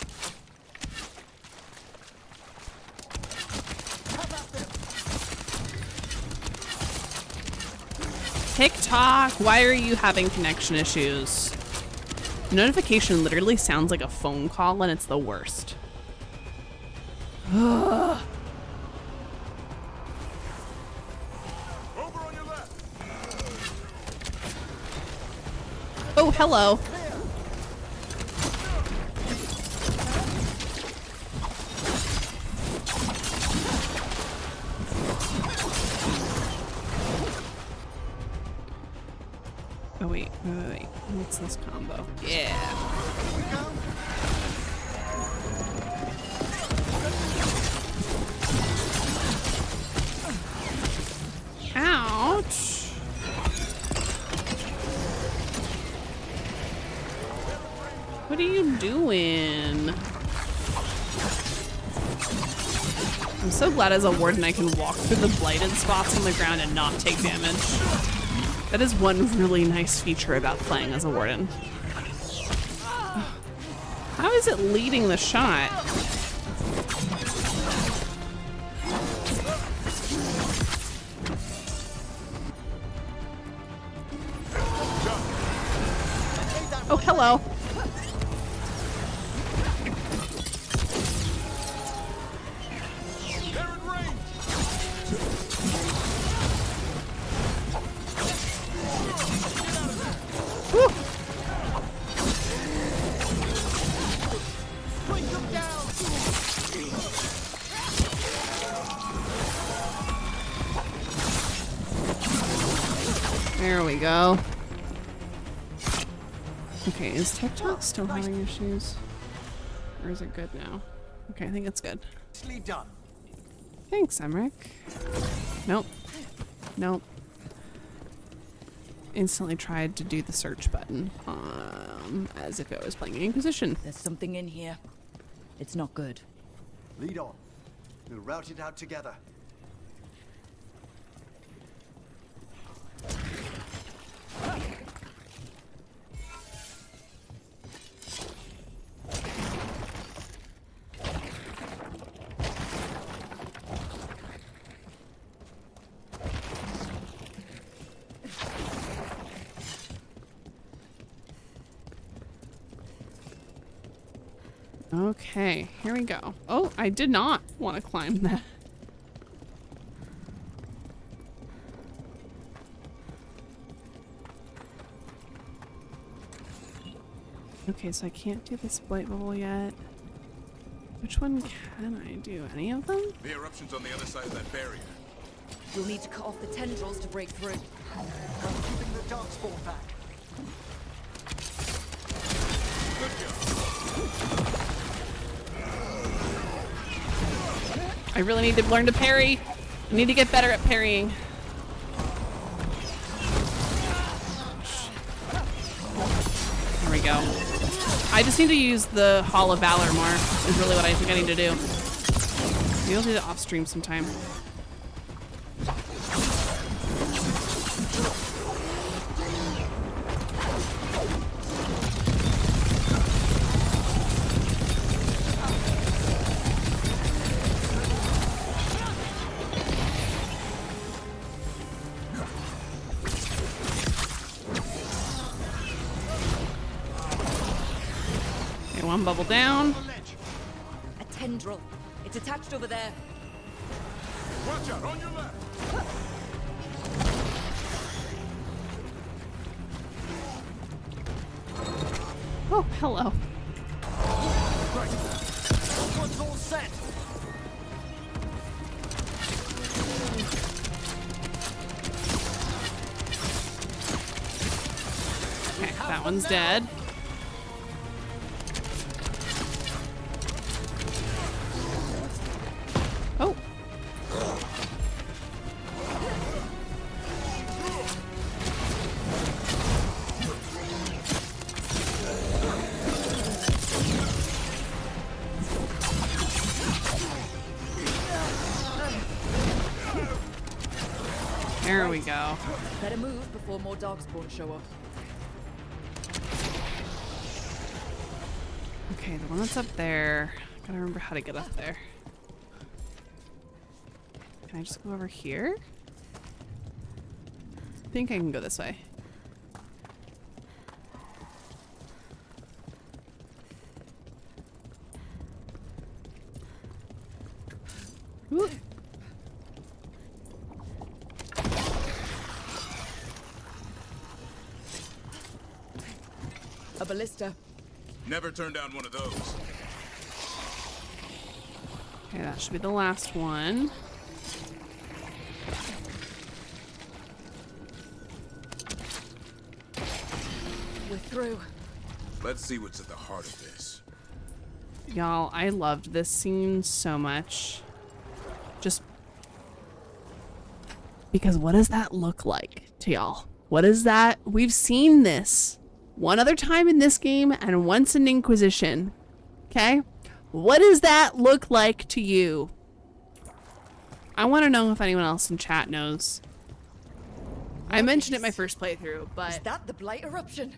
TikTok, why are you having connection issues? The notification literally sounds like a phone call and it's the worst. Ugh. Oh, hello. Oh, wait. What's this combo? Yeah. Ouch. What are you doing? I'm so glad as a warden I can walk through the blighted spots on the ground and not take damage. That is one really nice feature about playing as a warden. How is it leading the shot? Oh, hello. There we go. Okay, is TikTok still having issues? Or is it good now? Okay, I think it's good. Done. Thanks, Emmerich. Nope. Nope. Instantly tried to do the search button, as if I was playing Inquisition. There's something in here. It's not good. Lead on. We'll route it out together. Okay, here we go. Oh, I did not want to climb that. Okay, so I can't do this blight bubble yet. Which one can I do? Any of them? The eruption's on the other side of that barrier. We'll need to cut off the tendrils to break through. I'm keeping the darkspawn back. I really need to learn to parry. I need to get better at parrying. There we go. I just need to use the Hall of Valor more, is really what I think I need to do. Maybe I'll do that off stream sometime. One bubble down. A tendril. It's attached over there. Watch out, on your left. Oh, hello. Right. One's all set. Okay, that one's dead. Oh. There we go. Better move before more darkspawn show up. Okay, the one that's up there. Gotta remember how to get up there. Can I just go over here? I think I can go this way. Ooh. A ballista. Never turn down one of those. Okay, that should be the last one. We're through. Let's see what's at the heart of this. Y'all, I loved this scene so much. Just because what does that look like to y'all? What is that? We've seen this one other time in this game and once in Inquisition. Okay? What does that look like to you? I want to know if anyone else in chat knows. I mentioned it in my first playthrough, but Is that the blight eruption?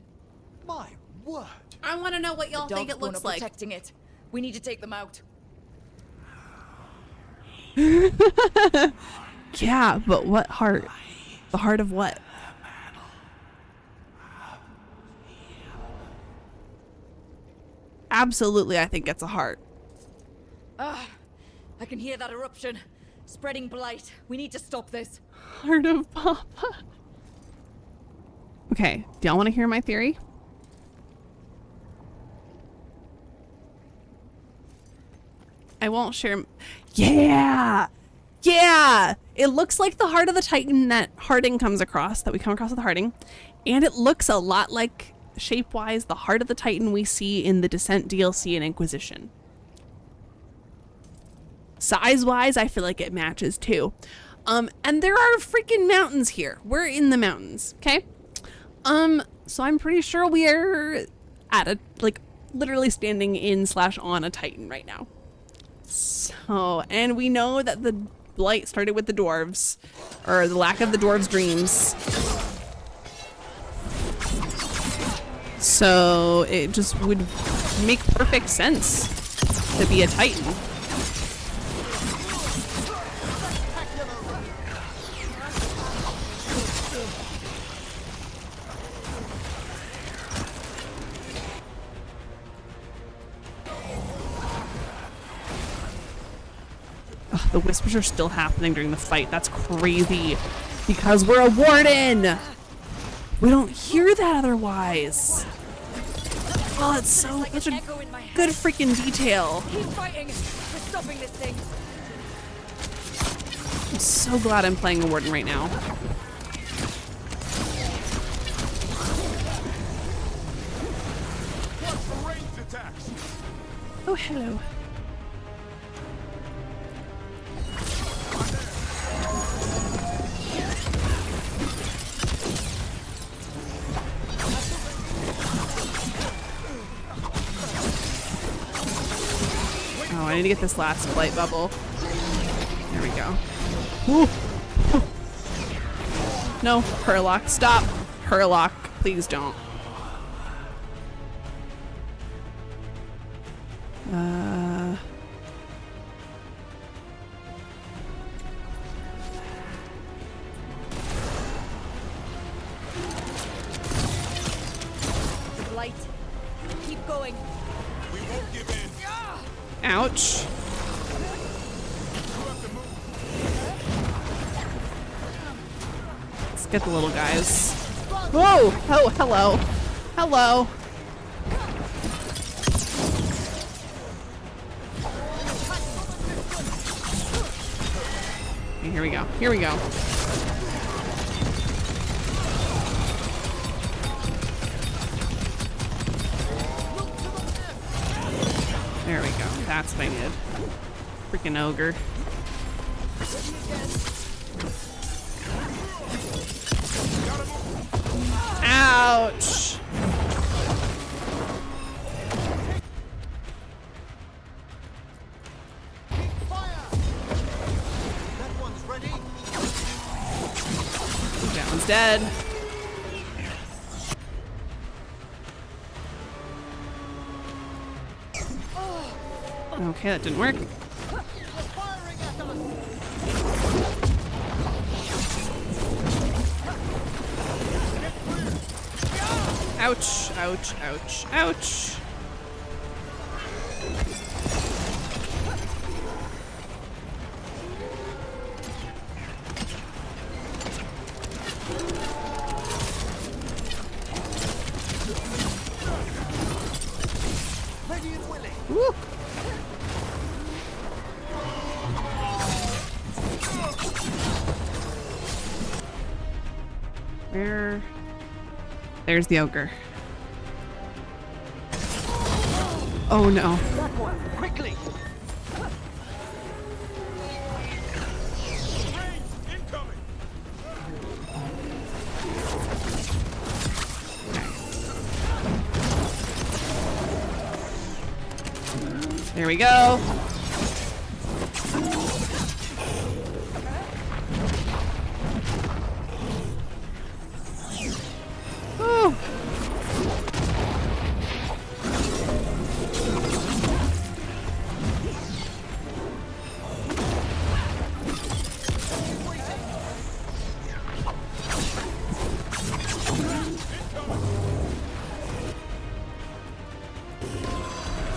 My word. I want to know what y'all think it Darkspawn looks are like. protecting it. We need to take them out. Yeah, but what heart? The heart of what? Absolutely, I think it's a heart. Ah, I can hear that eruption. Spreading blight. We need to stop this. Heart of Papa. Okay, do y'all want to hear my theory? I won't share. Yeah! Yeah! It looks like the heart of the Titan that Harding comes across, that we come across with Harding. And it looks a lot like, shape-wise, the heart of the Titan we see in the Descent DLC and Inquisition. Size-wise, I feel like it matches too. And there are freaking mountains here. We're in the mountains, okay? So I'm pretty sure we are at a, like, literally standing in / on a Titan right now. So, and we know that the blight started with the dwarves, or the lack of the dwarves' dreams. So it just would make perfect sense to be a Titan. Ugh, the whispers are still happening during the fight. That's crazy. Because we're a warden! We don't hear that otherwise. Oh, it's so such a good freaking detail. Keep fighting. We're stopping this thing. I'm so glad I'm playing a warden right now. Oh, hello. Oh, I need to get this last blight bubble. There we go. Ooh. No, Herlock, stop. Herlock, please don't. The blight. Keep going. We won't give in. Ouch. Let's get the little guys. Whoa! Oh, hello. Hello. Okay, here we go. Here we go. There we go. That's what I needed. Freaking ogre. Ouch! That one's ready. dead. Okay, that didn't work. Ouch, ouch, ouch, ouch. Woo. Where? There's the ogre. Oh no. That one, quickly! There we go. Woo.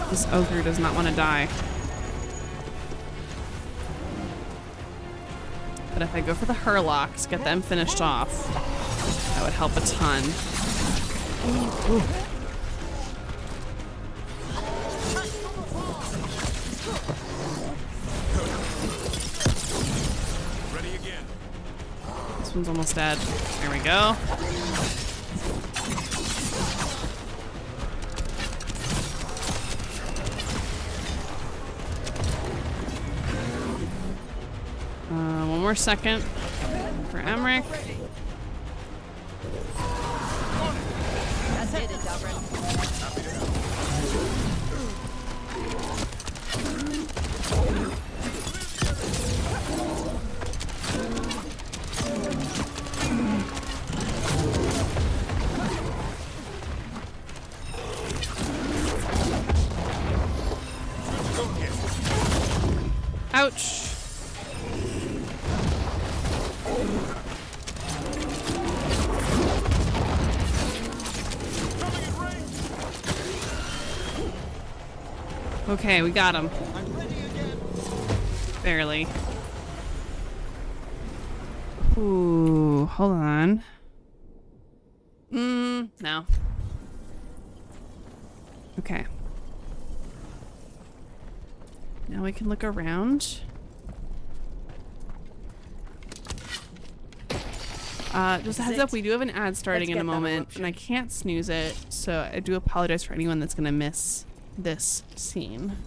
This ogre does not want to die. But if I go for the Hurlocks, get them finished off, that would help a ton. Ooh. Ready again. This one's almost dead. There we go. One more second for Emmerich. That's it, Ouch. Okay, we got him. Barely. Ooh, hold on. No. Okay. Now we can look around. Just a heads up, we do have an ad starting in a moment, and I can't snooze it, so I do apologize for anyone that's gonna miss this scene.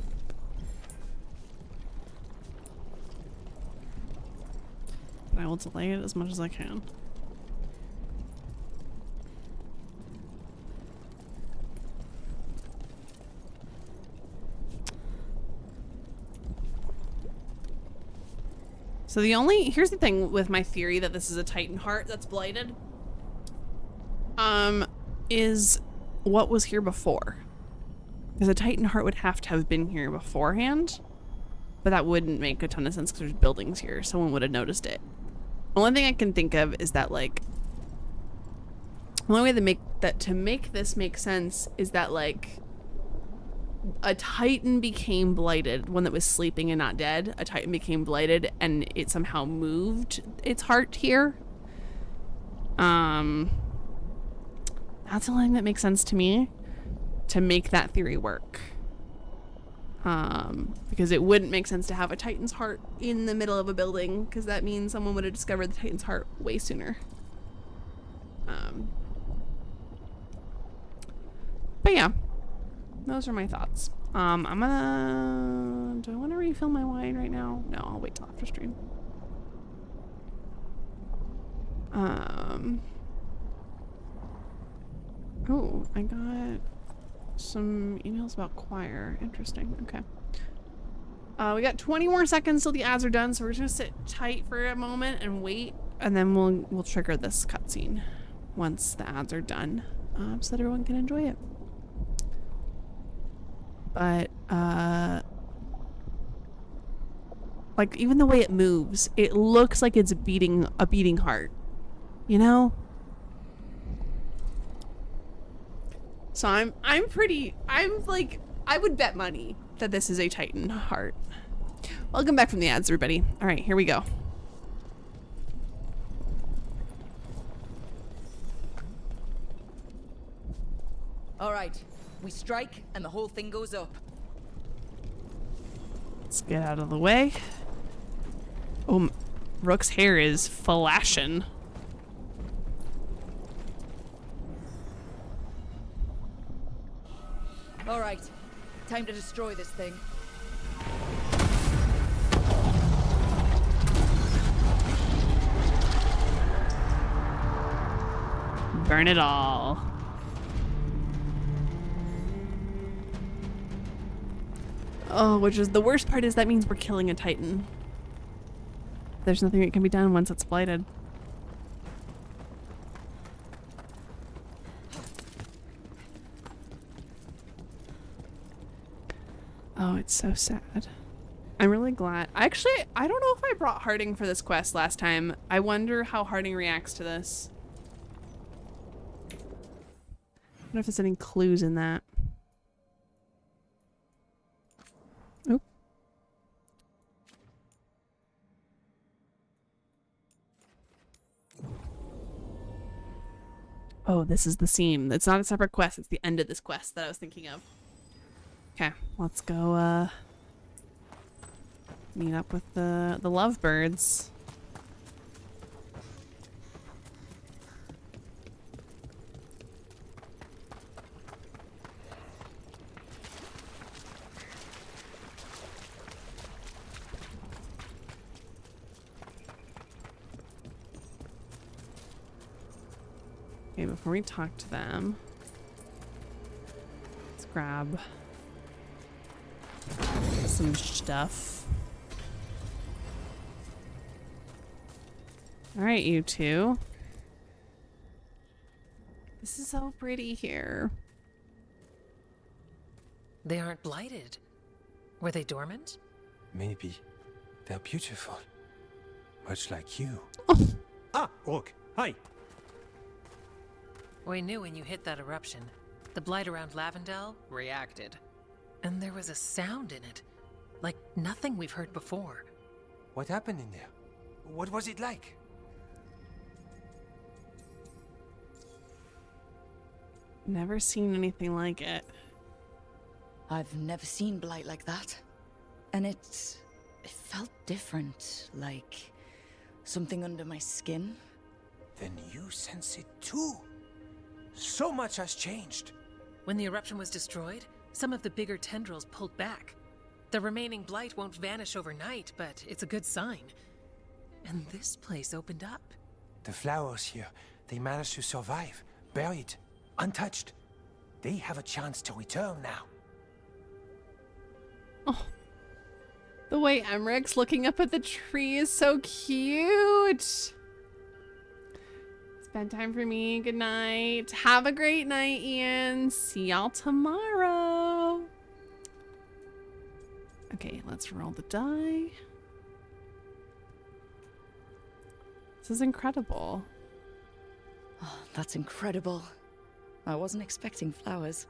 But I will delay it as much as I can. So here's the thing with my theory that this is a Titan heart that's blighted. Is what was here before. Because a Titan heart would have to have been here beforehand, but that wouldn't make a ton of sense because there's buildings here. Someone would have noticed it. The only thing I can think of is that, like, the only way to make this make sense is that, like, a Titan became blighted, one that was sleeping and not dead. A Titan became blighted and it somehow moved its heart here. That's the only thing that makes sense to me to make that theory work. Because it wouldn't make sense to have a Titan's heart in the middle of a building, because that means someone would have discovered the Titan's heart way sooner. But yeah, those are my thoughts. Do I want to refill my wine right now? No, I'll wait till after stream. Oh, I got some emails about choir. Interesting. Okay. We got 20 more seconds till the ads are done, so we're just gonna sit tight for a moment and wait. And then we'll trigger this cutscene once the ads are done, so that everyone can enjoy it. But like even the way it moves, it looks like it's a beating heart, you know? So I'm like, I would bet money that this is a Titan heart. Welcome back from the ads, everybody. All right, here we go. All right, we strike and the whole thing goes up. Let's get out of the way. Oh, Rook's hair is flashing. All right, time to destroy this thing. Burn it all. Oh, which is the worst part is that means we're killing a Titan. There's nothing that can be done once it's blighted. Oh, it's so sad. I'm really glad. I don't know if I brought Harding for this quest last time. I wonder how Harding reacts to this. I wonder if there's any clues in that. Oop. Oh, this is the scene. It's not a separate quest. It's the end of this quest that I was thinking of. Okay, let's go meet up with the lovebirds. Okay, before we talk to them, let's grab some stuff. All right, you two. This is so pretty here. They aren't blighted. Were they dormant? Maybe. They're beautiful. Much like you. Ah, Rook. Hi. We knew when you hit that eruption, the blight around Lavendel reacted. And there was a sound in it, like nothing we've heard before. What happened in there? What was it like? Never seen anything like it. I've never seen blight like that. And it felt different, like something under my skin. Then you sense it too. So much has changed. When the eruption was destroyed, some of the bigger tendrils pulled back. The remaining blight won't vanish overnight, but it's a good sign. And this place opened up. The flowers here, they managed to survive, buried, untouched. They have a chance to return now. Oh, the way Emmeric's looking up at the tree is so cute. Bedtime for me. Good night. Have a great night, Ian. See y'all tomorrow. Okay, let's roll the die. This is incredible. Oh, that's incredible. I wasn't expecting flowers.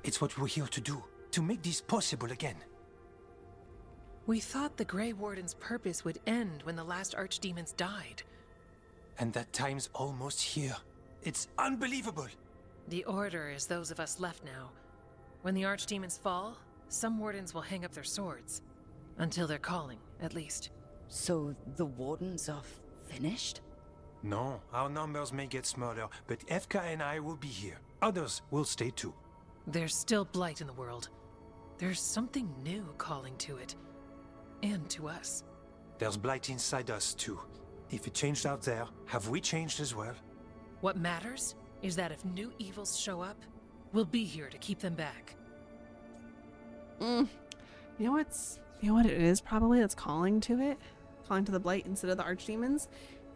It's what we're here to do, to make this possible again. We thought the Grey Warden's purpose would end when the last archdemons died. And that time's almost here. It's unbelievable. The Order is those of us left now. When the archdemons fall, some wardens will hang up their swords. Until they're calling, at least. So the wardens are finished? No, our numbers may get smaller, but Efka and I will be here. Others will stay too. There's still blight in the world. There's something new calling to it. And to us. There's blight inside us too. If it changed out there, have we changed as well? What matters is that if new evils show up, we'll be here to keep them back. You know what it is probably that's calling to it? Calling to the blight instead of the archdemons?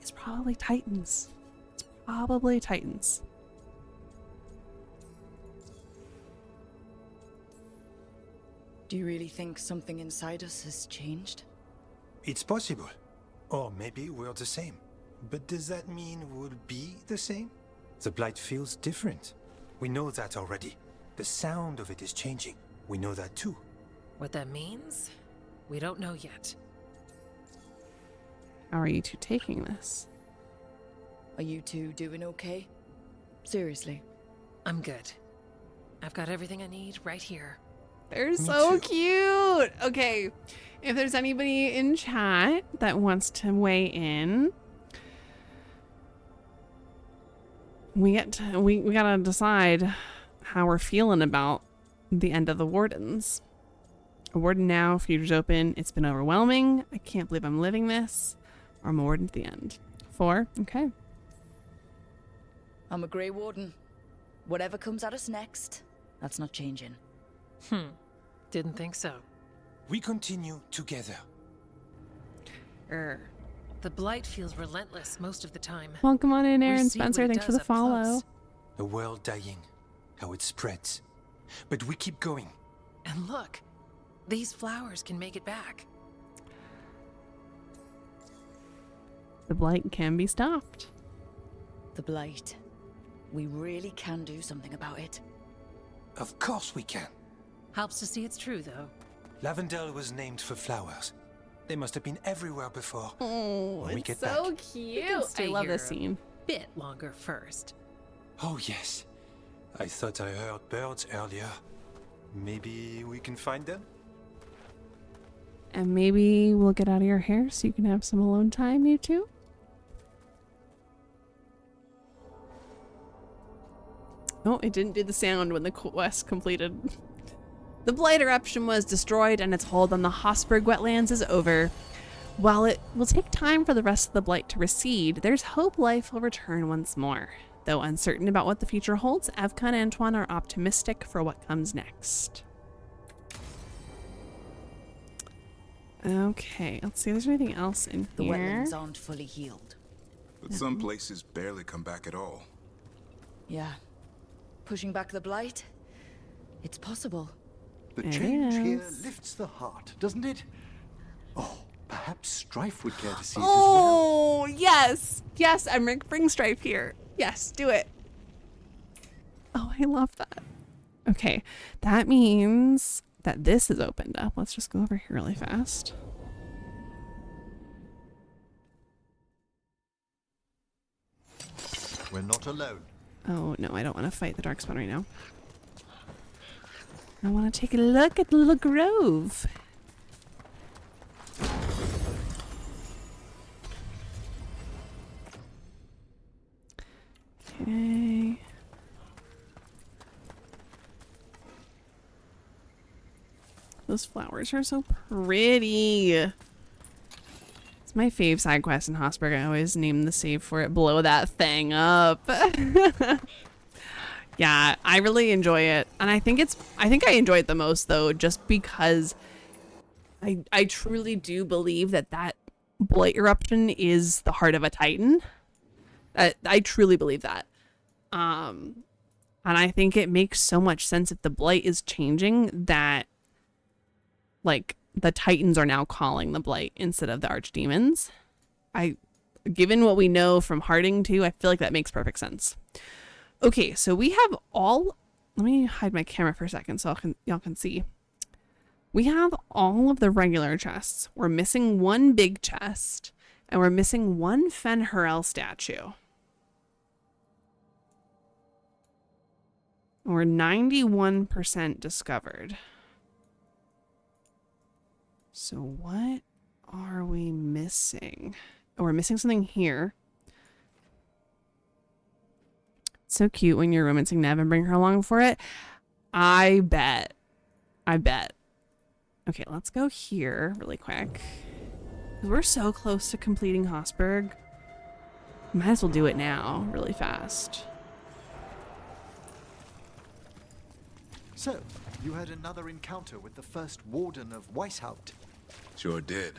It's probably Titans. It's probably Titans. Do you really think something inside us has changed? It's possible. Or maybe we're the same. But does that mean we'll be the same? The blight feels different. We know that already. The sound of it is changing. We know that too. What that means? We don't know yet. How are you two taking this? Are you two doing okay? Seriously. I'm good. I've got everything I need right here. They're so cute. Okay, if there's anybody in chat that wants to weigh in, we gotta decide how we're feeling about the end of the Wardens. A Warden now, futures open. It's been overwhelming. I can't believe I'm living this. Or I'm a Warden to the end. 4. Okay. I'm a Grey Warden. Whatever comes at us next, that's not changing. Didn't think so. We continue together. The blight feels relentless most of the time. Welcome on in, We Aaron see Spencer. what it Thanks for does the up follow. close. A world dying. How it spreads. But we keep going. And look, these flowers can make it back. The blight can be stopped. The blight. We really can do something about it. Of course we can. Helps to see it's true, though. Lavendel was named for flowers. They must have been everywhere before. Oh, when we it's get so back. You can cute. I stay love here this scene. a bit longer first. Oh, yes. I thought I heard birds earlier. Maybe we can find them? And maybe we'll get out of your hair so you can have some alone time, you two. Oh, it didn't do the sound when the quest completed. The blight eruption was destroyed and its hold on the Hosberg wetlands is over. While it will take time for the rest of the blight to recede, there's hope life will return once more. Though uncertain about what the future holds, Evka and Antoine are optimistic for what comes next. Okay, let's see if there's anything else in The here. wetlands aren't fully healed. But some places barely come back at all. Yeah. Pushing back the blight? It's possible. The It change here is. lifts the heart, doesn't it? Oh, perhaps Strife would care to see it as well. Oh, yes. Yes, Emmerich, bring Stripe here. Yes, do it. Oh, I love that. Okay, that means that this is opened up. Let's just go over here really fast. We're not alone. Oh, no, I don't want to fight the Darkspawn right now. I want to take a look at the little grove. Okay. Those flowers are so pretty. It's my fave side quest in Hosberg. I always name the save for it. Blow that thing up. Yeah, I really enjoy it. And I think I enjoy it the most though, just because I truly do believe that blight eruption is the heart of a Titan. I truly believe that. And I think it makes so much sense if the blight is changing that like the Titans are now calling the blight instead of the archdemons. Given what we know from Harding too, I feel like that makes perfect sense. Okay, so we have let me hide my camera for a second so y'all can see. We have all of the regular chests. We're missing one big chest and we're missing one Fen'Harel statue. We're 91% discovered. So what are we missing? Oh, we're missing something here. It's so cute when you're romancing Nev and bring her along for it. I bet. Okay, let's go here really quick. We're so close to completing Hosberg. Might as well do it now really fast. So, you had another encounter with the first Warden of Weishaupt. Sure did.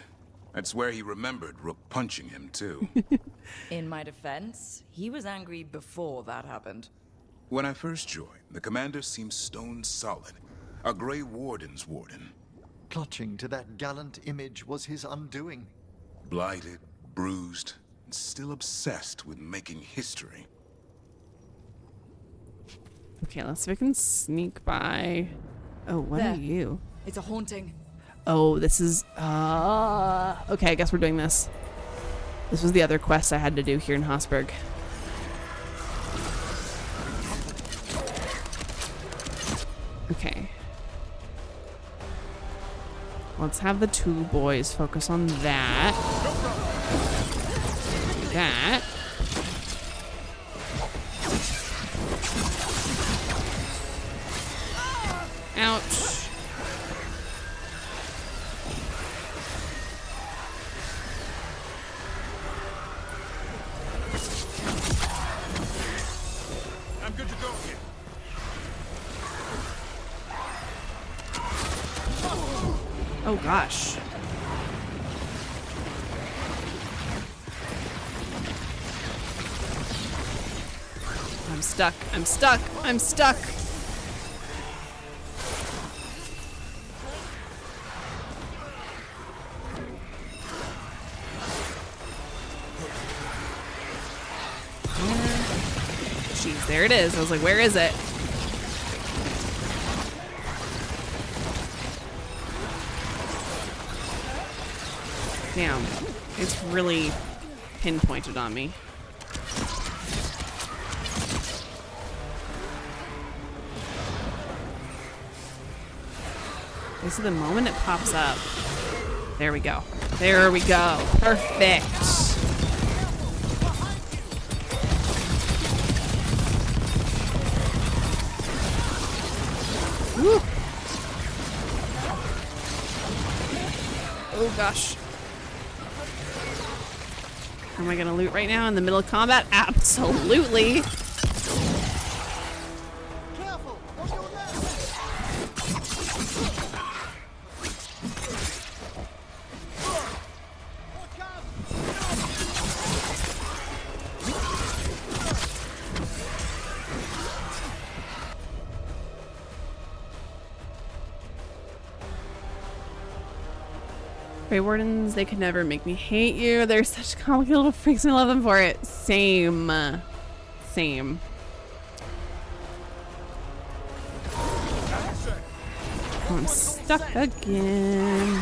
I'd swear he remembered Rook punching him, too. In my defense, he was angry before that happened. When I first joined, the commander seemed stone solid. A Grey Warden's warden. Clutching to that gallant image was his undoing. Blighted, bruised, and still obsessed with making history. Okay, let's see if I can sneak by. Oh, what There. are you? It's a haunting. Oh, this is... okay, I guess we're doing this. This was the other quest I had to do here in Hosberg. Okay. Let's have the two boys focus on that. Do that. Ouch. I'm good to go here. Oh gosh. I'm stuck. I'm stuck. I'm stuck. Jeez, there it is. I was like, where is it? Damn, it's really pinpointed on me. This is the moment it pops up. There we go. There we go. Perfect. Woo. Oh gosh. Am I gonna loot right now in the middle of combat? Absolutely. Grey Wardens, they could never make me hate you. They're such complicated little freaks and I love them for it. Same. Same. Oh, I'm stuck again.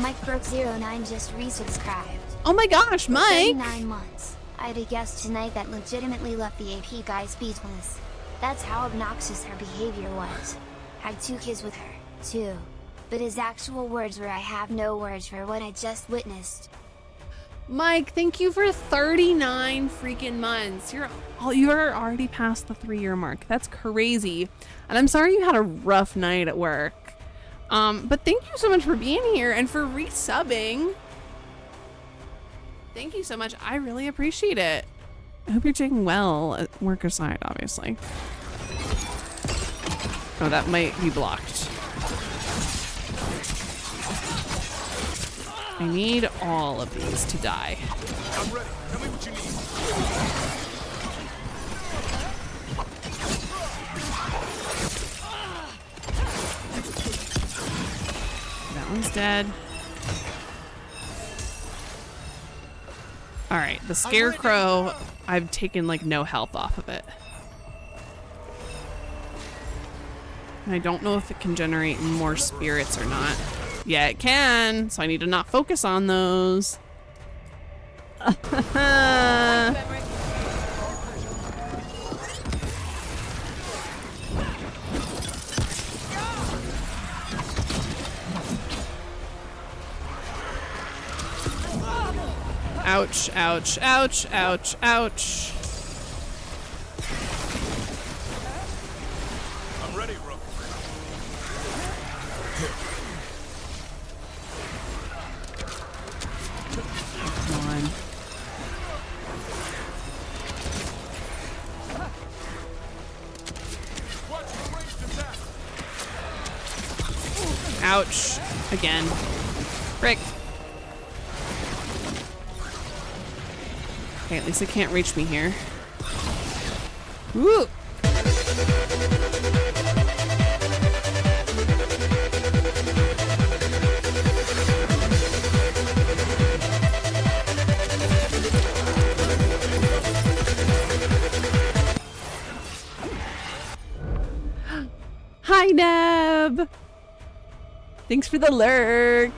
Mike Brook09 just resubscribed. Oh my gosh, Mike! 9 months. I had a guest tonight that legitimately left the AP guy speechless. That's how obnoxious her behavior was. Had 2 kids with her, too. But his actual words were, "I have no words for what I just witnessed." Mike, thank you for 39 freaking months. You're already past the 3-year mark. That's crazy. And I'm sorry you had a rough night at work. But thank you so much for being here and for resubbing. Thank you so much. I really appreciate it. I hope you're doing well at work aside, obviously. Oh, that might be blocked. I need all of these to die. I'm ready. Tell me what you need. That one's dead. All right, the scarecrow, I've taken like no health off of it. And I don't know if it can generate more spirits or not. Yeah, it can. So I need to not focus on those. Ouch, ouch, ouch, ouch, ouch. I'm ready, Rook. Come on. Ouch. Again. Frick. Okay, at least it can't reach me here. Woo! Hi, Neb! Thanks for the lurk.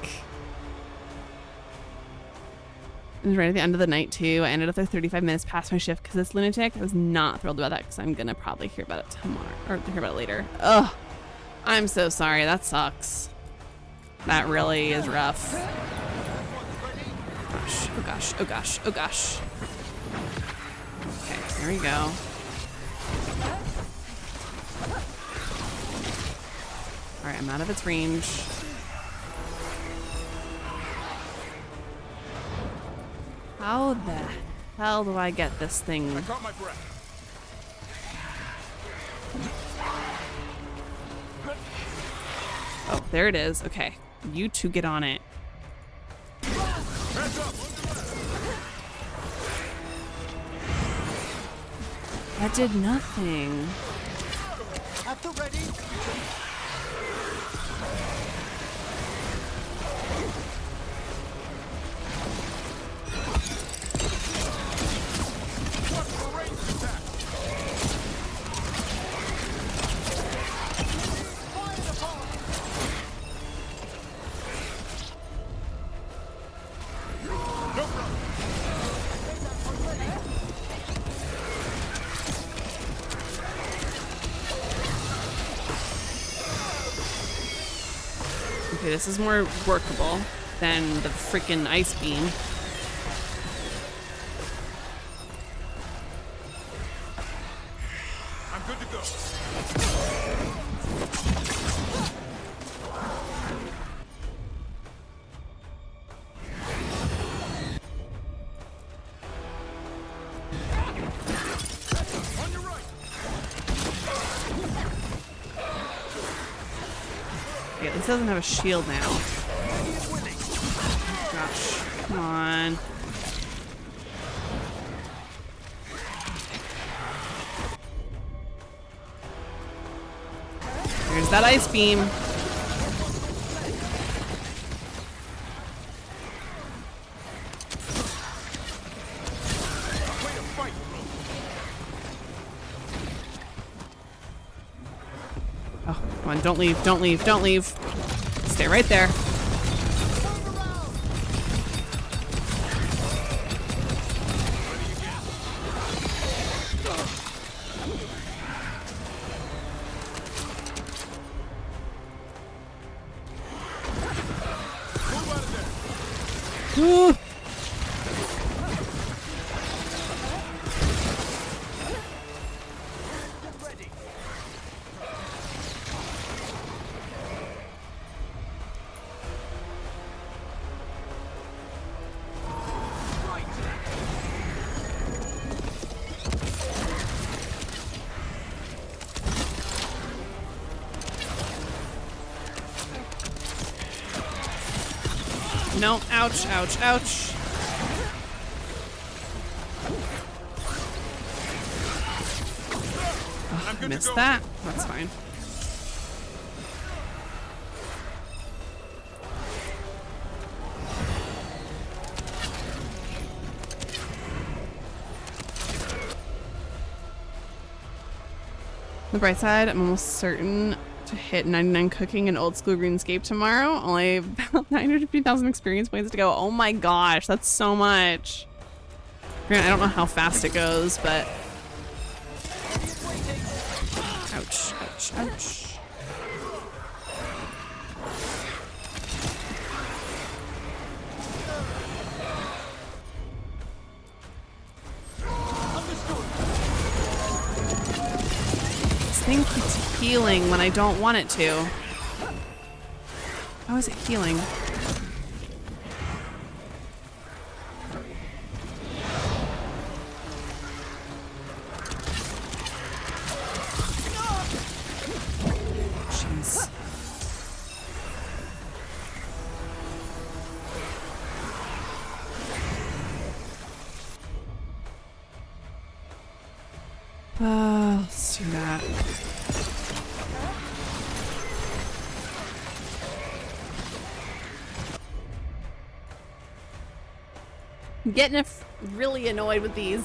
It was right at the end of the night, too. I ended up there 35 minutes past my shift because this lunatic. I was not thrilled about that because I'm going to probably hear about it tomorrow, or hear about it later. Ugh. I'm so sorry. That sucks. That really is rough. Gosh. Oh, gosh. Oh, gosh. Oh, gosh. Okay, there we go. All right, I'm out of its range. How the hell do I get this thing? I caught my breath. Oh, there it is. Okay, you two get on it. That did nothing. At the ready. Okay, this is more workable than the freaking ice beam. I'm good to go. On your right. Yeah, this doesn't have a shield now. Gosh, come on. There's that ice beam. Oh, come on, don't leave, don't leave, don't leave. Stay right there. Ooh. No, ouch, ouch, ouch. Oh, I missed that. That's fine. The bright side, I'm almost certain to hit 99 cooking and old school RuneScape tomorrow. Only about 950,000 experience points to go. Oh my gosh, that's so much. Granted, I don't know how fast it goes, but ouch, ouch, ouch. This thing keeps healing when I don't want it to. How is it healing? Jeez. that. I'm getting really annoyed with these.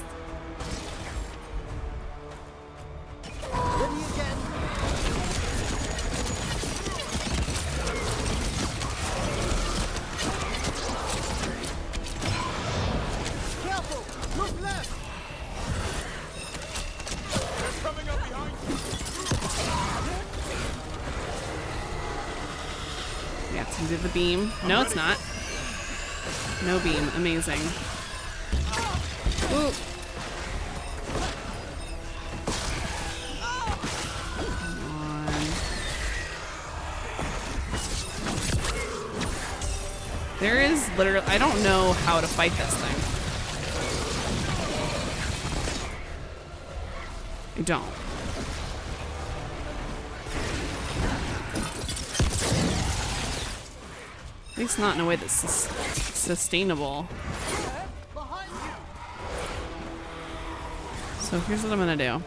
Yeah, it's gonna do the beam. No, it's not. No beam. Amazing. Ooh. Come on. There is literally... I don't know how to fight this thing. I don't. At least not in a way that's sustainable. So here's what I'm gonna do.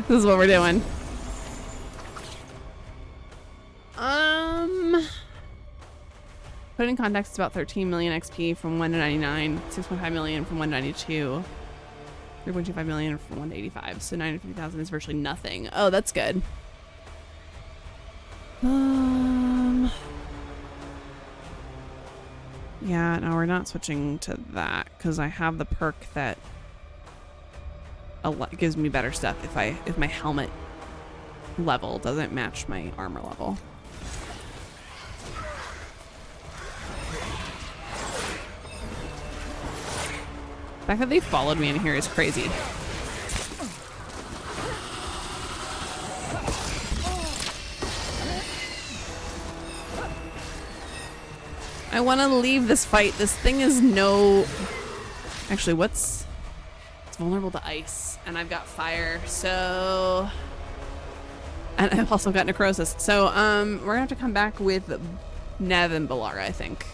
This is what we're doing. Put in context, it's about 13 million XP from 1 to 99, 6.5 million from 1 to 92, 3.25 million from 1 to 85. So 950,000 is virtually nothing. Oh, that's good. Yeah, no, we're not switching to that because I have the perk that gives me better stuff if my helmet level doesn't match my armor level. The fact that they followed me in here is crazy. I want to leave this fight. This thing is no... Actually, it's vulnerable to ice, and I've got fire, so... And I've also got necrosis. So, we're gonna have to come back with Nev and Balara, I think.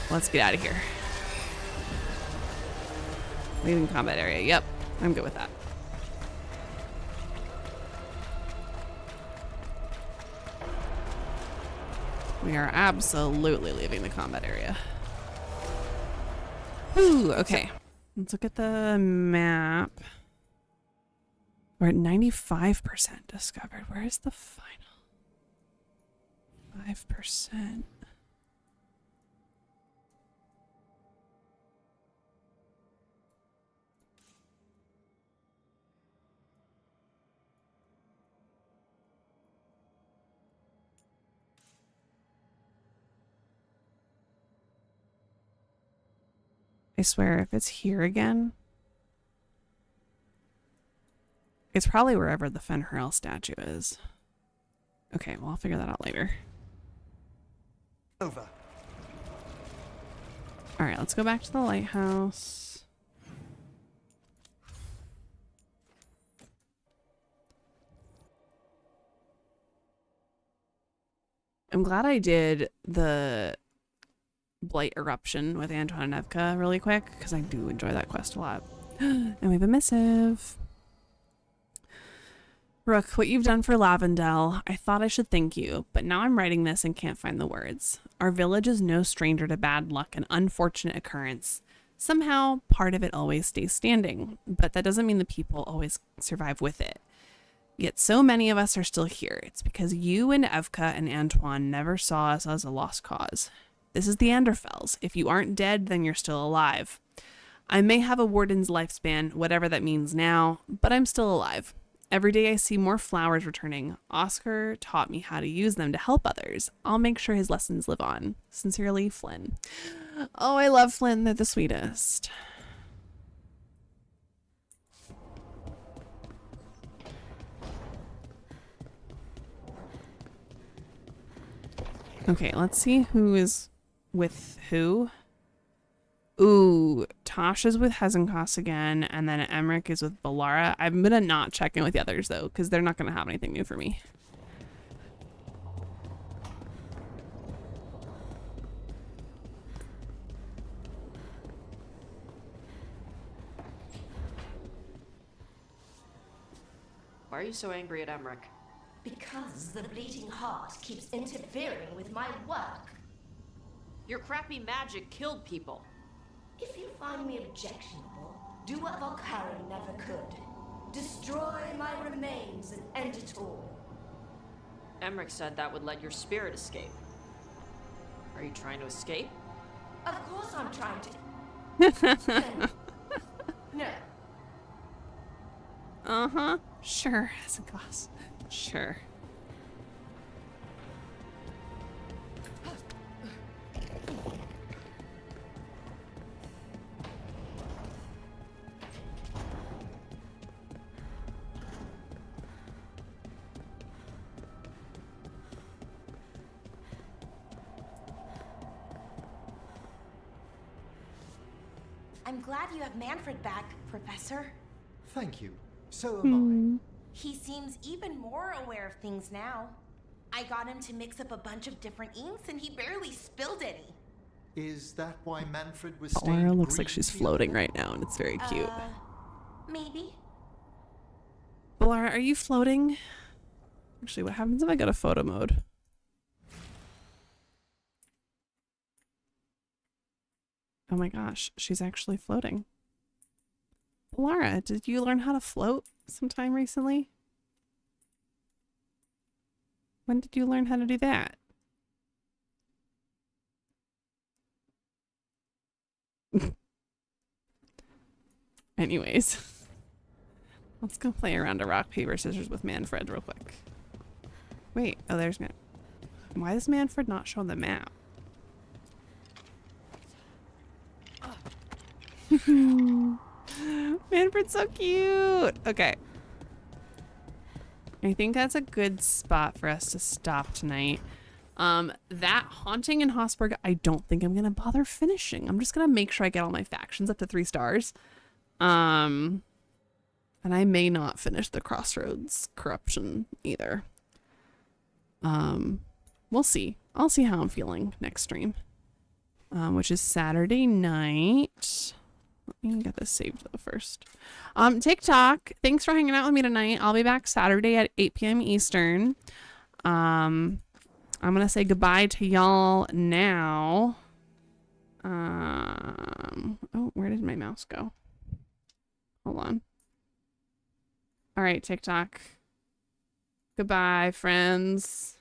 Let's get out of here. Leaving combat area. Yep, I'm good with that. We are absolutely leaving the combat area. Ooh, okay. Let's look at the map. We're at 95% discovered. Where is the final? 5%. I swear, if it's here again, it's probably wherever the Fenrirel statue is. Okay, well, I'll figure that out later. Over. All right, let's go back to the lighthouse. I'm glad I did the Blight Eruption with Antoine and Evka really quick, because I do enjoy that quest a lot. And we have a missive. Rook, what you've done for Lavendel, I thought I should thank you, but now I'm writing this and can't find the words. Our village is no stranger to bad luck and unfortunate occurrence. Somehow, part of it always stays standing, but that doesn't mean the people always survive with it. Yet so many of us are still here. It's because you and Evka and Antoine never saw us as a lost cause. This is the Anderfells. If you aren't dead, then you're still alive. I may have a warden's lifespan, whatever that means now, but I'm still alive. Every day I see more flowers returning. Oscar taught me how to use them to help others. I'll make sure his lessons live on. Sincerely, Flynn. Oh, I love Flynn. They're the sweetest. Okay, let's see who is with who. Ooh, Tasha's with Hezenkos again, and then Emmerich is with Balara. I'm gonna not check in with the others though, because they're not gonna have anything new for me. Why are you so angry at Emmerich? Because the Bleeding Heart keeps interfering with my work. Your crappy magic killed people. If you find me objectionable, do what Valkyrie never could. Destroy my remains and end it all. Emmerich said that would let your spirit escape. Are you trying to escape? Of course I'm trying to. No. Uh-huh. Sure, as a glass. Sure. I'm glad you have Manfred back, Professor. Thank you. So am He seems even more aware of things now. I got him to mix up a bunch of different inks and he barely spilled any. I. Is that why Manfred was Laura stained looks like green she's the floating other day? right now, and it's very cute. Maybe. Laura, are you floating? Actually, what happens if I go to photo mode? Oh my gosh, she's actually floating. Laura, did you learn how to float sometime recently? When did you learn how to do that? Anyways, let's go play around a rock, paper, scissors with Manfred real quick. Wait, oh, there's Man. Why does Manfred not show the map? Manfred's so cute. Okay. I think that's a good spot for us to stop tonight. That Haunting in Hossberg, I don't think I'm going to bother finishing. I'm just going to make sure I get all my factions up to 3 stars. And I may not finish the Crossroads Corruption either. We'll see. I'll see how I'm feeling next stream. Which is Saturday night. Let me get this saved though first. TikTok, thanks for hanging out with me tonight. I'll be back Saturday at 8 p.m. Eastern. I'm gonna say goodbye to y'all now. Oh, where did my mouse go? Hold on. All right, TikTok. Goodbye, friends.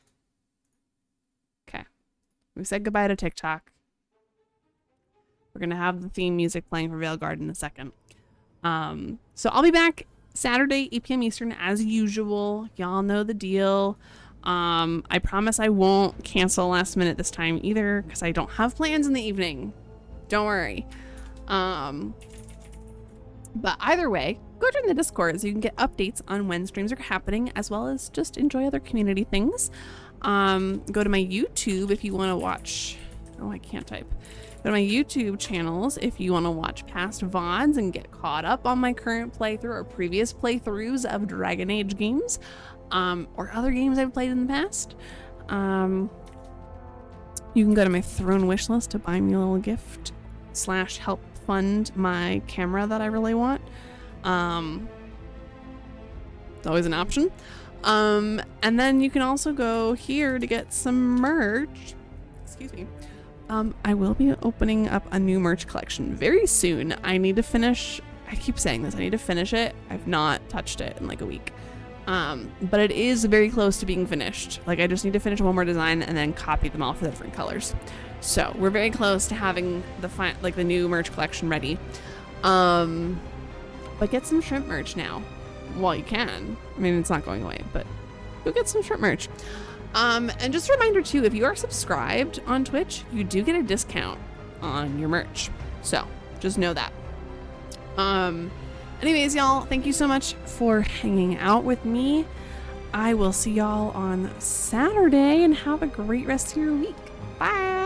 Okay. We said goodbye to TikTok. We're going to have the theme music playing for Veilguard in a second. So I'll be back Saturday, 8 p.m. Eastern, as usual. Y'all know the deal. I promise I won't cancel last minute this time either, because I don't have plans in the evening. Don't worry. But either way, go join the Discord so you can get updates on when streams are happening, as well as just enjoy other community things. Go to my YouTube if you want to watch. Oh, I can't type. Go to my YouTube channels if you want to watch past VODs and get caught up on my current playthrough or previous playthroughs of Dragon Age games, or other games I've played in the past. You can go to my Throne wishlist to buy me a little gift / help fund my camera that I really want. It's always an option. And then you can also go here to get some merch. Excuse me. I will be opening up a new merch collection very soon. I need to finish, I keep saying this, I need to finish it. I've not touched it in like a week. But it is very close to being finished. Like, I just need to finish one more design and then copy them all for the different colors. So we're very close to having the new merch collection ready. But get some shrimp merch now while you can. I mean, it's not going away, but go get some shrimp merch. And just a reminder too, if you are subscribed on Twitch, you do get a discount on your merch. So just know that. Anyways, y'all, thank you so much for hanging out with me. I will see y'all on Saturday and have a great rest of your week. Bye.